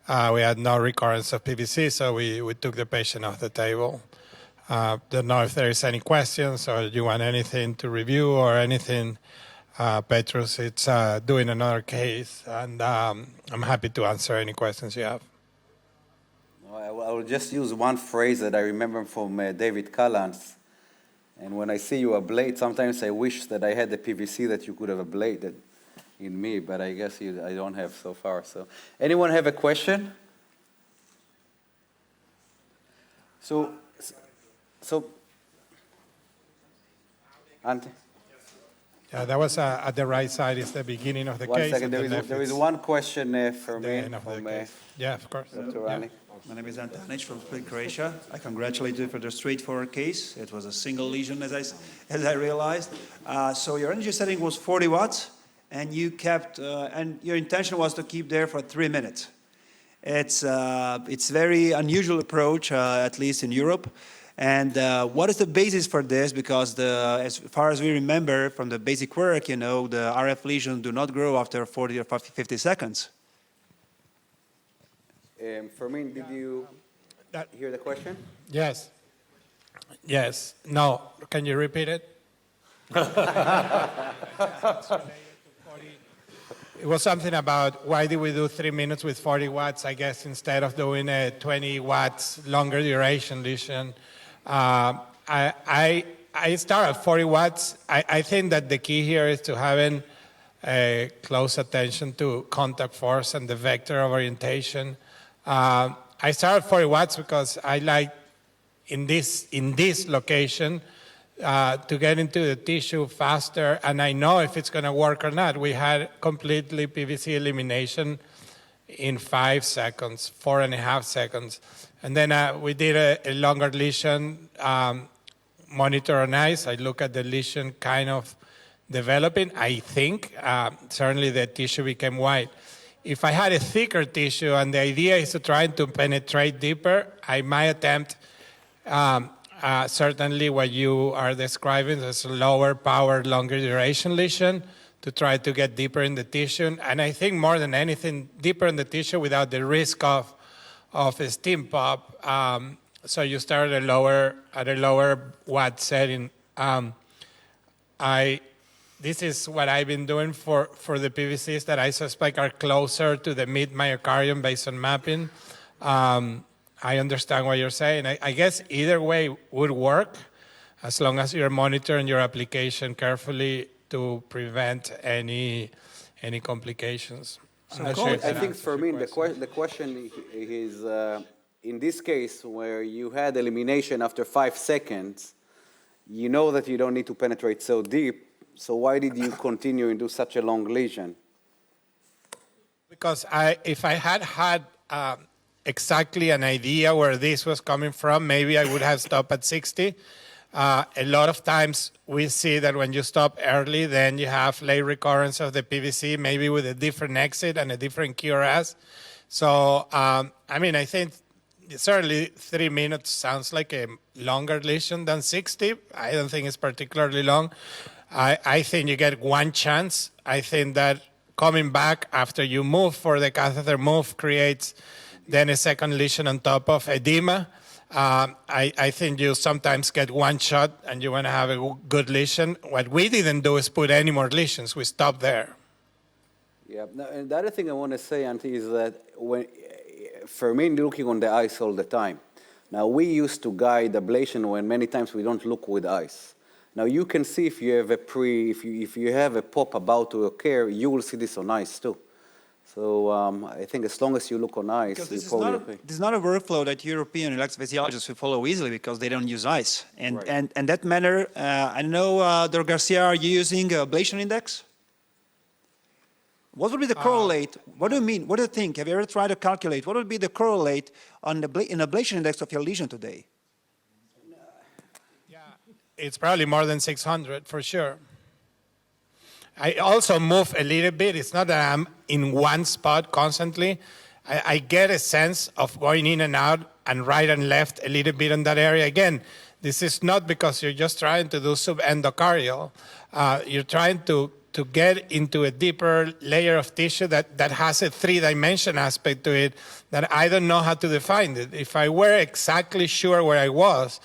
[SPEAKER 9] we had no recurrence of PVC, so we took the patient off the table. Don't know if there is any questions or you want anything to review or anything Petrus is doing another case, and I'm happy to answer any questions you have.
[SPEAKER 1] I will just use one phrase that I remember from David Callans. And when I see you ablate, sometimes I wish that I had the PVC that you could have ablated in me, but I guess I don't have so far. So, anyone have a question? So, Ante?
[SPEAKER 9] Yeah, that was at the right side. Is the beginning of the
[SPEAKER 1] One
[SPEAKER 9] case.
[SPEAKER 1] second, there is one question for me.
[SPEAKER 9] Yeah, of course.
[SPEAKER 1] Dr. Rani.
[SPEAKER 15] My name is Dhanjal from Split, Croatia. I congratulate you for the straightforward case. It was a single lesion, as I realized. So your energy setting was 40 watts, and you kept, and your intention was to keep there for 3 minutes. It's very unusual approach, at least in Europe. And what is the basis for this? Because as far as we remember from the basic work, the RF lesions do not grow after 40 or 50 seconds.
[SPEAKER 1] Fermin, did you hear the question?
[SPEAKER 9] Yes. Yes. No. Can you repeat it? It was something about why did we do 3 minutes with 40 watts, I guess, instead of doing a 20 watts longer duration lesion. I start at 40 watts. I think that the key here is to having close attention to contact force and the vector of orientation. I start at 40 watts because I like in this location to get into the tissue faster, and I know if it's going to work or not. We had completely PVC elimination in 5 seconds, 4.5 seconds. And then we did a longer lesion, monitor on ice. I look at the lesion kind of developing. I think certainly the tissue became white. If I had a thicker tissue and the idea is to try to penetrate deeper, I might attempt certainly what you are describing as a lower power, longer duration lesion to try to get deeper in the tissue. And I think more than anything, deeper in the tissue without the risk of a steam pop. So you start at a lower watt setting. This is what I've been doing for the PVCs that I suspect are closer to the mid-myocardium based on mapping. I understand what you're saying. I guess either way would work as long as you're monitoring your application carefully to prevent any complications.
[SPEAKER 1] I think for me, the question is, in this case where you had elimination after 5 seconds, you know that you don't need to penetrate so deep, so why did you continue and do such a long lesion?
[SPEAKER 9] Because if I had exactly an idea where this was coming from, maybe I would have stopped at 60. A lot of times we see that when you stop early, then you have late recurrence of the PVC, maybe with a different exit and a different QRS. So, I think certainly 3 minutes sounds like a longer lesion than 60. I don't think it's particularly long. I think you get one chance. I think that coming back after you move for the catheter move creates then a second lesion on top of edema. I think you sometimes get one shot and you want to have a good lesion. What we didn't do is put any more lesions. We stopped there.
[SPEAKER 1] Yeah. Now, and the other thing I want to say, Auntie, is that for me, looking on the ice all the time. Now, we used to guide ablation when many times we don't look with ice. Now, you can see if you have if you have a pop about to occur, you will see this on ice too. So I think as long as you look on ice,
[SPEAKER 15] this is not a workflow that European electrophysiologists will follow easily because they don't use ice. And that manner, I know, Dr. Garcia, are you using ablation index? What would be the correlate? What do you mean? What do you think? Have you ever tried to calculate? What would be the correlate on the ablation index of your lesion today?
[SPEAKER 9] It's probably more than 600 for sure. I also move a little bit. It's not that I'm in one spot constantly. I get a sense of going in and out and right and left a little bit in that area. Again, this is not because you're just trying to do subendocardial. You're trying to get into a deeper layer of tissue that has a 3-dimension aspect to it that I don't know how to define it. If I were exactly sure where I was,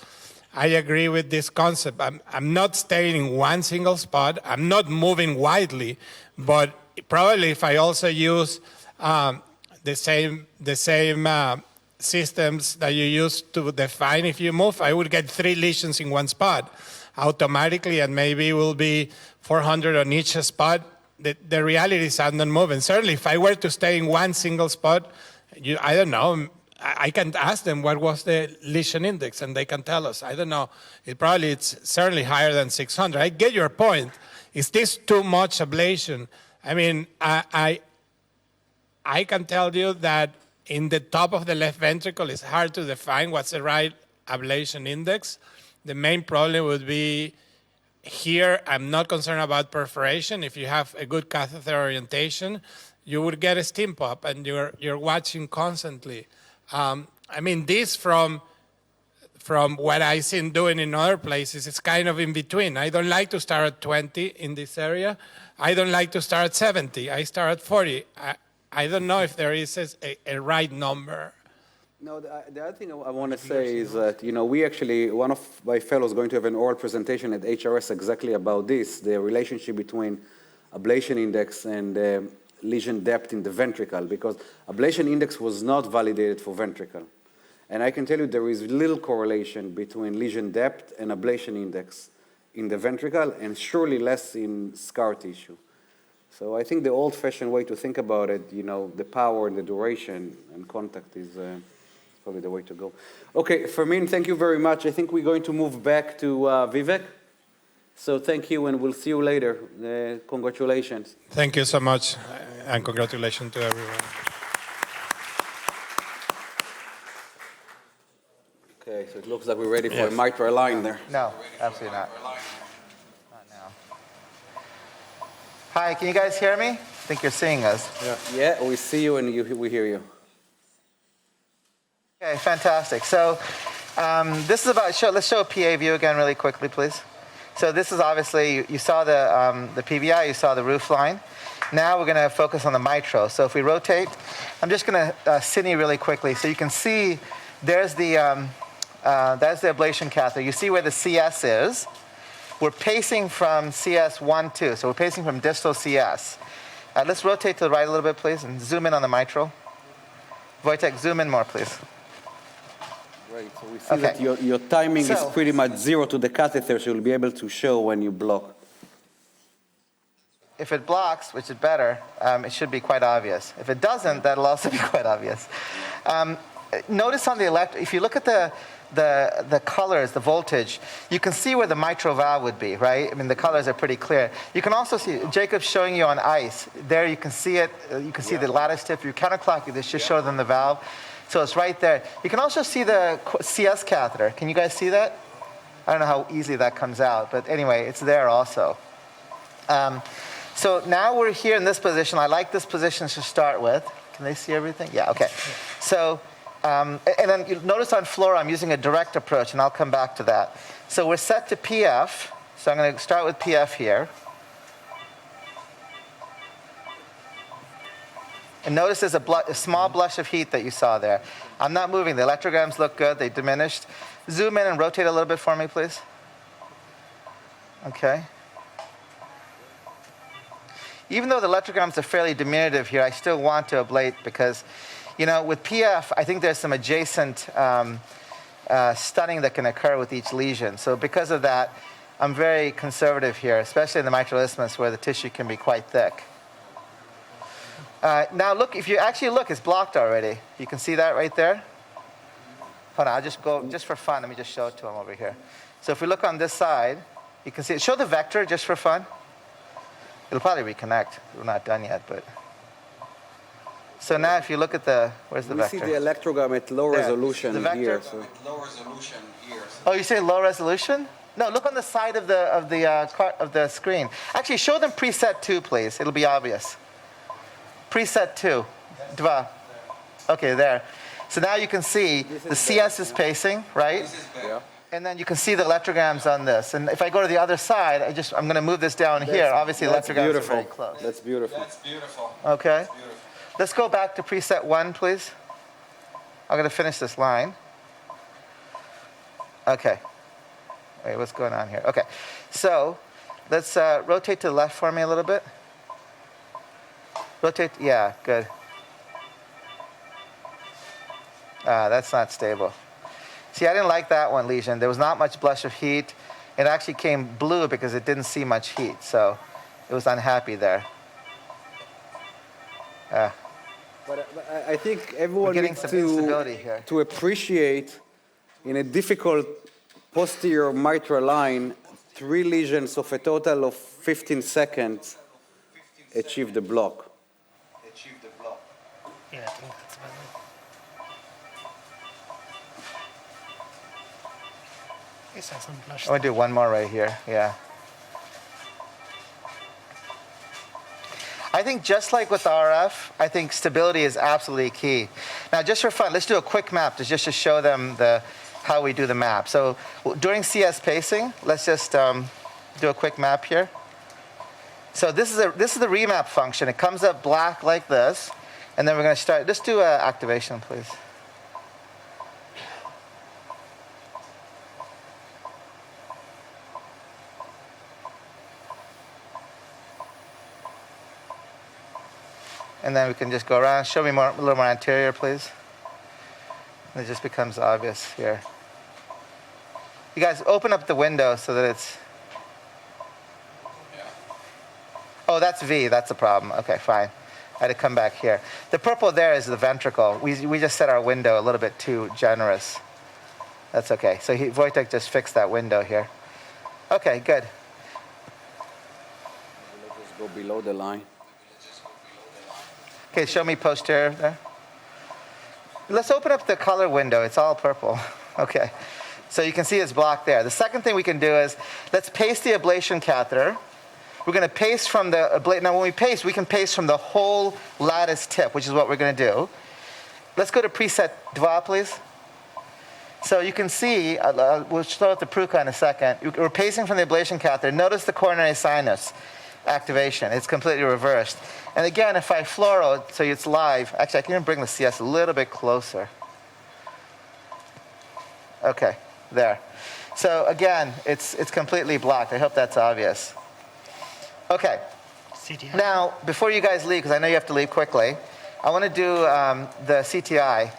[SPEAKER 9] I agree with this concept. I'm not staying in one single spot. I'm not moving widely, but probably if I also use the same systems that you use to define if you move, I would get 3 lesions in one spot automatically, and maybe it will be 400 on each spot. The reality is I'm not moving. Certainly, if I were to stay in one single spot, I don't know, I can ask them what was the lesion index, and they can tell us. I don't know. It's certainly higher than 600. I get your point. Is this too much ablation? I mean, I can tell you that in the top of the left ventricle, it's hard to define what's the right ablation index. The main problem would be here. I'm not concerned about perforation. If you have a good catheter orientation, you would get a stim pop, and you're watching constantly. I mean, this from what I've seen doing in other places, it's kind of in between. I don't like to start at 20 in this area. I don't like to start at 70. I start at 40. I don't know if there is a right number.
[SPEAKER 1] No, the other thing I want to say is that, we actually, one of my fellows is going to have an oral presentation at HRS exactly about this, the relationship between ablation index and lesion depth in the ventricle, because ablation index was not validated for ventricle. And I can tell you there is little correlation between lesion depth and ablation index in the ventricle, and surely less in scar tissue. So I think the old-fashioned way to think about it, the power and the duration and contact is probably the way to go. Okay, Fermin, thank you very much. I think we're going to move back to Vivek. So thank you, and we'll see you later. Congratulations.
[SPEAKER 9] Thank you so much, and congratulations to everyone.
[SPEAKER 1] Okay, so it looks like we're ready for a mitral line there.
[SPEAKER 12] No, absolutely not. Not now. Hi, can you guys hear me? I think you're seeing us.
[SPEAKER 1] Yeah, we see you and we hear you.
[SPEAKER 12] Okay, fantastic. So this is about, let's show a PA view again really quickly, please. So this is obviously, you saw the PVI, you saw the roof line. Now we're going to focus on the mitral. So if we rotate, I'm just going to cine really quickly. So you can see there's the ablation catheter. You see where the CS is. We're pacing from CS 1, 2. So we're pacing from distal CS. Let's rotate to the right a little bit, please, and zoom in on the mitral. Wojtek, zoom in more, please.
[SPEAKER 1] Right, so we see that your timing is pretty much 0 to the catheter, so you'll be able to show when you block.
[SPEAKER 12] If it blocks, which is better, it should be quite obvious. If it doesn't, that'll also be quite obvious. Notice on the if you look at the colors, the voltage, you can see where the mitral valve would be, right? I mean, the colors are pretty clear. You can also see, Jacob's showing you on ice. There you can see it. You can see the lattice tip. You counterclock, this just shows them the valve. So it's right there. You can also see the CS catheter. Can you guys see that? I don't know how easily that comes out, but anyway, it's there also. So now we're here in this position. I like this position to start with. Can they see everything? Yeah, okay. So, and then you notice on floor I'm using a direct approach, and I'll come back to that. So we're set to PF. So I'm going to start with PF here. And notice there's a small blush of heat that you saw there. I'm not moving. The electrograms look good. They diminished. Zoom in and rotate a little bit for me, please. Okay. Even though the electrograms are fairly diminutive here, I still want to ablate because, with PF, I think there's some adjacent stunning that can occur with each lesion. So because of that, I'm very conservative here, especially in the mitral isthmus where the tissue can be quite thick. Now look, if you actually look, it's blocked already. You can see that right there? Hold on, I'll just go, just for fun, let me just show it to him over here. So if we look on this side, you can see it. Show the vector just for fun. It'll probably reconnect. We're not done yet, but. So now if you look at where's the vector?
[SPEAKER 1] We see the electrogram at low resolution here.
[SPEAKER 14] So. Low resolution here.
[SPEAKER 12] Oh, you say low resolution? No, look on the side of the screen. Actually, show them preset 2, please. It'll be obvious. Preset 2. Dva. Okay, there. So now you can see the CS is pacing, right?
[SPEAKER 1] Yeah.
[SPEAKER 12] And then you can see the electrograms on this. And if I go to the other side, I'm going to move this down here. Obviously, electrograms are very close.
[SPEAKER 1] That's beautiful.
[SPEAKER 14] That's beautiful.
[SPEAKER 12] Okay.
[SPEAKER 14] That's beautiful.
[SPEAKER 12] Let's go back to preset 1, please. I'm going to finish this line. Okay. Wait, what's going on here? Okay, so let's rotate to the left for me a little bit. Rotate, yeah, good. That's not stable. See, I didn't like that one lesion. There was not much blush of heat. It actually came blue because it didn't see much heat, so it was unhappy there.
[SPEAKER 1] But I think everyone needs
[SPEAKER 12] here.
[SPEAKER 1] to appreciate in a difficult posterior mitral line, 3 lesions of a total of 15 seconds achieve the block.
[SPEAKER 13] Yeah, I think that's better. This has some blush.
[SPEAKER 12] I want to do one more right here, yeah. I think just like with RF, I think stability is absolutely key. Now, just for fun, let's do a quick map just to show them how we do the map. So during CS pacing, let's just do a quick map here. So this is the remap function. It comes up black like this, and then we're going to start. Just do activation, please. And then we can just go around. Show me a little more anterior, please. And it just becomes obvious here. You guys, open up the window so that it's... Oh, that's V. That's the problem. Okay, fine. I had to come back here. The purple there is the ventricle. We just set our window a little bit too generous. That's okay. So Wojtek just fixed that window here. Okay, good.
[SPEAKER 1] Let's just go below the line.
[SPEAKER 12] Okay, show me posterior there. Let's open up the color window. It's all purple. Okay. So you can see it's blocked there. The second thing we can do is let's paste the ablation catheter. We're going to paste from the ablation. Now, when we paste, we can paste from the whole lattice tip, which is what we're going to do. Let's go to preset 2, please. So you can see, we'll show up the Pruka in a second. We're pasting from the ablation catheter. Notice the coronary sinus activation. It's completely reversed. And again, if I fluoro, so it's live, actually I can even bring the CS a little bit closer. Okay, there. So again, it's completely blocked. I hope that's obvious. Okay.
[SPEAKER 13] CTI.
[SPEAKER 12] Now, before you guys leave, because I know you have to leave quickly, I want to do the CTI.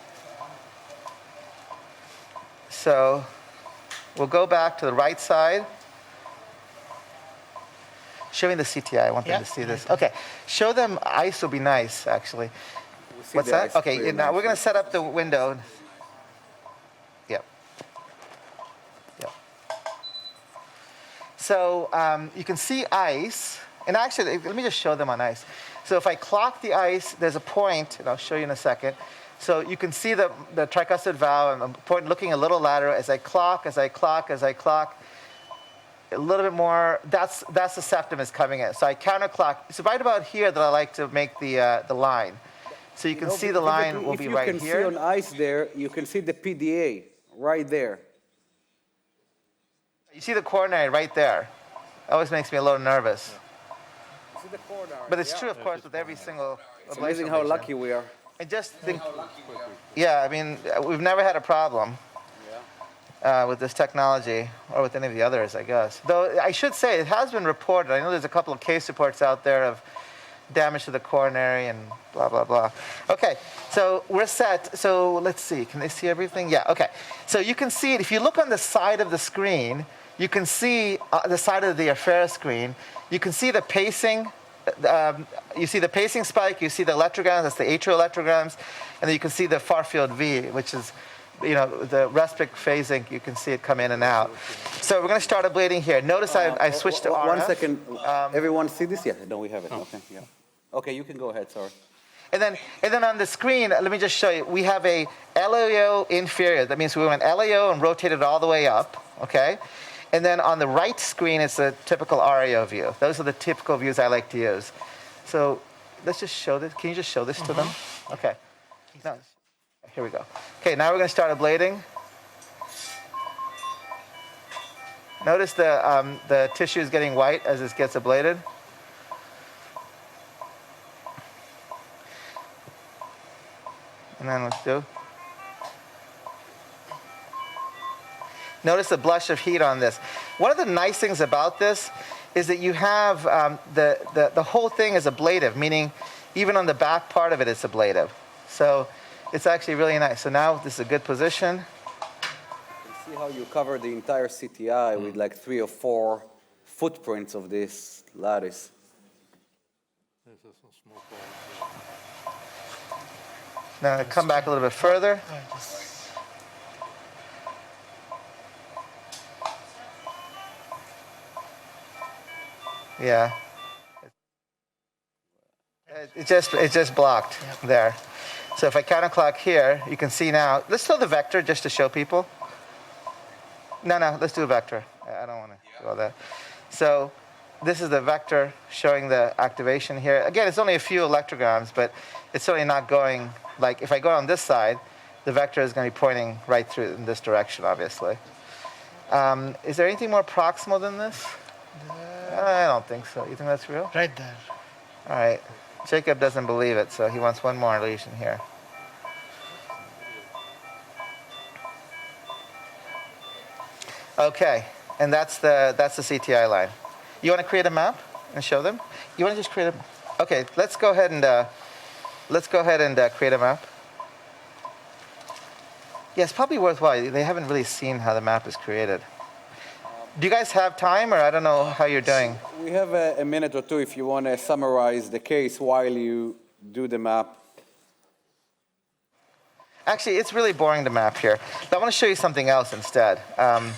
[SPEAKER 12] So we'll go back to the right side. Show me the CTI. I want them to see this. Okay. Show them ice will be nice, actually. What's that? Okay, now we're going to set up the window. Yep. Yep. So you can see ice. And actually, let me just show them on ice. So if I clock the ice, there's a point, and I'll show you in a second. So you can see the tricuspid valve. I'm looking a little lateral as I clock, as I clock, as I clock. A little bit more, that's the septum is coming in. So I counterclock. It's right about here that I like to make the line. So you can see the line will be right here.
[SPEAKER 1] If you can see on ice there, you can see the PDA right there.
[SPEAKER 12] You see the coronary right there. It always makes me a little nervous.
[SPEAKER 1] You see the coronary.
[SPEAKER 12] But it's true, of course, with every single
[SPEAKER 1] It's amazing how lucky we are.
[SPEAKER 12] I just think, yeah, I mean, we've never had a problem. With this technology, or with any of the others, I guess. Though I should say, it has been reported. I know there's a couple of case reports out there of damage to the coronary and blah, blah, blah. Okay, so we're set. So let's see. Can they see everything? Yeah, okay. So you can see it. If you look on the side of the screen, you can see the side of the Affera screen. You can see the pacing. You see the pacing spike. You see the electrograms. That's the atrial electrograms. And then you can see the far field V, which is the respiratory phasing, you can see it come in and out. So we're going to start ablating here. Notice I switched to RF.
[SPEAKER 1] 1 second. Everyone see this? Yeah, no, we have it. Okay, yeah. Okay, you can go ahead, sorry.
[SPEAKER 12] And then on the screen, let me just show you, we have a LAO inferior. That means we went LAO and rotated all the way up, okay? And then on the right screen, it's a typical RAO view. Those are the typical views I like to use. So let's just show this. Can you just show this to them? Okay. No. Here we go. Okay, now we're going to start ablating. Notice the tissue is getting white as this gets ablated. And then let's do. Notice the blush of heat on this. One of the nice things about this is that you have the whole thing is ablative, meaning even on the back part of it is ablative. So it's actually really nice. So now this is a good position.
[SPEAKER 1] You see how you cover the entire CTI with like 3 or 4 footprints of this lattice.
[SPEAKER 12] Now come back a little bit further. Yeah. It just blocked there. So if I counterclock here, you can see now. Let's throw the vector just to show people. No, let's do a vector. I don't want to do all that. So this is the vector showing the activation here. Again, it's only a few electrograms, but it's certainly not going, like if I go on this side, the vector is going to be pointing right through in this direction, obviously. Is there anything more proximal than this? I don't think so. You think that's real?
[SPEAKER 13] Right there.
[SPEAKER 12] All right. Jacob doesn't believe it, so he wants one more lesion here. Okay, and that's the CTI line. You want to create a map and show them? You want to just create a? Okay, let's go ahead and create a map. Yeah, it's probably worthwhile. They haven't really seen how the map is created. Do you guys have time, or I don't know how you're doing?
[SPEAKER 1] We have a minute or two if you want to summarize the case while you do the map.
[SPEAKER 12] Actually, it's really boring to map here. I want to show you something else instead. I'm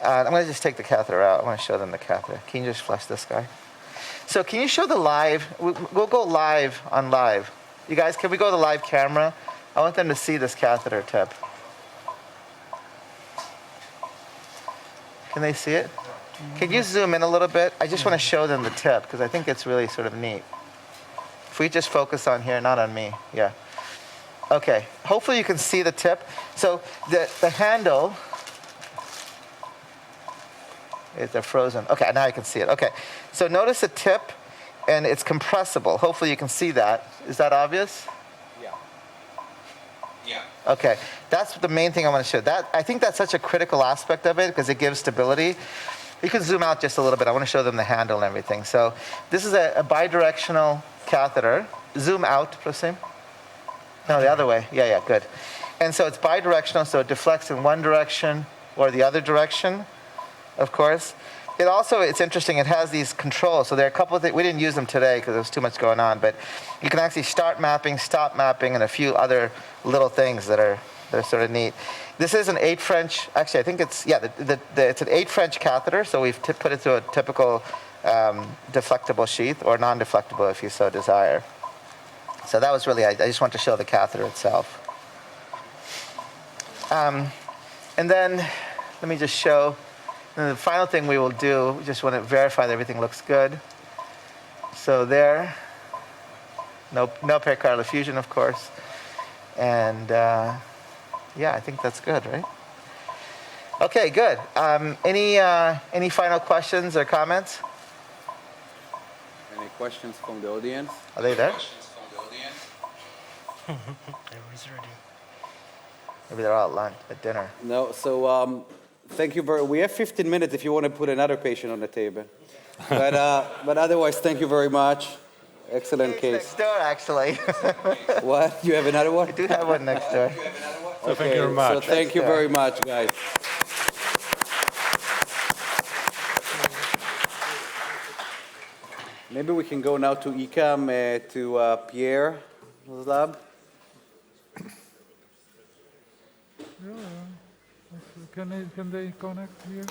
[SPEAKER 12] going to just take the catheter out. I want to show them the catheter. Can you just flush this guy? So can you show the live? We'll go live on live. You guys, can we go to the live camera? I want them to see this catheter tip. Can they see it? Can you zoom in a little bit? I just want to show them the tip because I think it's really sort of neat. If we just focus on here, not on me. Yeah. Okay. Hopefully you can see the tip. So the handle, they're frozen. Okay, now I can see it. Okay. So notice the tip, and it's compressible. Hopefully you can see that. Is that obvious?
[SPEAKER 14] Yeah.
[SPEAKER 12] Okay, that's the main thing I want to show. I think that's such a critical aspect of it because it gives stability. You can zoom out just a little bit. I want to show them the handle and everything. So this is a bidirectional catheter. Zoom out, proceed. No, the other way. Yeah, good. And so it's bidirectional, so it deflects in one direction or the other direction, of course. It's interesting, it has these controls. So there are a couple of things, we didn't use them today because there's too much going on, but you can actually start mapping, stop mapping, and a few other little things that are sort of neat. This is an 8 French, actually I think it's, it's an 8 French catheter, so we've put it through a typical deflectable sheath, or non-deflectable if you so desire. So that was really, I just want to show the catheter itself. And then, let me just show, and the final thing we will do, we just want to verify that everything looks good. So there, no pericardial effusion, of course. And I think that's good, right? Okay, good. Any final questions or comments?
[SPEAKER 1] Any questions from the audience?
[SPEAKER 12] Are they there?
[SPEAKER 14] Questions from the audience?
[SPEAKER 13] Everyone's ready.
[SPEAKER 12] Maybe they're all at lunch, at dinner.
[SPEAKER 1] No, so thank you we have 15 minutes if you want to put another patient on the table. But otherwise, thank you very much. Excellent case.
[SPEAKER 12] Next door, actually.
[SPEAKER 1] What? You have another one?
[SPEAKER 12] I do have one next door.
[SPEAKER 2] So thank you very much.
[SPEAKER 1] So thank you very much, guys. Maybe we can go now to IKEM, to Pierre's lab.
[SPEAKER 5] Can they connect here?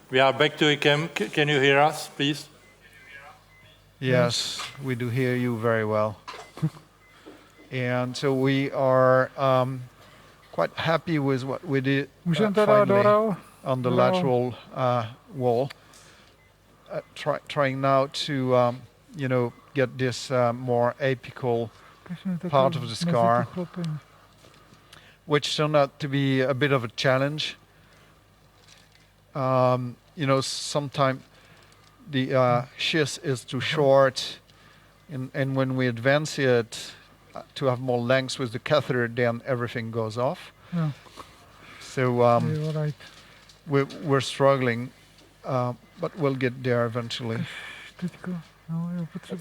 [SPEAKER 2] We are back to IKEM. Can you hear us, please?
[SPEAKER 3] Yes, we do hear you very well. And so we are quite happy with what we did finally on the lateral wall. Trying now to, get this more apical part of the scar, which turned out to be a bit of a challenge. Sometimes the schist is too short, and when we advance it to have more length with the catheter, then everything goes off.
[SPEAKER 5] Yeah.
[SPEAKER 3] So
[SPEAKER 5] right.
[SPEAKER 3] we're struggling, but we'll get there eventually.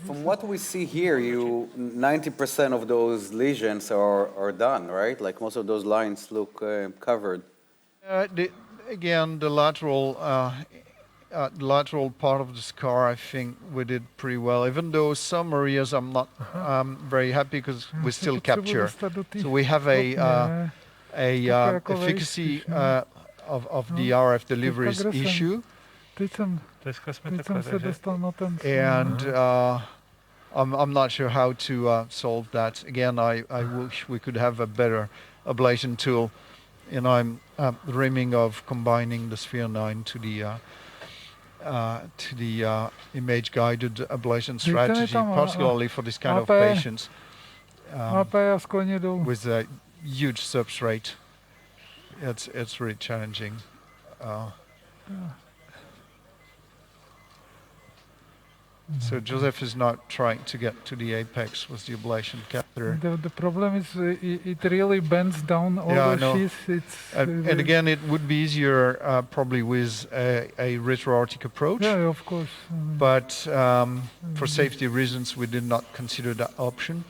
[SPEAKER 1] From what we see here, 90% of those lesions are done, right? Like most of those lines look covered.
[SPEAKER 3] Again, the lateral part of the scar, I think we did pretty well. Even though some areas I'm not very happy because we still capture. So we have a efficacy of the RF deliveries issue. And I'm not sure how to solve that. Again, I wish we could have a better ablation tool. And I'm dreaming of combining the Sphere 9 to the image-guided ablation strategy, particularly for this kind of patients with a huge substrate. It's really challenging. So Joseph is now trying to get to the apex with the ablation catheter.
[SPEAKER 5] The problem is it really bends down all the sheaths.
[SPEAKER 3] And again, it would be easier probably with a retroaortic approach.
[SPEAKER 5] Yeah, of course.
[SPEAKER 3] But for safety reasons, we did not consider that option.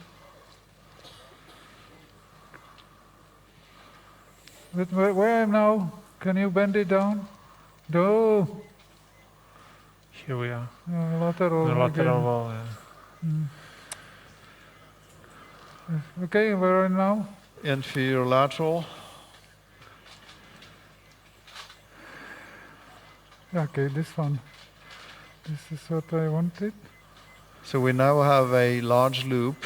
[SPEAKER 5] But where I am now, can you bend it down? No.
[SPEAKER 11] Here we are.
[SPEAKER 5] Lateral.
[SPEAKER 11] The lateral wall,
[SPEAKER 5] Okay, where are you now?
[SPEAKER 3] Inferior lateral.
[SPEAKER 5] Okay, this one. This is what I wanted.
[SPEAKER 3] So we now have a large loop.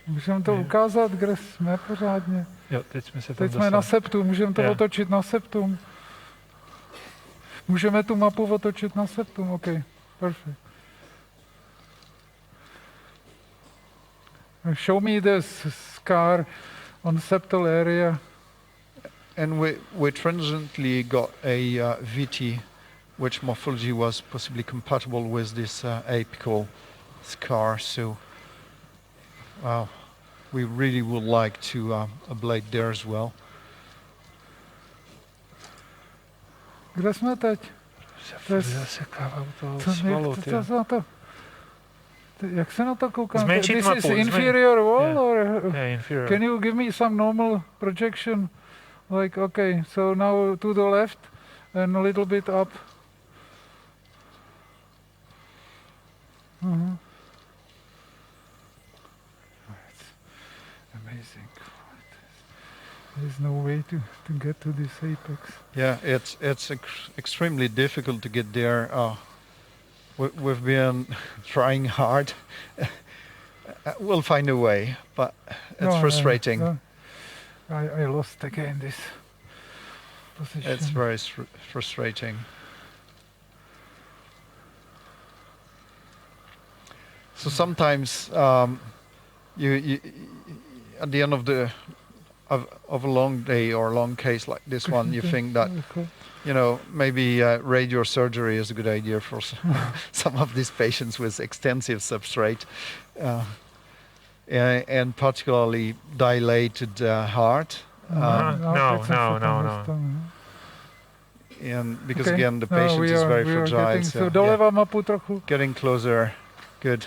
[SPEAKER 5] Můžeme to ukázat, kde jsme pořádně.
[SPEAKER 11] Jo, teď
[SPEAKER 5] jsme na septum, můžeme to otočit na septum. Můžeme tu mapu otočit na septum, OK, perfect. Show me the scar on septal area.
[SPEAKER 3] And we transiently got a VT, which morphology was possibly compatible with this apical scar. So, we really would like to ablate there as well.
[SPEAKER 5] Kde jsme teď? Jak se na to koukám? This is inferior wall, or
[SPEAKER 11] inferior.
[SPEAKER 5] Can you give me some normal projection? Like, okay, so now to the left and a little bit up. It's amazing. There's no way to get to this apex.
[SPEAKER 3] Yeah, it's extremely difficult to get there. We've been trying hard. We'll find a way, but it's frustrating.
[SPEAKER 5] I lost again this position.
[SPEAKER 3] It's very frustrating. So sometimes you at the end of a long day or a long case like this one, you think that, maybe radiosurgery is a good idea for some of these patients with extensive substrate and particularly dilated heart.
[SPEAKER 11] No.
[SPEAKER 3] And because again, the patient is very fragile. So getting closer, good.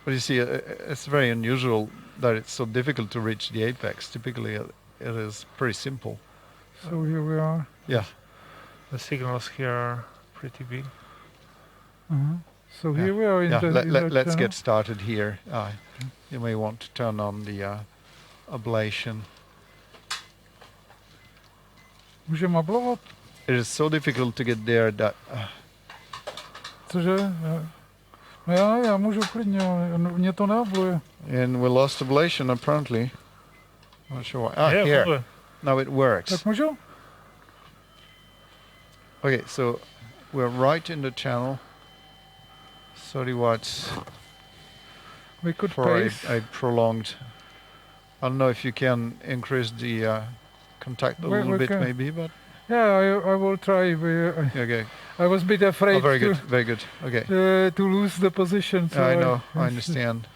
[SPEAKER 3] But you see, it's very unusual that it's so difficult to reach the apex. Typically, it is pretty simple.
[SPEAKER 5] So here we are.
[SPEAKER 3] Yeah.
[SPEAKER 11] The signals here are pretty big.
[SPEAKER 5] So here we are in the
[SPEAKER 3] let's get started here. You may want to turn on the ablation.
[SPEAKER 5] Můžeme ablovat?
[SPEAKER 3] It is so difficult to get there that...
[SPEAKER 5] Cože? Já můžu klidně, mě to neabluje.
[SPEAKER 3] And we lost ablation apparently. Not sure why. Here. Now it works.
[SPEAKER 5] Tak můžu?
[SPEAKER 3] Okay, so we're right in the channel. 30 watts.
[SPEAKER 5] We could
[SPEAKER 3] for a prolonged. I don't know if you can increase the contact a little bit, maybe, but.
[SPEAKER 5] Yeah, I will try.
[SPEAKER 3] Okay.
[SPEAKER 5] I was a bit afraid.
[SPEAKER 3] Very good. Okay.
[SPEAKER 5] To lose the position. So
[SPEAKER 3] I know. I understand.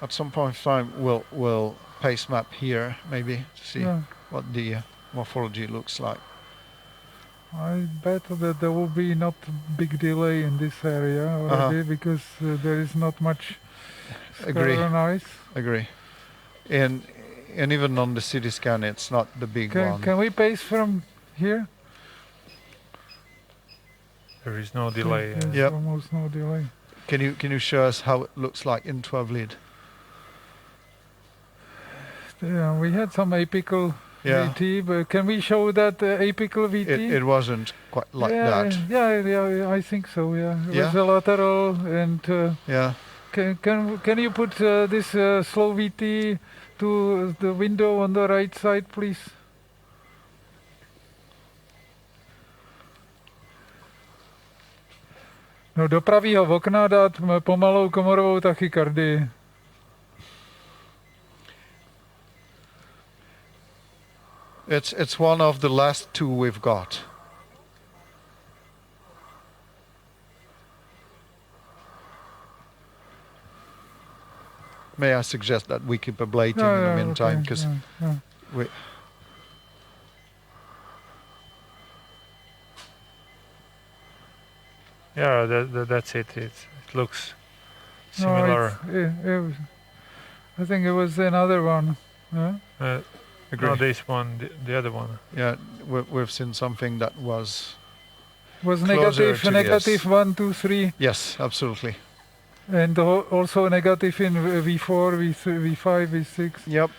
[SPEAKER 3] At some point of time, we'll pace map here, maybe, to see what the morphology looks like.
[SPEAKER 5] I bet that there will be not big delay in this area already because there is not much scleral noise.
[SPEAKER 3] Agree. And even on the CT scan, it's not the big one.
[SPEAKER 5] Can we pace from here?
[SPEAKER 11] There is no delay.
[SPEAKER 5] There's almost no delay.
[SPEAKER 3] Can you show us how it looks like in 12 lead?
[SPEAKER 5] Yeah, we had some apical VT, but can we show that apical VT?
[SPEAKER 3] It wasn't quite like that.
[SPEAKER 5] Yeah, I think so. Yeah, it was a lateral, and Can you put this slow VT to the window on the right side, please? No, do pravýho okna dát pomalou komorovou tachykardii.
[SPEAKER 3] It's one of the last two we've got. May I suggest that we keep ablating in the meantime, because we...
[SPEAKER 11] Yeah, that's it. It looks similar.
[SPEAKER 5] No, I think it was another one.
[SPEAKER 11] No, this one, the other one.
[SPEAKER 3] Yeah, we've seen something that was
[SPEAKER 5] negative 1, 2, 3.
[SPEAKER 3] Yes, absolutely.
[SPEAKER 5] And also negative in V4, V5, V6.
[SPEAKER 3] Yep.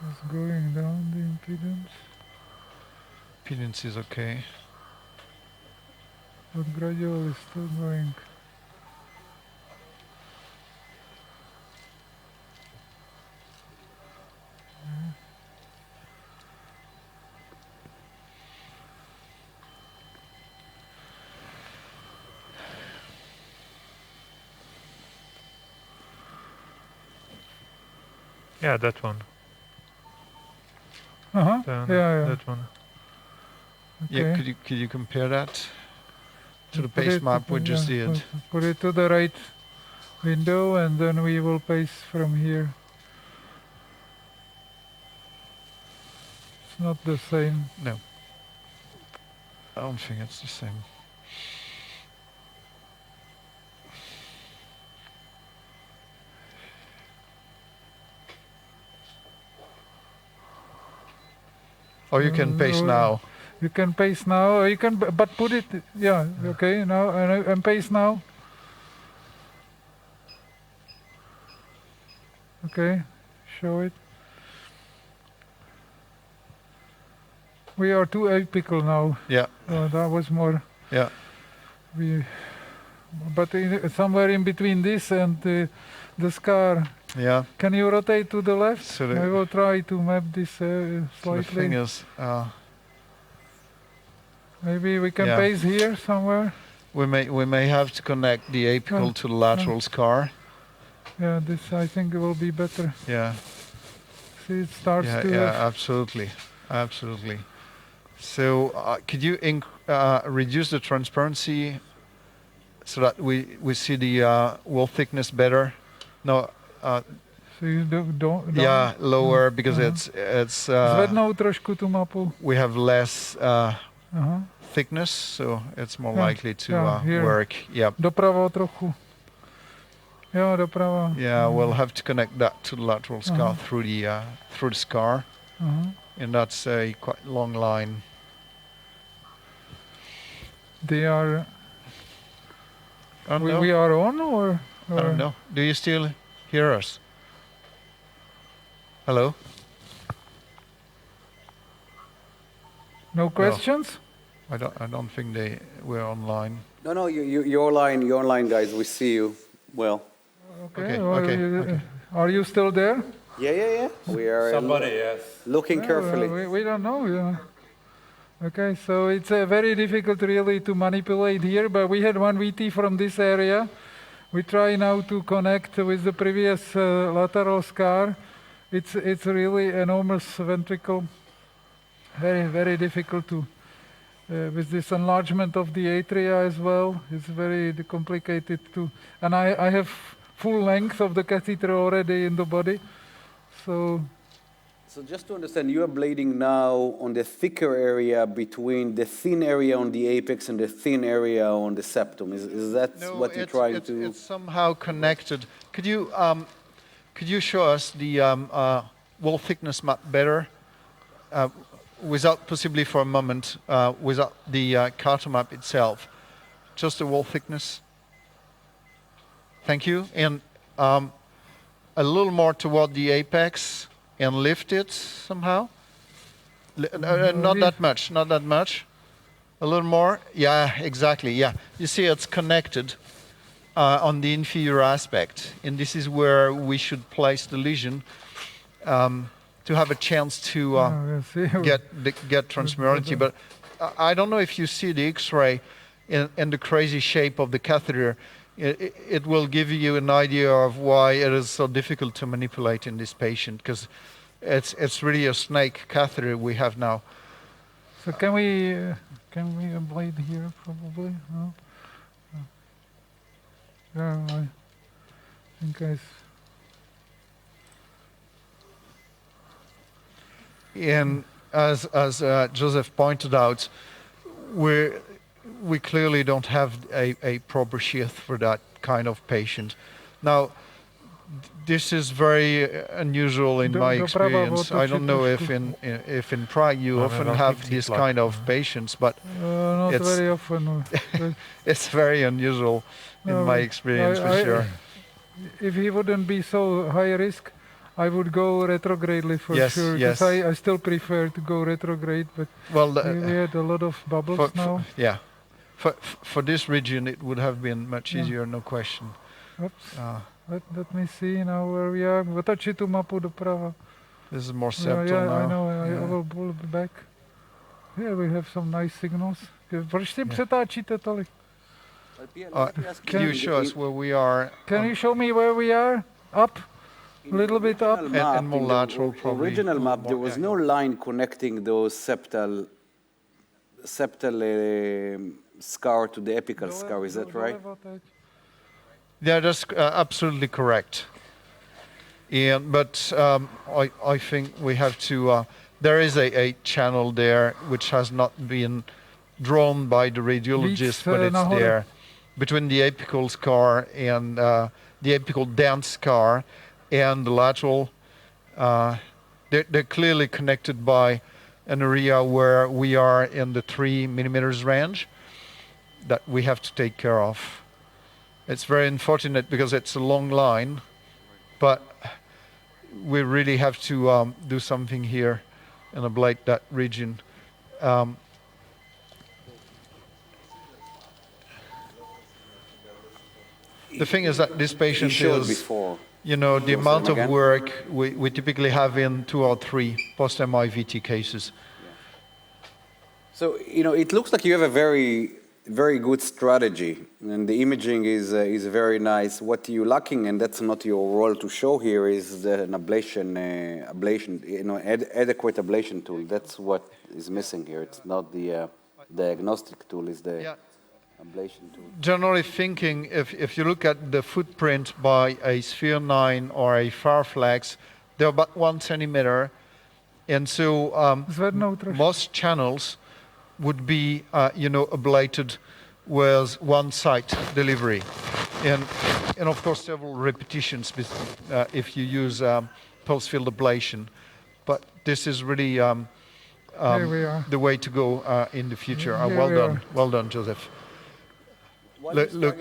[SPEAKER 5] It's going down the impedance.
[SPEAKER 3] Impedance is okay.
[SPEAKER 5] But gradual is still going.
[SPEAKER 11] Yeah, that one.
[SPEAKER 5] That
[SPEAKER 11] one.
[SPEAKER 3] Okay. Yeah, could you compare that to the pace map we just did?
[SPEAKER 5] Put it to the right window, and then we will pace from here. It's not the same.
[SPEAKER 3] No. I don't think it's the same. Or you can pace now.
[SPEAKER 5] You can pace now, or you can, but put it, okay, now, and pace now. Okay, show it. We are too apical now.
[SPEAKER 3] Yeah.
[SPEAKER 5] That was more.
[SPEAKER 3] Yeah.
[SPEAKER 5] But somewhere in between this and the scar.
[SPEAKER 3] Yeah.
[SPEAKER 5] Can you rotate to the left? So I will try to map this slightly.
[SPEAKER 3] So the thing is,
[SPEAKER 5] maybe we can pace here somewhere.
[SPEAKER 3] We may have to connect the apical to the lateral scar.
[SPEAKER 5] Yeah, this I think will be better.
[SPEAKER 3] Yeah.
[SPEAKER 5] See, it starts to.
[SPEAKER 3] Yeah, absolutely, absolutely. So could you reduce the transparency so that we see the wall thickness better? No.
[SPEAKER 5] So you don't.
[SPEAKER 3] Yeah, lower because it's.
[SPEAKER 5] Zvednout trošku tu mapu.
[SPEAKER 3] We have less thickness, so it's more likely to work. Yep.
[SPEAKER 5] Doprava trochu. Yeah, doprava.
[SPEAKER 3] Yeah, we'll have to connect that to the lateral scar through the scar, and that's a quite long line.
[SPEAKER 5] They are.
[SPEAKER 3] We
[SPEAKER 5] are on, or
[SPEAKER 3] I don't know. Do you still hear us? Hello?
[SPEAKER 5] No questions?
[SPEAKER 3] No. I don't think they were online.
[SPEAKER 1] No, you're online, guys. We see you well.
[SPEAKER 5] Okay. Are you still there?
[SPEAKER 1] Yeah. We are.
[SPEAKER 2] Somebody, yes.
[SPEAKER 1] Looking carefully.
[SPEAKER 5] We don't know. Yeah. Okay, so it's very difficult really to manipulate here, but we had one VT from this area. We try now to connect with the previous lateral scar. It's really enormous ventricle. Very, very difficult to with this enlargement of the atria as well. It's very complicated too. And I have full length of the catheter already in the body. So
[SPEAKER 1] just to understand, you are ablating now on the thicker area between the thin area on the apex and the thin area on the septum. Is that what you're trying to?
[SPEAKER 3] It's somehow connected. Could you show us the wall thickness map better? Without, possibly for a moment, without the Carter map itself, just the wall thickness. Thank you. And a little more toward the apex and lift it somehow. Not that much, not that much. A little more. Yeah, exactly. Yeah. You see, it's connected on the inferior aspect. And this is where we should place the lesion to have a chance to get transmurancy. But I don't know if you see the X-ray and the crazy shape of the catheter. It will give you an idea of why it is so difficult to manipulate in this patient, because it's really a snake catheter we have now.
[SPEAKER 5] So can we ablate here probably? No? Yeah, I think
[SPEAKER 3] And as Joseph pointed out, we clearly don't have a proper sheath for that kind of patient. Now, this is very unusual in my experience. I don't know if in Prague you often have this kind of patients, but
[SPEAKER 5] not very often.
[SPEAKER 3] It's very unusual in my experience for sure.
[SPEAKER 5] If he wouldn't be so high risk, I would go retrogradely for sure.
[SPEAKER 3] Yes.
[SPEAKER 5] I still prefer to go retrograde, but we had a lot of bubbles now.
[SPEAKER 3] Yeah. For this region, it would have been much easier, no question.
[SPEAKER 5] Oops. Let me see now where we are. Otoči tu mapu doprava.
[SPEAKER 3] This is more septal now.
[SPEAKER 5] I know. I will pull it back. Here we have some nice signals. Proč tím přetáčíte tolik?
[SPEAKER 3] Can you show us where we are?
[SPEAKER 5] Can you show me where we are? Up? A little bit up?
[SPEAKER 3] And more lateral, probably.
[SPEAKER 1] Original map, there was no line connecting those septal scar to the apical scar. Is that right?
[SPEAKER 3] Yeah, that's absolutely correct. But I think we have to. There is a channel there which has not been drawn by the radiologist, but it's there between the apical scar and the apical dent scar and the lateral. They're clearly connected by an area where we are in the 3 millimeters range that we have to take care of. It's very unfortunate because it's a long line, but we really have to do something here and ablate that region. The thing is that this patient is, the amount of work we typically have in 2 or 3 post-MIVT cases.
[SPEAKER 1] So, it looks like you have a very good strategy, and the imaging is very nice. What you're lacking, and that's not your role to show here, is an ablation, adequate ablation tool. That's what is missing here. It's not the diagnostic tool, it's the ablation tool.
[SPEAKER 3] Generally thinking, if you look at the footprint by a Sphere 9 or a Farflex, they're about 1 centimeter, and so most channels would be, ablated with one site delivery, and of course several repetitions if you use pulse field ablation. But this is really the way to go in the future. Well done, Joseph.
[SPEAKER 1] Look,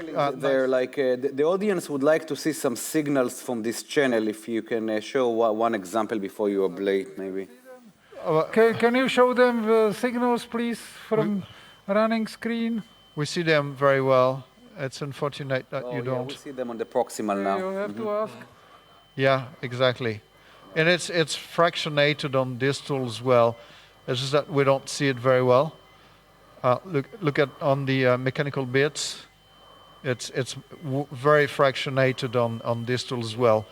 [SPEAKER 1] the audience would like to see some signals from this channel. If you can show one example before you ablate, maybe.
[SPEAKER 5] Can you show them the signals, please, from running screen?
[SPEAKER 3] We see them very well. It's unfortunate that you don't.
[SPEAKER 1] We see them on the proximal now.
[SPEAKER 5] You have to ask.
[SPEAKER 3] Yeah, exactly. And it's fractionated on distal as well. It's just that we don't see it very well. Look at on the mechanical bits. It's very fractionated on distal as well,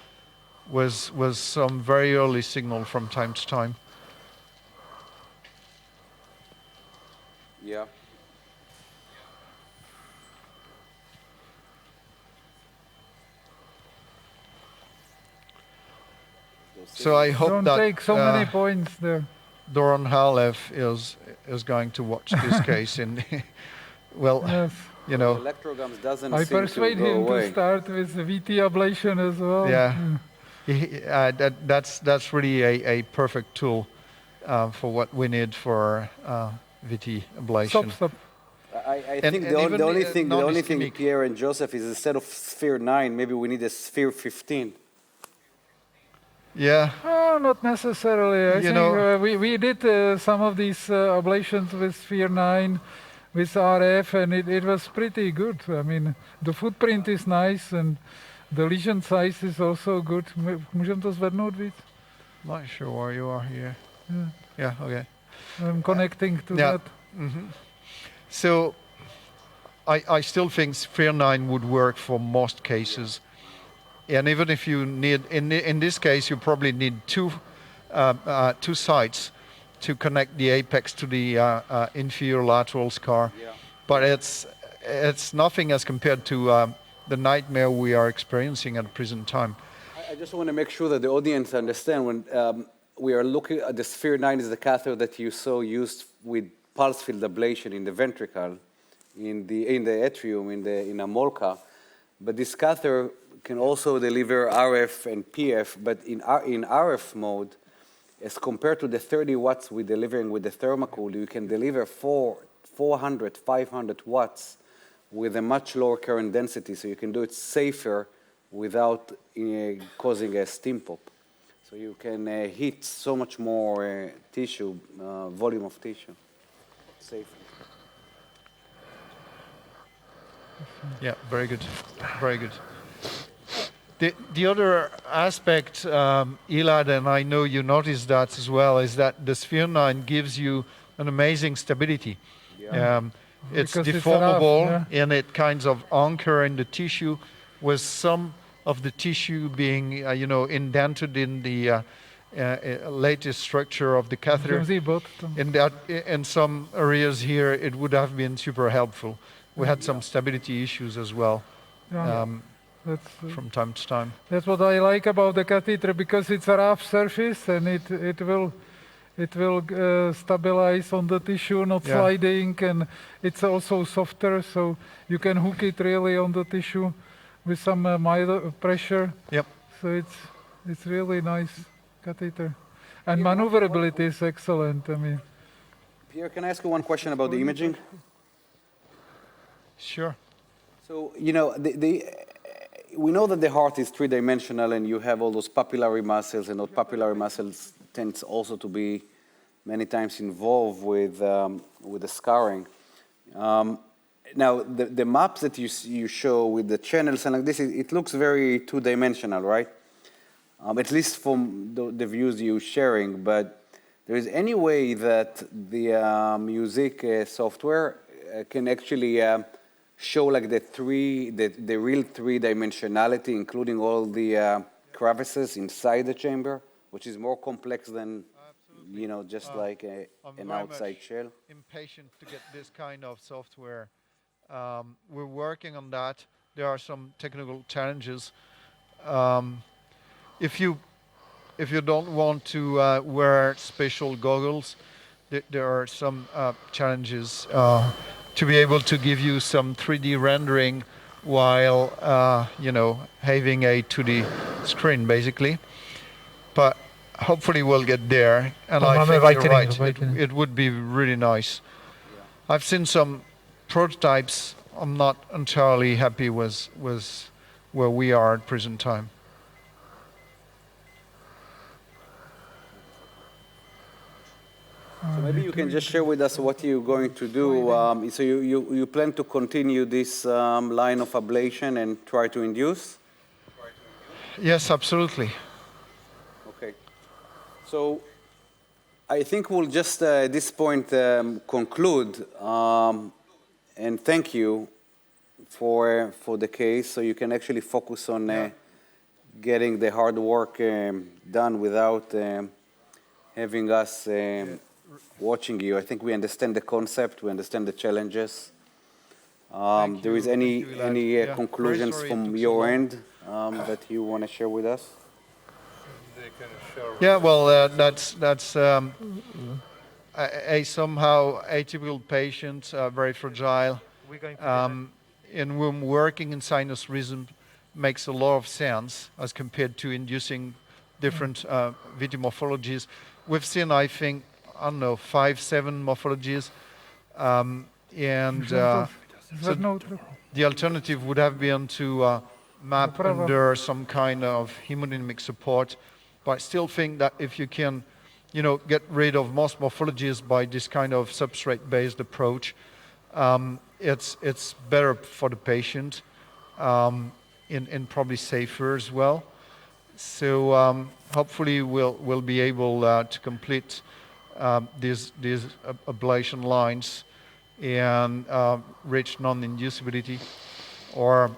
[SPEAKER 3] with some very early signal from time to time.
[SPEAKER 1] Yeah.
[SPEAKER 3] So I hope
[SPEAKER 5] Don't
[SPEAKER 3] that
[SPEAKER 5] take so many points there.
[SPEAKER 3] Doron Halev is going to watch this case in, well,
[SPEAKER 5] Yes.
[SPEAKER 3] you know.
[SPEAKER 1] The electrograms doesn't
[SPEAKER 5] I
[SPEAKER 1] seem
[SPEAKER 5] persuade
[SPEAKER 1] to go
[SPEAKER 5] him
[SPEAKER 1] away.
[SPEAKER 5] to start with VT ablation as well.
[SPEAKER 3] Yeah, that's really a perfect tool for what we need for VT ablation.
[SPEAKER 5] Stop.
[SPEAKER 1] I think the only thing, Pierre and Joseph, is instead of sphere 9, maybe we need a sphere 15.
[SPEAKER 3] Yeah.
[SPEAKER 5] Oh, not necessarily. I think we did some of these ablations with sphere 9, with RF, and it was pretty good. I mean, the footprint is nice, and the lesion size is also good. Můžeme to zvednout víc?
[SPEAKER 3] Not sure where you are here. Yeah, okay.
[SPEAKER 5] I'm connecting to that.
[SPEAKER 3] Mm-hmm. So I still think sphere 9 would work for most cases. And even if you need, in this case, you probably need two sites to connect the apex to the inferior lateral scar. Yeah. But it's nothing as compared to the nightmare we are experiencing at the present time.
[SPEAKER 1] I just want to make sure that the audience understand when we are looking at the sphere 9 is the catheter that you saw used with pulse field ablation in the ventricle, in the atrium, in Homolka. But this catheter can also deliver RF and PF, but in RF mode, as compared to the 30 watts we're delivering with the thermocool, you can deliver 400, 500 watts with a much lower current density, so you can do it safer without causing a steam pop. So you can hit so much more tissue, volume of tissue, safely.
[SPEAKER 3] Yeah, very good, very good. The other aspect, Elad, and I know you noticed that as well, is that the sphere 9 gives you an amazing stability. Yeah. It's deformable, and it kinds of anchor in the tissue, with some of the tissue being, indented in the lattice structure of the catheter. In some areas here, it would have been super helpful. We had some stability issues as well. From time to time.
[SPEAKER 5] That's what I like about the catheter, because it's a rough surface and it will stabilize on the tissue, not sliding, and it's also softer, so you can hook it really on the tissue with some mild pressure.
[SPEAKER 3] Yep.
[SPEAKER 5] So it's really nice catheter, and maneuverability is excellent. I mean.
[SPEAKER 1] Pierre, can I ask you one question about the imaging?
[SPEAKER 3] Sure.
[SPEAKER 1] So we know that the heart is three-dimensional, and you have all those papillary muscles, and those papillary muscles tends also to be many times involved with the scarring. Now, the maps that you show with the channels and like this, it looks very two-dimensional, right? At least from the views you're sharing. But there is any way that the music software can actually show like the real three-dimensionality, including all the crevices inside the chamber, which is more complex than just like an outside shell.
[SPEAKER 3] Impatient to get this kind of software. We're working on that. There are some technical challenges. If you don't want to wear special goggles, there are some challenges to be able to give you some 3D rendering while having a 2D screen, basically. But hopefully we'll get there. And I think you're right. It would be really nice. Yeah. I've seen some prototypes. I'm not entirely happy with where we are at present time.
[SPEAKER 1] So maybe you can just share with us what you're going to do. So you plan to continue this line of ablation and try to induce?
[SPEAKER 3] Yes, absolutely.
[SPEAKER 1] Okay. So I think we'll just at this point conclude and thank you for the case, so you can actually focus on getting the hard work done without having us watching you. I think we understand the concept, we understand the challenges. There is any conclusions from your end that you want to share with us?
[SPEAKER 3] Yeah, well, that's a somehow atypical patient, very fragile, in whom working in sinus rhythm makes a lot of sense as compared to inducing different VT morphologies. We've seen, I think, I don't know, 5, 7 morphologies, so the alternative would have been to map under some kind of hemodynamic support, but I still think that if you can, get rid of most morphologies by this kind of substrate-based approach, it's better for the patient, and probably safer as well. So hopefully we'll be able to complete these ablation lines and reach non-inducibility, or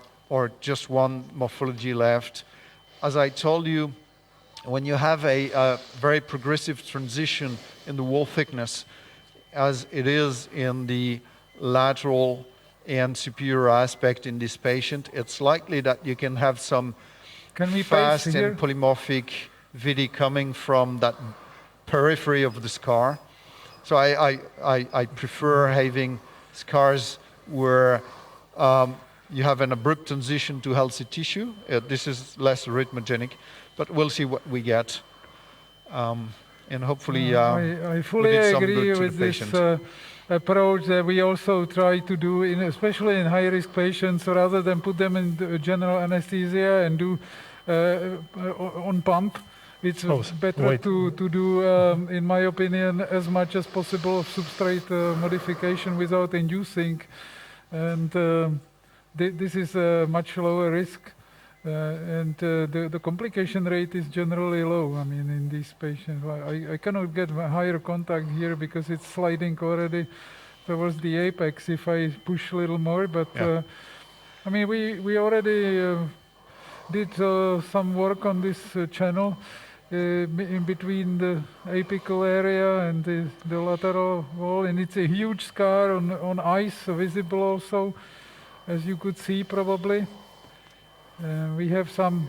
[SPEAKER 3] just one morphology left. As I told you, when you have a very progressive transition in the wall thickness, as it is in the lateral and superior aspect in this patient, it's likely that you can have some fast and polymorphic VD coming from that periphery of the scar. So I prefer having scars where you have an abrupt transition to healthy tissue. This is less arrhythmogenic, but we'll see what we get. And hopefully
[SPEAKER 5] I fully agree with this approach that we also try to do, especially in high-risk patients, rather than put them in general anesthesia and do on pump. It's better to do, in my opinion, as much as possible of substrate modification without inducing. And this is a much lower risk. And the complication rate is generally low, I mean, in these patients. I cannot get a higher contact here because it's sliding already towards the apex if I push a little more. But, I mean, we already did some work on this channel in between the apical area and the lateral wall, and it's a huge scar on ice, visible also, as you could see probably. We have some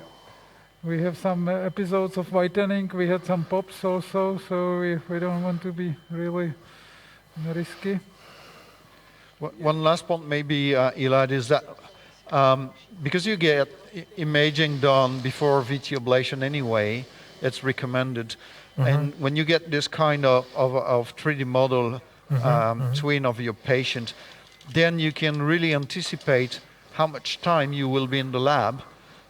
[SPEAKER 5] episodes of whitening. We had some pops also, so we don't want to be really risky.
[SPEAKER 3] One last point maybe, Elad, is that because you get imaging done before VT ablation anyway, it's recommended. And when you get this kind of 3D model twin of your patient, then you can really anticipate how much time you will be in the lab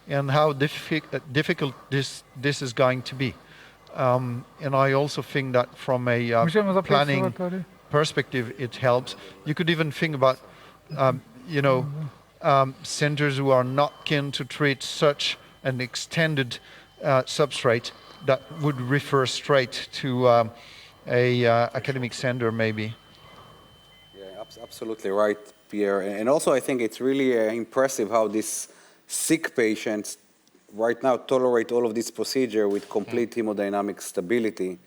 [SPEAKER 3] and how difficult this is going to be. And I also think that from a planning perspective, it helps. You could even think about, centers who are not keen to treat such an extended substrate that would refer straight to a academic center maybe.
[SPEAKER 1] Yeah, absolutely right, Pierre. And also I think it's really impressive how these sick patients right now tolerate all of this procedure with complete hemodynamic stability,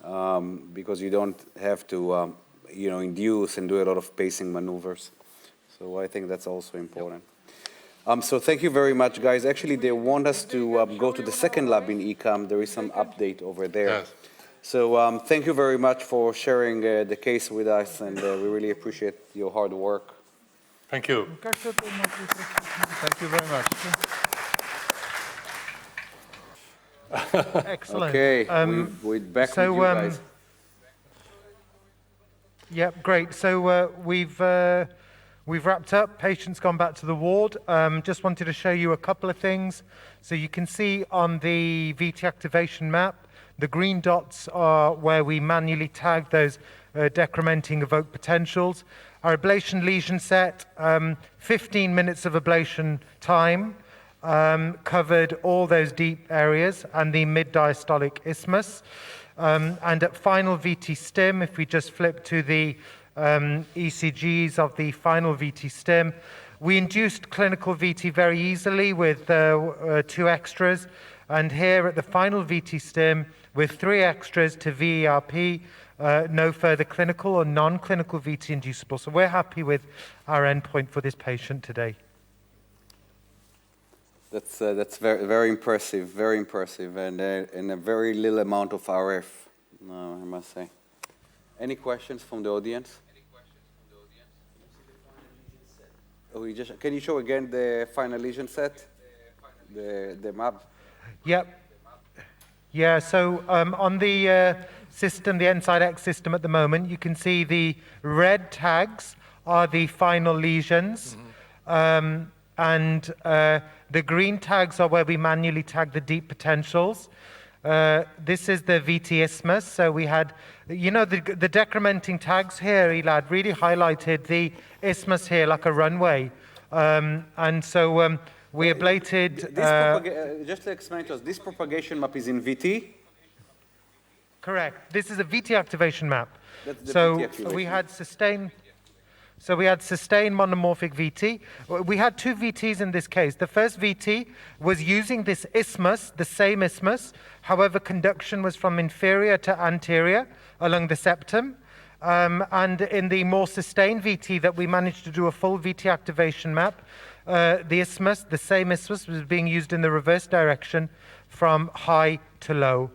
[SPEAKER 1] because you don't have to induce and do a lot of pacing maneuvers. So I think that's also important. So thank you very much, guys. Actually, they want us to go to the second lab in IKEM. There is some update over there. Yes. So thank you very much for sharing the case with us, and we really appreciate your hard work.
[SPEAKER 2] Thank you.
[SPEAKER 3] Thank you very much.
[SPEAKER 4] Excellent.
[SPEAKER 1] Okay, we're back with you guys.
[SPEAKER 4] Yep, great. So we've wrapped up. Patient's gone back to the ward. Just wanted to show you a couple of things. So you can see on the VT activation map, the green dots are where we manually tag those decrementing evoked potentials. Our ablation lesion set, 15 minutes of ablation time, covered all those deep areas and the mid-diastolic isthmus. And at final VT stim, if we just flip to the ECGs of the final VT stim, we induced clinical VT very easily with 2 extras. And here at the final VT stim with 3 extras to VERP, no further clinical or non-clinical VT inducible. So we're happy with our endpoint for this patient today.
[SPEAKER 1] That's very impressive, and a very little amount of RF, I must say. Any questions from the audience? Can you show again the final lesion set, the map?
[SPEAKER 4] Yep. Yeah, so on the system, the EnsideX system at the moment, you can see the red tags are the final lesions, and the green tags are where we manually tag the deep potentials. This is the VT isthmus, so we had, you know, the decrementing tags here, Elad, really highlighted the isthmus here like a runway. And so we ablated...
[SPEAKER 1] just to explain to us, this propagation map is in VT?
[SPEAKER 4] Correct. This is a VT activation map.
[SPEAKER 1] That's the
[SPEAKER 4] so
[SPEAKER 1] VT activation.
[SPEAKER 4] we had sustained... So we had sustained monomorphic VT. We had 2 VTs in this case. The first VT was using this isthmus, the same isthmus. However, conduction was from inferior to anterior along the septum. And in the more sustained VT that we managed to do a full VT activation map, the isthmus, the same isthmus, was being used in the reverse direction from high to low.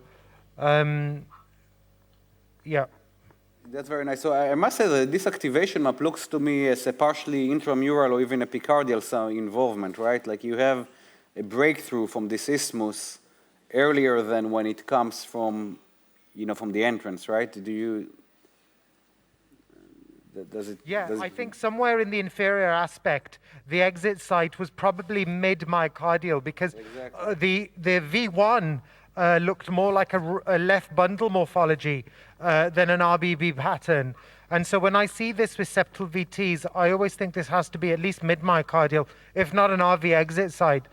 [SPEAKER 4] Yeah.
[SPEAKER 1] That's very nice. So I must say that this activation map looks to me as a partially intramural or even epicardial involvement, right? Like you have a breakthrough from this isthmus earlier than when it comes from, you know, from the entrance, right? Do you? Does it?
[SPEAKER 4] Yeah,
[SPEAKER 1] does
[SPEAKER 4] I think somewhere in the inferior aspect, the exit site was probably mid-myocardial because the V1 looked more like a left bundle morphology than an RBB pattern. And so when I see this with septal VTs, I always think this has to be at least mid-myocardial, if not an RV exit site.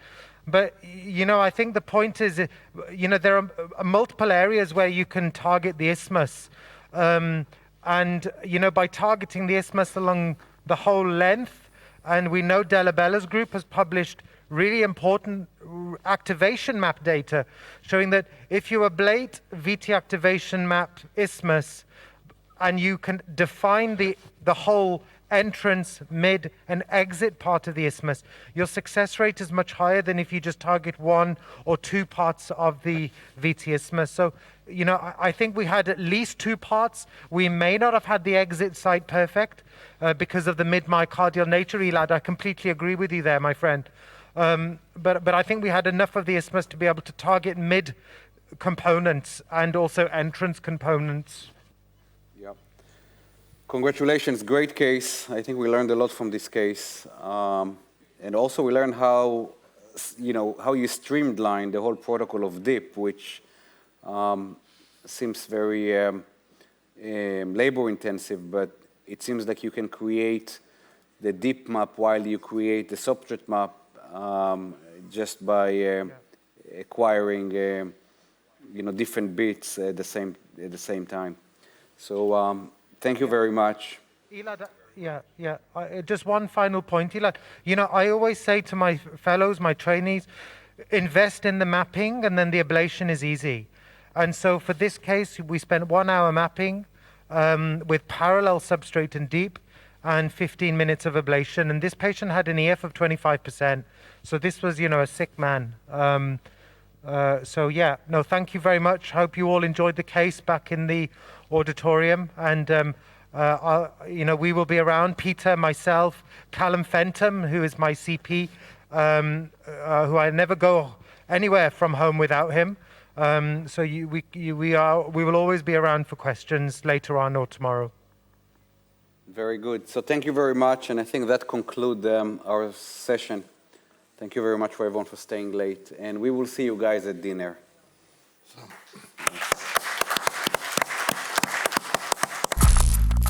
[SPEAKER 4] But, you know, I think the point is, you know, there are multiple areas where you can target the isthmus. And, you know, by targeting the isthmus along the whole length, and we know Della Bella's group has published really important activation map data showing that if you ablate VT activation map isthmus and you can define the whole entrance, mid, and exit part of the isthmus, your success rate is much higher than if you just target 1 or 2 parts of the VT isthmus. So, you know, I think we had at least 2 parts. We may not have had the exit site perfect because of the mid-myocardial nature. Elad, I completely agree with you there, my friend. But I think we had enough of the isthmus to be able to target mid components and also entrance components.
[SPEAKER 1] Yeah. Congratulations, great case. I think we learned a lot from this case. And also we learned how, you know, how you streamline the whole protocol of DIP, which seems very labor intensive, but it seems like you can create the DIP map while you create the substrate map just by acquiring, you know, different bits at the same time. So thank you very much.
[SPEAKER 4] Elad, just one final point, Elad. You know, I always say to my fellows, my trainees, invest in the mapping and then the ablation is easy. And so for this case, we spent 1 hour mapping with parallel substrate and deep and 15 minutes of ablation. And this patient had an EF of 25%. So this was, you know, a sick man. So yeah, no, thank you very much. Hope you all enjoyed the case back in the auditorium. And, you know, we will be around, Peter, myself, Callum Fenton, who is my CP, who I never go anywhere from home without him. So we will always be around for questions later on or tomorrow.
[SPEAKER 1] Very good. So thank you very much, and I think that concludes our session. Thank you very much for everyone for staying late, and we will see you guys at dinner. So.